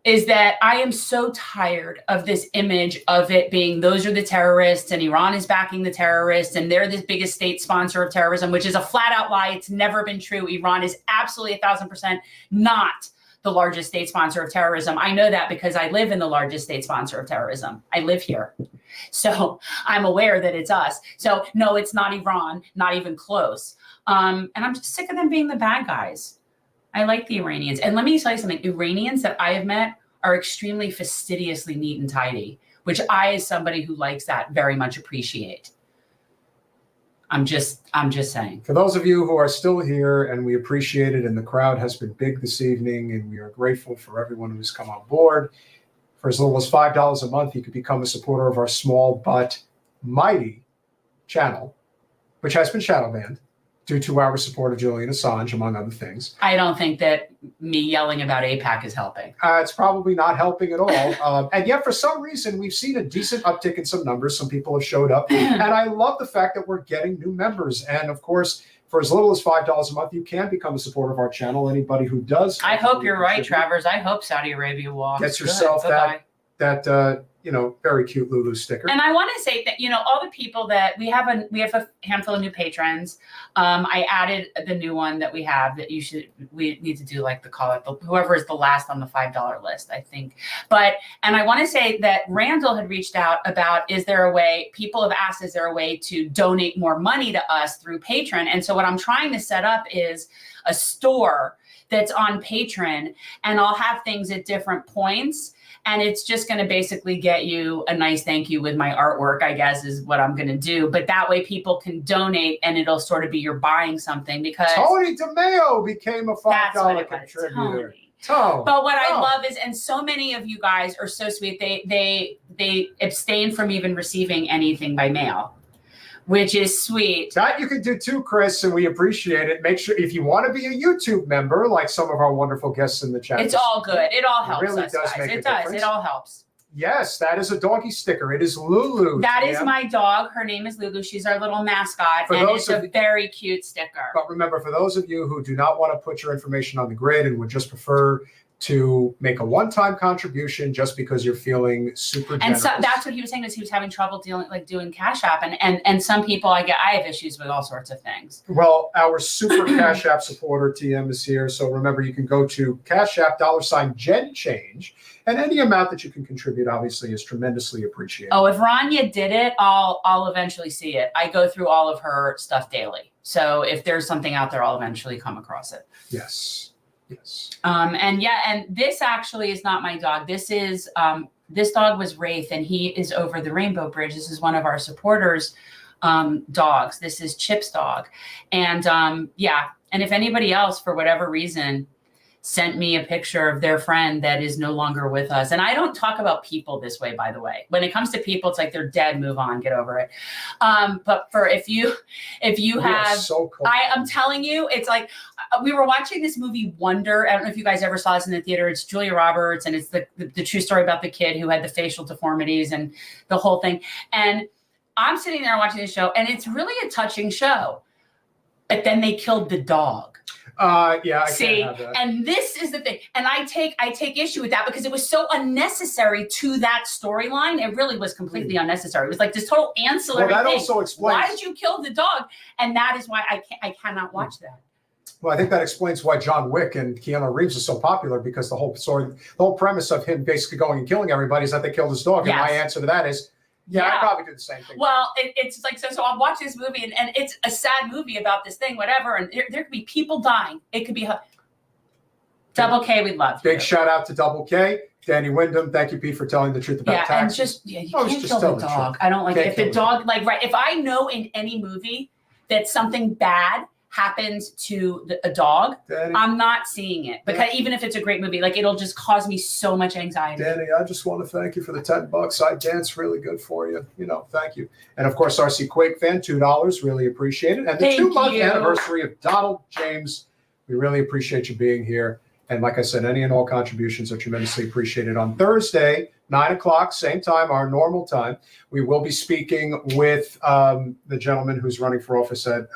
is that I am so tired of this image of it being those are the terrorists and Iran is backing the terrorists and they're the biggest state sponsor of terrorism, which is a flat out lie. It's never been true. Iran is absolutely 1,000% not the largest state sponsor of terrorism. I know that because I live in the largest state sponsor of terrorism. I live here. So I'm aware that it's us. So no, it's not Iran, not even close. And I'm just sick of them being the bad guys. I like the Iranians. And let me tell you something. Iranians that I have met are extremely fastidiously neat and tidy, which I, as somebody who likes that, very much appreciate. I'm just saying. For those of you who are still here, and we appreciate it, and the crowd has been big this evening, and we are grateful for everyone who's come on board. For as little as $5 a month, you could become a supporter of our small but mighty channel, which has been shadow banned due to our support of Julian Assange, among other things. I don't think that me yelling about AIPAC is helping. It's probably not helping at all. And yet, for some reason, we've seen a decent uptick in some numbers. Some people have showed up. And I love the fact that we're getting new members. And of course, for as little as $5 a month, you can become a supporter of our channel. Anybody who does. I hope you're right, Travers. I hope Saudi Arabia walks. Gets yourself that very cute Lulu sticker. And I want to say that, all the people that we have a handful of new patrons. I added the new one that we have that we need to do like whoever is the last on the $5 list, I think. And I want to say that Randall had reached out about, people have asked, is there a way to donate more money to us through Patreon? And so what I'm trying to set up is a store that's on Patreon, and I'll have things at different points. And it's just going to basically get you a nice thank you with my artwork, I guess, is what I'm going to do. But that way people can donate and it'll sort of be you're buying something because Tony DeMeo became a $5 contributor. But what I love is, and so many of you guys are so sweet. They abstain from even receiving anything by mail, which is sweet. That you can do too, Chris, and we appreciate it. Make sure if you want to be a YouTube member, like some of our wonderful guests in the chat. It's all good. It all helps. It really us, does guys. make a It does. difference. It all helps. Yes, that is a doggy sticker. It is Lulu. That is my dog. Her name is Lulu. She's our little mascot, and it's a very cute sticker. But remember, for those of you who do not want to put your information on the grid and would just prefer to make a one-time contribution just because you're feeling super generous. And so that's what he was saying, is he was having trouble doing Cash App, and some people I have issues with all sorts of things. Well, our super Cash App supporter TM is here, so remember you can go to Cash App $GenChange, and any amount that you can contribute obviously is tremendously appreciated. Oh, if Rania did it, I'll eventually see it. I go through all of her stuff daily, so if there's something out there, I'll eventually come across it. Yes. Yes. And this actually is not my dog. This is this dog was Wraith, and he is over the Rainbow Bridge. This is one of our supporters' dogs. This is Chip's dog, and and if anybody else for whatever reason sent me a picture of their friend that is no longer with us. And I don't talk about people this way, by the way. When it comes to people, it's like they're dead, move on, get over it. But for if you have, so cool. I'm telling you, it's like, we were watching this movie Wonder. I don't know if you guys ever saw this in the theater. It's Julia Roberts, and it's the true story about the kid who had the facial deformities and the whole thing. And I'm sitting there watching the show, and it's really a touching show. But then they killed the dog. I See, can't have that. and this is the thing, and I take issue with that because it was so unnecessary to that storyline. It really was completely unnecessary. It was like this total ancillary Well, that thing. also explains. Why did you kill the dog? And that is why I cannot watch that. Well, I think that explains why John Wick and Keanu Reeves are so popular, because the whole story, the whole premise of him basically going and killing everybody is that they killed his dog. Yes. And my answer to that is, I'd probably do the same thing. Well, it's like, so I'll watch this movie, and it's a sad movie about this thing, whatever, and there could be people dying. It could be Double K, we love you. Big shout out to Double K. Danny Wyndham, thank you, Pete, for telling the truth about taxes. And you can't kill the dog. I don't like it. If the dog, if I know in any movie that something bad happens to a dog, Danny, I'm not seeing it, because even if it's a great movie, it'll just cause me so much anxiety. Danny, I just want to thank you for the $10. I danced really good for you. Thank you. And of course, RC Quake fan, $2, really appreciate it. And the 2-month anniversary of Donald James, we really appreciate you being here. And like I said, any and all contributions are tremendously appreciated. On Thursday, 9:00, same time, our normal time, we will be speaking with the gentleman who's running for office at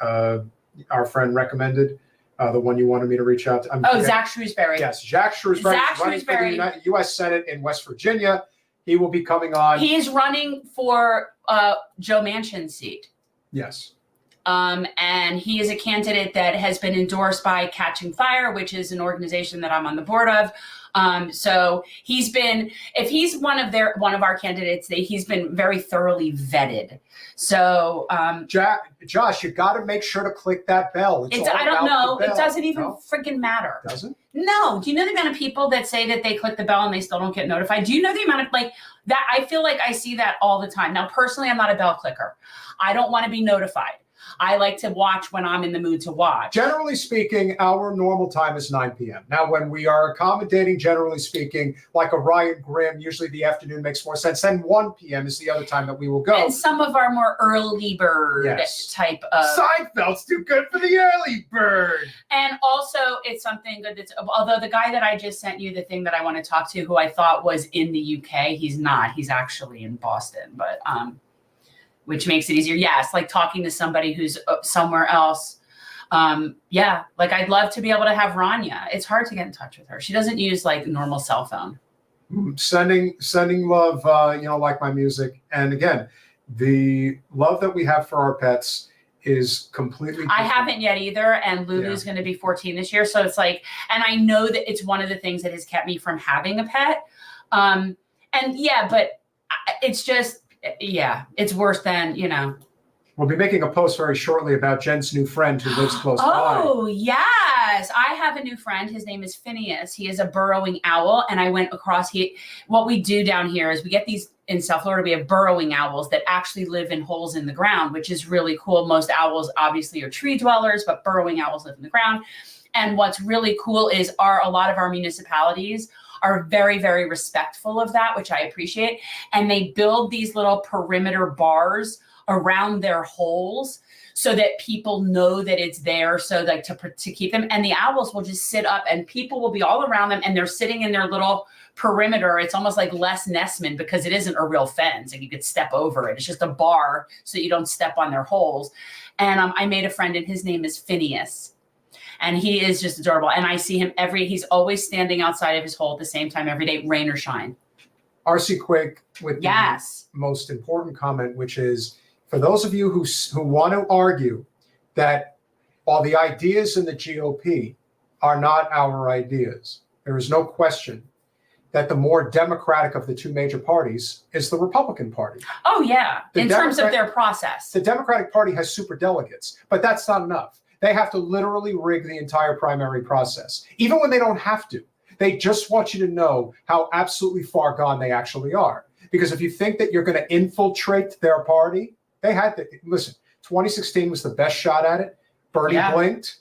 our friend recommended, the one you wanted me to reach out to. Zach Shrewsbury. Yes, Jack Shrewsbury. Zach running for Shrewsbury. the U.S. Senate in West Virginia. He will be coming on. He is running for Joe Manchin's seat. Yes. And he is a candidate that has been endorsed by Catching Fire, which is an organization that I'm on the board of. So he's been, if he's one of our candidates, he's been very thoroughly vetted. So, Josh, you got to make sure to click that bell. I don't know. It doesn't even freaking matter. Doesn't? No. Do you know the amount of people that say that they click the bell and they still don't get notified? Do you know the amount of that? I feel like I see that all the time. Now, personally, I'm not a bell clicker. I don't want to be notified. I like to watch when I'm in the mood to watch. Generally speaking, our normal time is 9 p.m. Now, when we are accommodating, generally speaking, like a Ryan Grimm, usually the afternoon makes more sense. Then 1 p.m. is the other time that we will go. And some of our more early bird type of... Seinfeld's too good for the early bird. And also, it's something good that's... Although the guy that I just sent you, the thing that I want to talk to, who I thought was in the UK, he's not. He's actually in Boston, but... which makes it easier. Yes, like talking to somebody who's somewhere else. I'd love to be able to have Rania. It's hard to get in touch with her. She doesn't use normal cell phone. Sending love, like my music. And again, the love that we have for our pets is completely different. I haven't yet either. And Lulu's going to be 14 this year. So it's and I know that it's one of the things that has kept me from having a pet. But it's just, it's worse than, We'll be making a post very shortly about Jen's new friend who lives close by. Oh, yes. Yes, I have a new friend. His name is Phineas. He is a burrowing owl. And I went across, what we do down here is we get these, in South Florida, we have burrowing owls that actually live in holes in the ground, which is really cool. Most owls obviously are tree dwellers, but burrowing owls live in the ground. And what's really cool is a lot of our municipalities are very, very respectful of that, which I appreciate. And they build these little perimeter bars around their holes so that people know that it's there, so like to keep them. And the owls will just sit up and people will be all around them and they're sitting in their little perimeter. It's almost like Les Nessman because it isn't a real fence and you could step over it. It's just a bar so that you don't step on their holes. And I made a friend and his name is Phineas. And he is just adorable. And I see him he's always standing outside of his hole at the same time every day, rain or shine. RC Quig with the most important comment, which is, for those of you who want to argue that while the ideas in the GOP are not our ideas, there is no question that the more democratic of the two major parties is the Republican Party. Oh, yeah. In terms of their process. The Democratic Party has superdelegates, but that's not enough. They have to literally rig the entire primary process, even when they don't have to. They just want you to know how absolutely far gone they actually are. Because if you think that you're going to infiltrate their party, they had to, listen, 2016 was the best shot at it. Bernie blinked,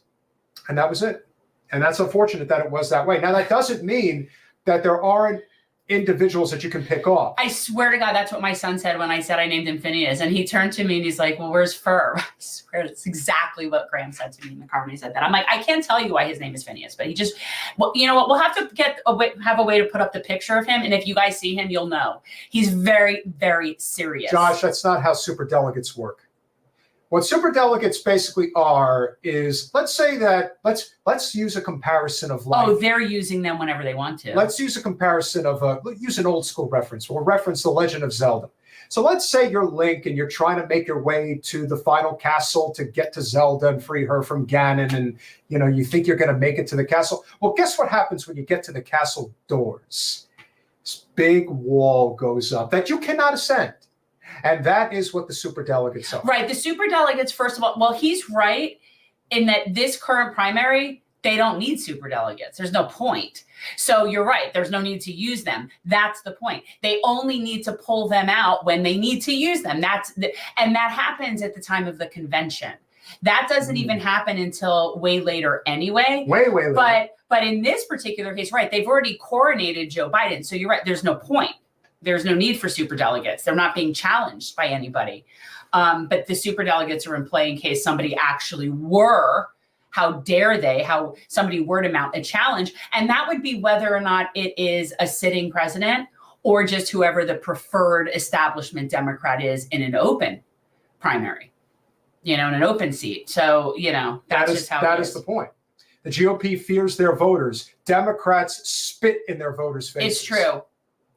and that was it. And that's unfortunate that it was that way. Now, that doesn't mean that there aren't individuals that you can pick off. I swear to God, that's what my son said when I said I named him Phineas. And he turned to me and he's like, well, where's Fur? I swear that's exactly what Graham said to me in the car when he said that. I'm like, I can't tell you why his name is Phineas, but he just, well, you know what? We'll have to have a way to put up the picture of him. And if you guys see him, you'll know. He's very, very serious. Josh, that's not how superdelegates work. What superdelegates basically are is, let's say that, let's use a comparison of life. Oh, they're using them whenever they want to. Let's use a comparison of, use an old school reference. We'll reference The Legend of Zelda. So let's say you're Link and you're trying to make your way to the final castle to get to Zelda and free her from Ganon. And, you know, you think you're going to make it to the castle. Well, guess what happens when you get to the castle doors? This big wall goes up that you cannot ascend. And that is what the superdelegates are. Right. The superdelegates, first of all, well, he's right in that this current primary, they don't need superdelegates. There's no point. So you're right. There's no need to use them. That's the point. They only need to pull them out when they need to use them. And that happens at the time of the convention. That doesn't even happen until way later anyway. Way later. But in this particular case, right, they've already coronated Joe Biden. So you're right. There's no point. There's no need for superdelegates. They're not being challenged by anybody. But the superdelegates are in play in case somebody actually were, how dare they, how somebody were to mount a challenge. And that would be whether or not it is a sitting president or just whoever the preferred establishment Democrat is in an open primary, you know, in an open seat. So, you know, that's just how that is the point. The GOP fears their voters. Democrats spit in their voters' faces. It's true.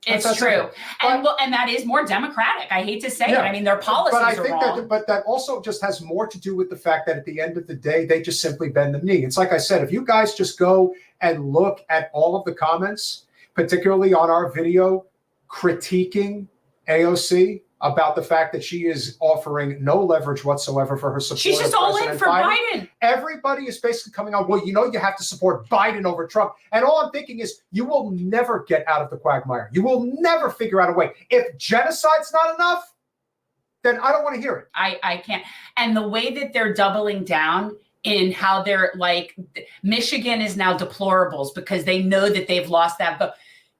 It's true. And that is more democratic. I hate to say it. I mean, their policies are wrong. But that also just has more to do with the fact that at the end of the day, they just simply bend the knee. It's like I said, if you guys just go and look at all of the comments, particularly on our video critiquing AOC about the fact that she is offering no leverage whatsoever for her support. She's just all in for Biden. Everybody is basically coming on, well, you know, you have to support Biden over Trump. And all I'm thinking is you will never get out of the quagmire. You will never figure out a way. If genocide's not enough, then I don't want to hear it. I can't. And the way that they're doubling down in how they're like, Michigan is now deplorables because they know that they've lost that vote.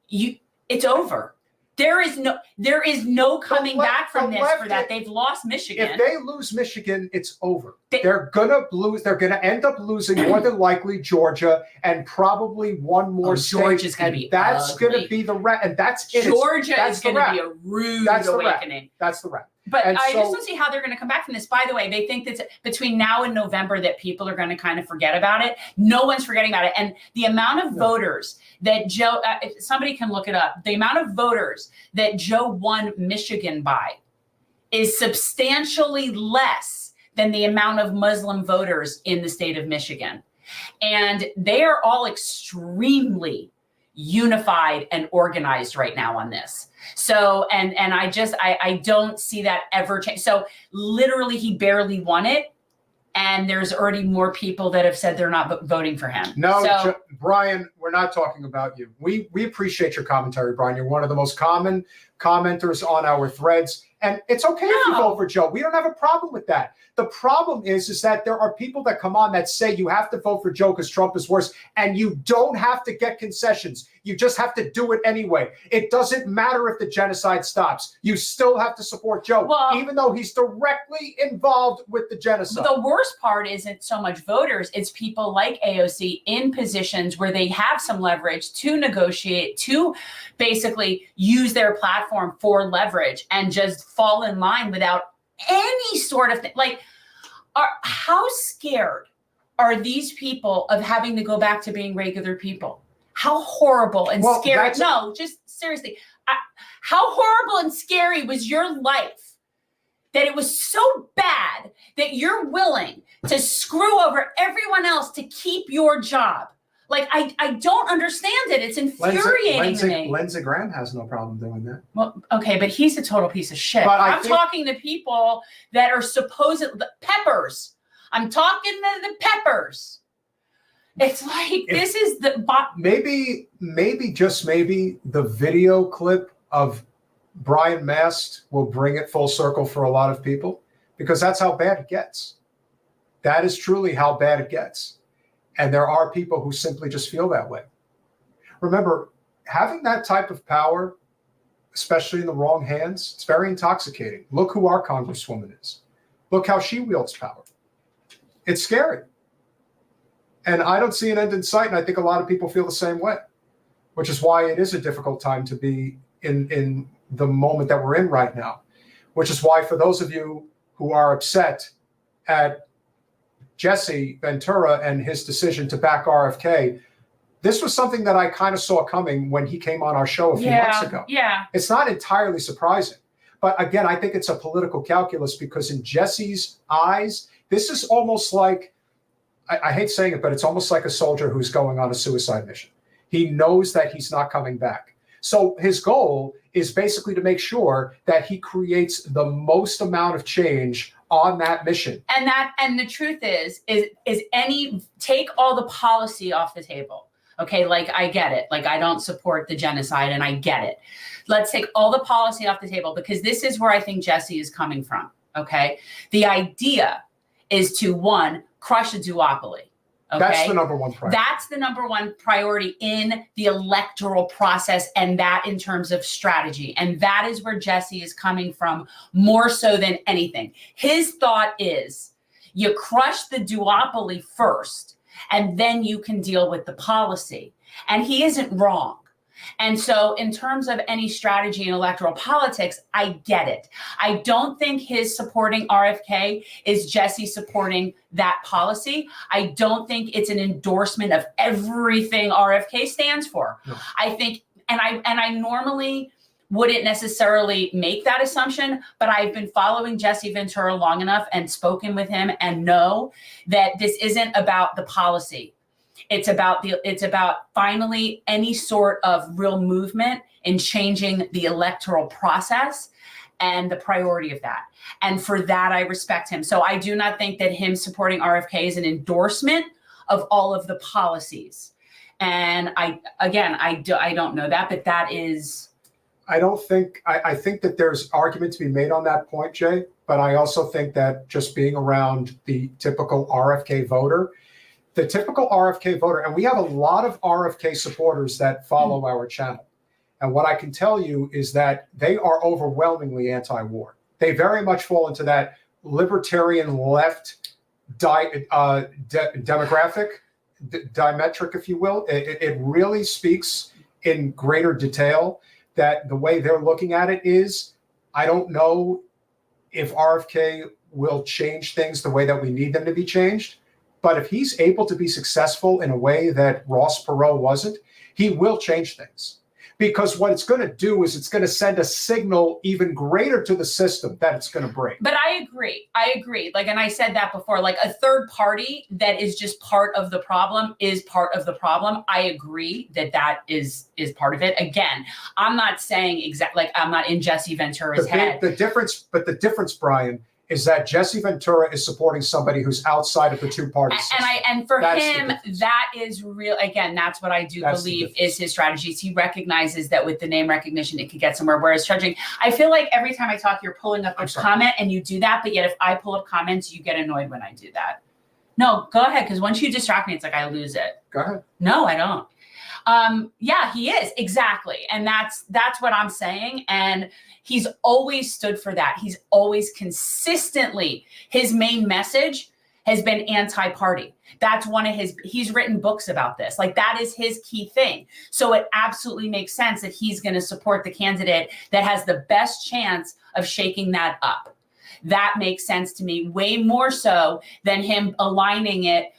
It's over. There is no coming back from this for that. They've lost Michigan. If they lose Michigan, it's over. They're gonna lose. They're gonna end up losing more than likely Georgia and probably one more state. Georgia's gonna be. That's ugly. gonna be the wrap, and that's it. Georgia is gonna be a rude awakening. That's the wrap. But I just don't see how they're going to come back from this. By the way, they think that between now and November that people are going to kind of forget about it. No one's forgetting about it. And the amount of voters that Joe, if somebody can look it up, the amount of voters that Joe won Michigan by is substantially less than the amount of Muslim voters in the state of Michigan. And they are all extremely unified and organized right now on this. So, and I don't see that ever change. So literally he barely won it and there's already more people that have said they're not voting for him. No, so, Brian, we're not talking about you. We appreciate your commentary, Brian. You're one of the most common commenters on our threads. And it's okay if you vote for Joe. We don't have a problem with that. The problem is that there are people that come on that say you have to vote for Joe because Trump is worse, and you don't have to get concessions. You just have to do it anyway. It doesn't matter if the genocide stops. You still have to support Joe, even though he's directly involved with the genocide. The worst part isn't so much voters. It's people like AOC in positions where they have some leverage to negotiate, to basically use their platform for leverage and just fall in line without any sort of thing. Like, how scared are these people of having to go back to being regular people? How horrible and scary. No, just seriously. How horrible and scary was your life that it was so bad that you're willing to screw over everyone else to keep your job? Like, I don't understand it. It's infuriating to me. Lindsey Graham has no problem doing that. Well, okay, but he's a total piece of shit. But I'm talking to people that are supposedly Peppers. I'm talking to the Peppers. It's like, this is the... Maybe, just maybe, the video clip of Brian Mast will bring it full circle for a lot of people, because that's how bad it gets. That is truly how bad it gets. And there are people who simply just feel that way. Remember, having that type of power, especially in the wrong hands, it's very intoxicating. Look who our Congresswoman is. Look how she wields power. It's scary. And I don't see an end in sight, and I think a lot of people feel the same way, which is why it is a difficult time to be in the moment that we're in right now, which is why for those of you who are upset at Jesse Ventura and his decision to back RFK, this was something that I kind of saw coming when he came on our show a few months ago. Yeah. It's not entirely surprising. But again, I think it's a political calculus, because in Jesse's eyes, this is almost like, I hate saying it, but it's almost like a soldier who's going on a suicide mission. He knows that he's not coming back. So his goal is basically to make sure that he creates the most amount of change on that mission. And the truth is take all the policy off the table. Okay, like, I get it. Like, I don't support the genocide, and I get it. Let's take all the policy off the table, because this is where I think Jesse is coming from. Okay, the idea is to, one, crush a duopoly. Okay? That's the number one priority. That's the number one priority in the electoral process, and that in terms of strategy. And that is where Jesse is coming from more so than anything. His thought is, you crush the duopoly first, and then you can deal with the policy. And he isn't wrong. And so in terms of any strategy in electoral politics, I get it. I don't think his supporting RFK is Jesse supporting that policy. I don't think it's an endorsement of everything RFK stands for. No. I think, and I normally wouldn't necessarily make that assumption, but I've been following Jesse Ventura long enough and spoken with him and know that this isn't about the policy. It's about finally any sort of real movement in changing the electoral process and the priority of that. And for that, I respect him. So I do not think that him supporting RFK is an endorsement of all of the policies. And I don't know that, but that is... I think that there's argument to be made on that point, Jay, but I also think that just being around the typical RFK voter, and we have a lot of RFK supporters that follow our channel. And what I can tell you is that they are overwhelmingly anti-war. They very much fall into that libertarian left demographic, diametric, if you will. It really speaks in greater detail that the way they're looking at it is, I don't know if RFK will change things the way that we need them to be changed. But if he's able to be successful in a way that Ross Perot wasn't, he will change things. Because what it's going to do is it's going to send a signal even greater to the system that it's going to break. But I agree. Like, and I said that before, like a third party that is just part of the problem is part of the problem. I agree that is part of it. Again, I'm not saying exactly, like, I'm not in Jesse Ventura's head. The difference, Brian, is that Jesse Ventura is supporting somebody who's outside of the two-party system. And for That's him, that is real. Again, that's what I do believe is his strategies. He recognizes that with the name recognition, it could get somewhere. Whereas judging, I feel like every time I talk, you're pulling up a comment and you do that. But yet if I pull up comments, you get annoyed when I do that. No, go ahead. Because once you distract me, it's like I lose it. Go ahead. No, I don't. Yeah, he is. Exactly. And that's what I'm saying. And he's always stood for that. He's always consistently, his main message has been anti-party. That's one of he's written books about this. Like that is his key thing. So it absolutely makes sense that he's going to support the candidate that has the best chance of shaking that up. That makes sense to me way more so than him aligning it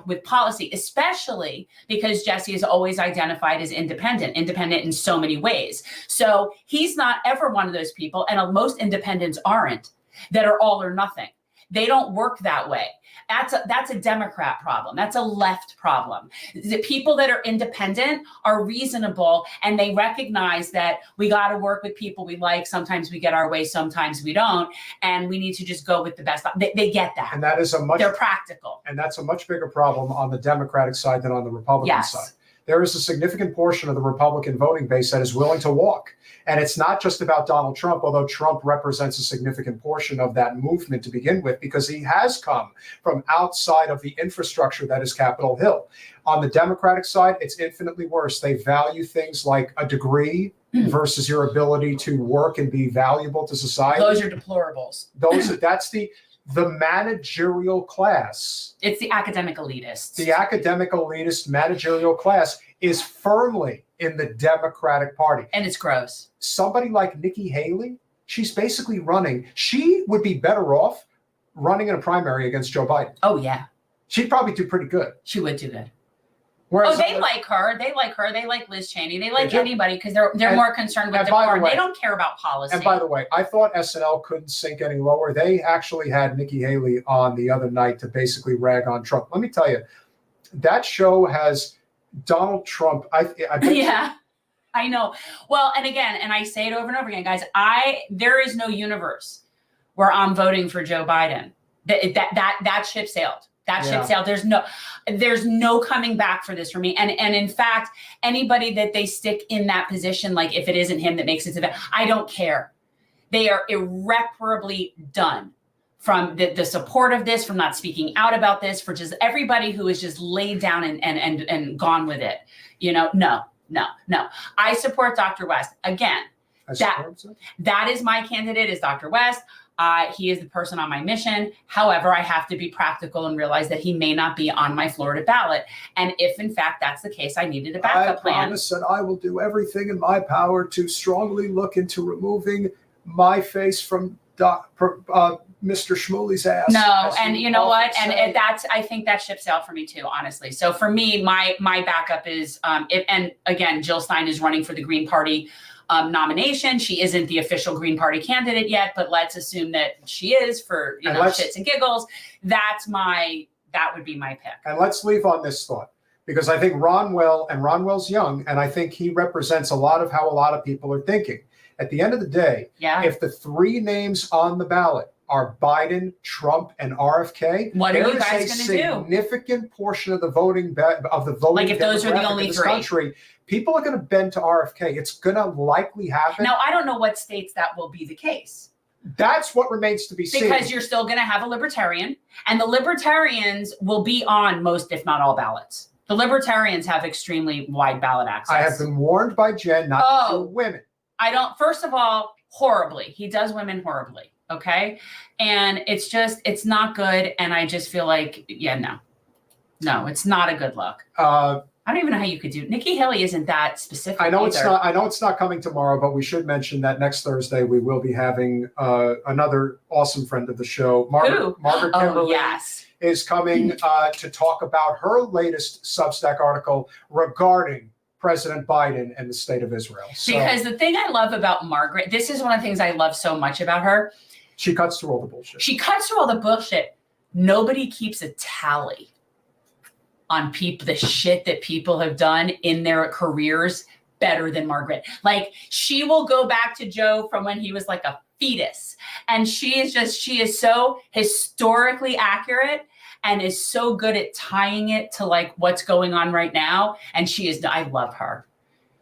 with policy, especially because Jesse is always identified as independent in so many ways. So he's not ever one of those people, and most independents aren't, that are all or nothing. They don't work that way. That's a Democrat problem. That's a left problem. The people that are independent are reasonable, and they recognize that we got to work with people we like. Sometimes we get our way, sometimes we don't, and we need to just go with the best. They get that, and that is they're practical, and that's a much bigger problem on the Democratic side than on the Republican side. There is a significant portion of the Republican voting base that is willing to walk. And it's not just about Donald Trump, although Trump represents a significant portion of that movement to begin with, because he has come from outside of the infrastructure that is Capitol Hill. On the Democratic side, it's infinitely worse. They value things like a degree versus your ability to work and be valuable to society. Those are deplorables. That's the managerial class. It's the academic elitists. The academic elitist managerial class is firmly in the Democratic Party. And it's gross. Somebody like Nikki Haley, she's basically running. She would be better off running in a primary against Joe Biden. Oh, yeah. She'd probably do pretty good. She would do good. Whereas they like her. They like her. They like Liz Cheney. They like anybody because they're more concerned with decorum. They don't care about policy. And by the way, I thought SNL couldn't sink any lower. They actually had Nikki Haley on the other night to basically rag on Trump. Let me tell you, that show has Donald Trump. Yeah, I know. Well, and again, and I say it over and over again, guys, there is no universe where I'm voting for Joe Biden. That ship sailed. That ship sailed. There's no coming back for this for me. And in fact, anybody that they stick in that position, like if it isn't him that makes it to that, I don't care. They are irreparably done from the support of this, from not speaking out about this, for just everybody who is just laid down and gone with it. No. I support Dr. West. Again, that is my candidate, is Dr. West. He is the person on my mission. However, I have to be practical and realize that he may not be on my Florida ballot. And if, in fact, that's the case, I needed a backup plan. I promise that I will do everything in my power to strongly look into removing my face from Mr. Shmuley's ass. No, and you know what? And I think that ship sailed for me too, honestly. So for me, my backup is, and again, Jill Stein is running for the Green Party nomination. She isn't the official Green Party candidate yet, but let's assume that she is for shits and giggles. That would be my pick. And let's leave on this thought, because I think Ronwell's young, and I think he represents a lot of how a lot of people are thinking. At the end of the day, if the three names on the ballot are Biden, Trump, and RFK, what are you guys going to do? There is a significant portion of the voting like if those are the only three country, people are going to bend to RFK. It's going to likely happen. Now, I don't know what states that will be the case. That's what remains to be seen. Because you're still going to have a libertarian, and the libertarians will be on most, if not all, ballots. The libertarians have extremely wide ballot access. I have been warned by Jen not to do women. First of all, horribly. He does women horribly. Okay. And it's not good. And I just feel like, no, it's not a good look. I don't even know how you could do. Nikki Haley isn't that specific. I know it's not coming tomorrow, but we should mention that next Thursday we will be having another awesome friend of the show, Margaret Kimberly, is coming to talk about her latest Substack article regarding President Biden and the state of Israel. Because the thing I love about Margaret, this is one of the things I love so much about her. She cuts through all the bullshit. Nobody keeps a tally on the shit that people have done in their careers better than Margaret. Like, she will go back to Joe from when he was like a fetus. And she is so historically accurate and is so good at tying it to like what's going on right now. And I love her.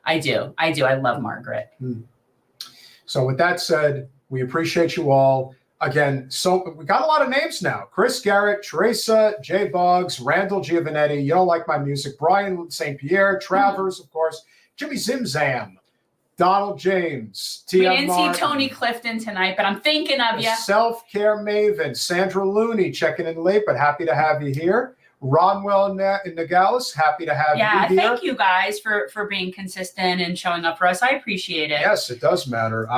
I do. I love Margaret. So with that said, we appreciate you all. Again, so we got a lot of names now. Chris Garrett, Teresa, Jay Boggs, Randall Giovanetti, You Don't Like My Music, Brian St. Pierre, Travers, of course, Jimmy Zimzam, Donald James, We T.M. didn't Martin, see Tony Clifton tonight, but I'm thinking of you. Self-Care Maven, Sandra Looney, checking in late, but happy to have you here. Ronwell Nogales, happy to have you here. Thank you guys for being consistent and showing up for us. I appreciate it. Yes, it does matter.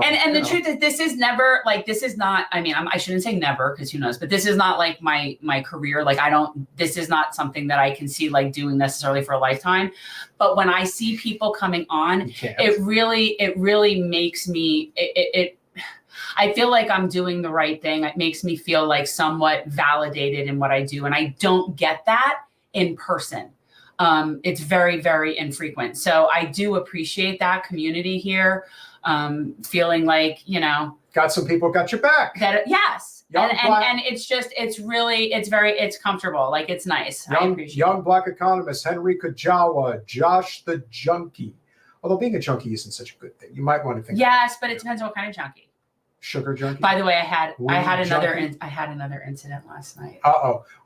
And the truth is, this is never like, this is not, I mean, I shouldn't say never because who knows, but this is not like my career. Like this is not something that I can see like doing necessarily for a lifetime. But when I see people coming on, it really makes me, I feel like I'm doing the right thing. It makes me feel like somewhat validated in what I do. And I don't get that in person. It's very, very infrequent. So I do appreciate that community here. Feeling like, got some people got your back. Yes. And it's comfortable. Like it's nice. Young Black economist, Henrika Jawa, Josh the Junkie. Although being a junkie isn't such a good thing. You might want to think. Yes, but it depends on what kind of junkie. Sugar junkie. By the way, I had another incident last night.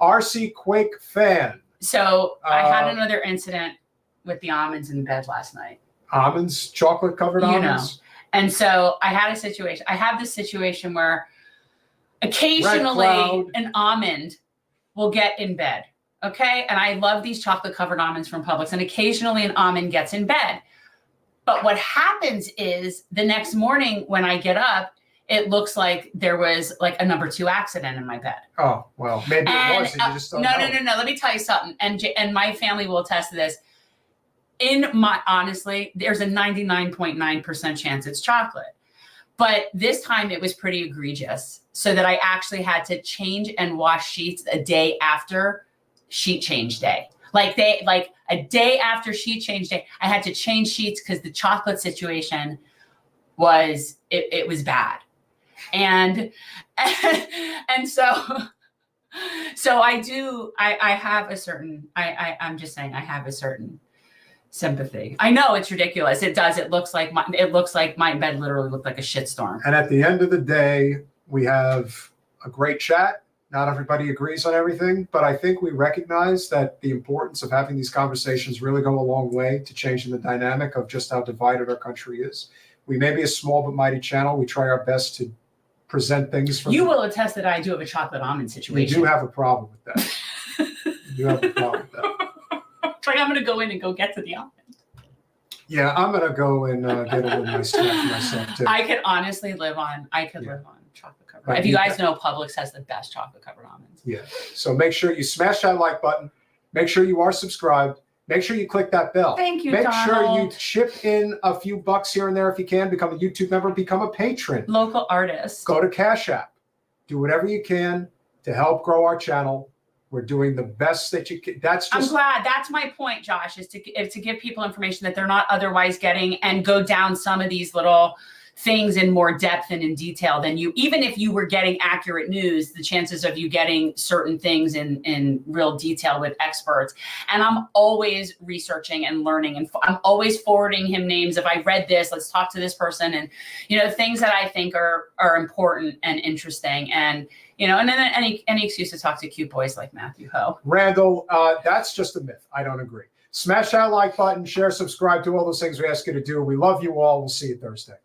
RC Quake fan. So I had another incident with the almonds in bed last night. Almonds, chocolate covered almonds. And so I have this situation where occasionally an almond will get in bed. Okay. And I love these chocolate covered almonds from Publix. And occasionally an almond gets in bed. But what happens is the next morning when I get up, it looks like there was like a number 2 accident in my bed. Oh, well, maybe it was. And you just don't know. No. Let me tell you something. And my family will attest to this. Honestly, there's a 99.9% chance it's chocolate. But this time it was pretty egregious, so that I actually had to change and wash sheets a day after sheet change day. Like a day after sheet change day, I had to change sheets because the chocolate situation was bad. And so I have a certain, I'm just saying I have a certain sympathy. I know it's ridiculous. It does. It looks like my bed literally looked like a shitstorm. And at the end of the day, we have a great chat. Not everybody agrees on everything, but I think we recognize that the importance of having these conversations really go a long way to changing the dynamic of just how divided our country is. We may be a small but mighty channel. We try our best to present things. You will attest that I do have a chocolate almond situation. You do have a problem with that. You have a problem with that. Like I'm going to go in and go get to the almond. Yeah, I'm going to go and get a little nice snack for myself too. I could honestly live on chocolate covered. If you guys know, Publix has the best chocolate covered almonds. Yeah. So make sure you smash that like button. Make sure you are subscribed. Make sure you click that bell. Thank you, Make Donald. sure you chip in a few bucks here and there if you can. Become a YouTube member. Become a patron. Local artists. Go to Cash App. Do whatever you can to help grow our channel. We're doing the best that you can. I'm glad. That's my point, Josh, is to give people information that they're not otherwise getting and go down some of these little things in more depth and in detail than even if you were getting accurate news, the chances of you getting certain things in real detail with experts. And I'm always researching and learning, and I'm always forwarding him names. If I read this, let's talk to this person, and things that I think are important and interesting. And and then any excuse to talk to cute boys like Matthew Hoh. Randall, that's just a myth. I don't agree. Smash that like button, share, subscribe, do all those things we ask you to do. We love you all. We'll see you Thursday.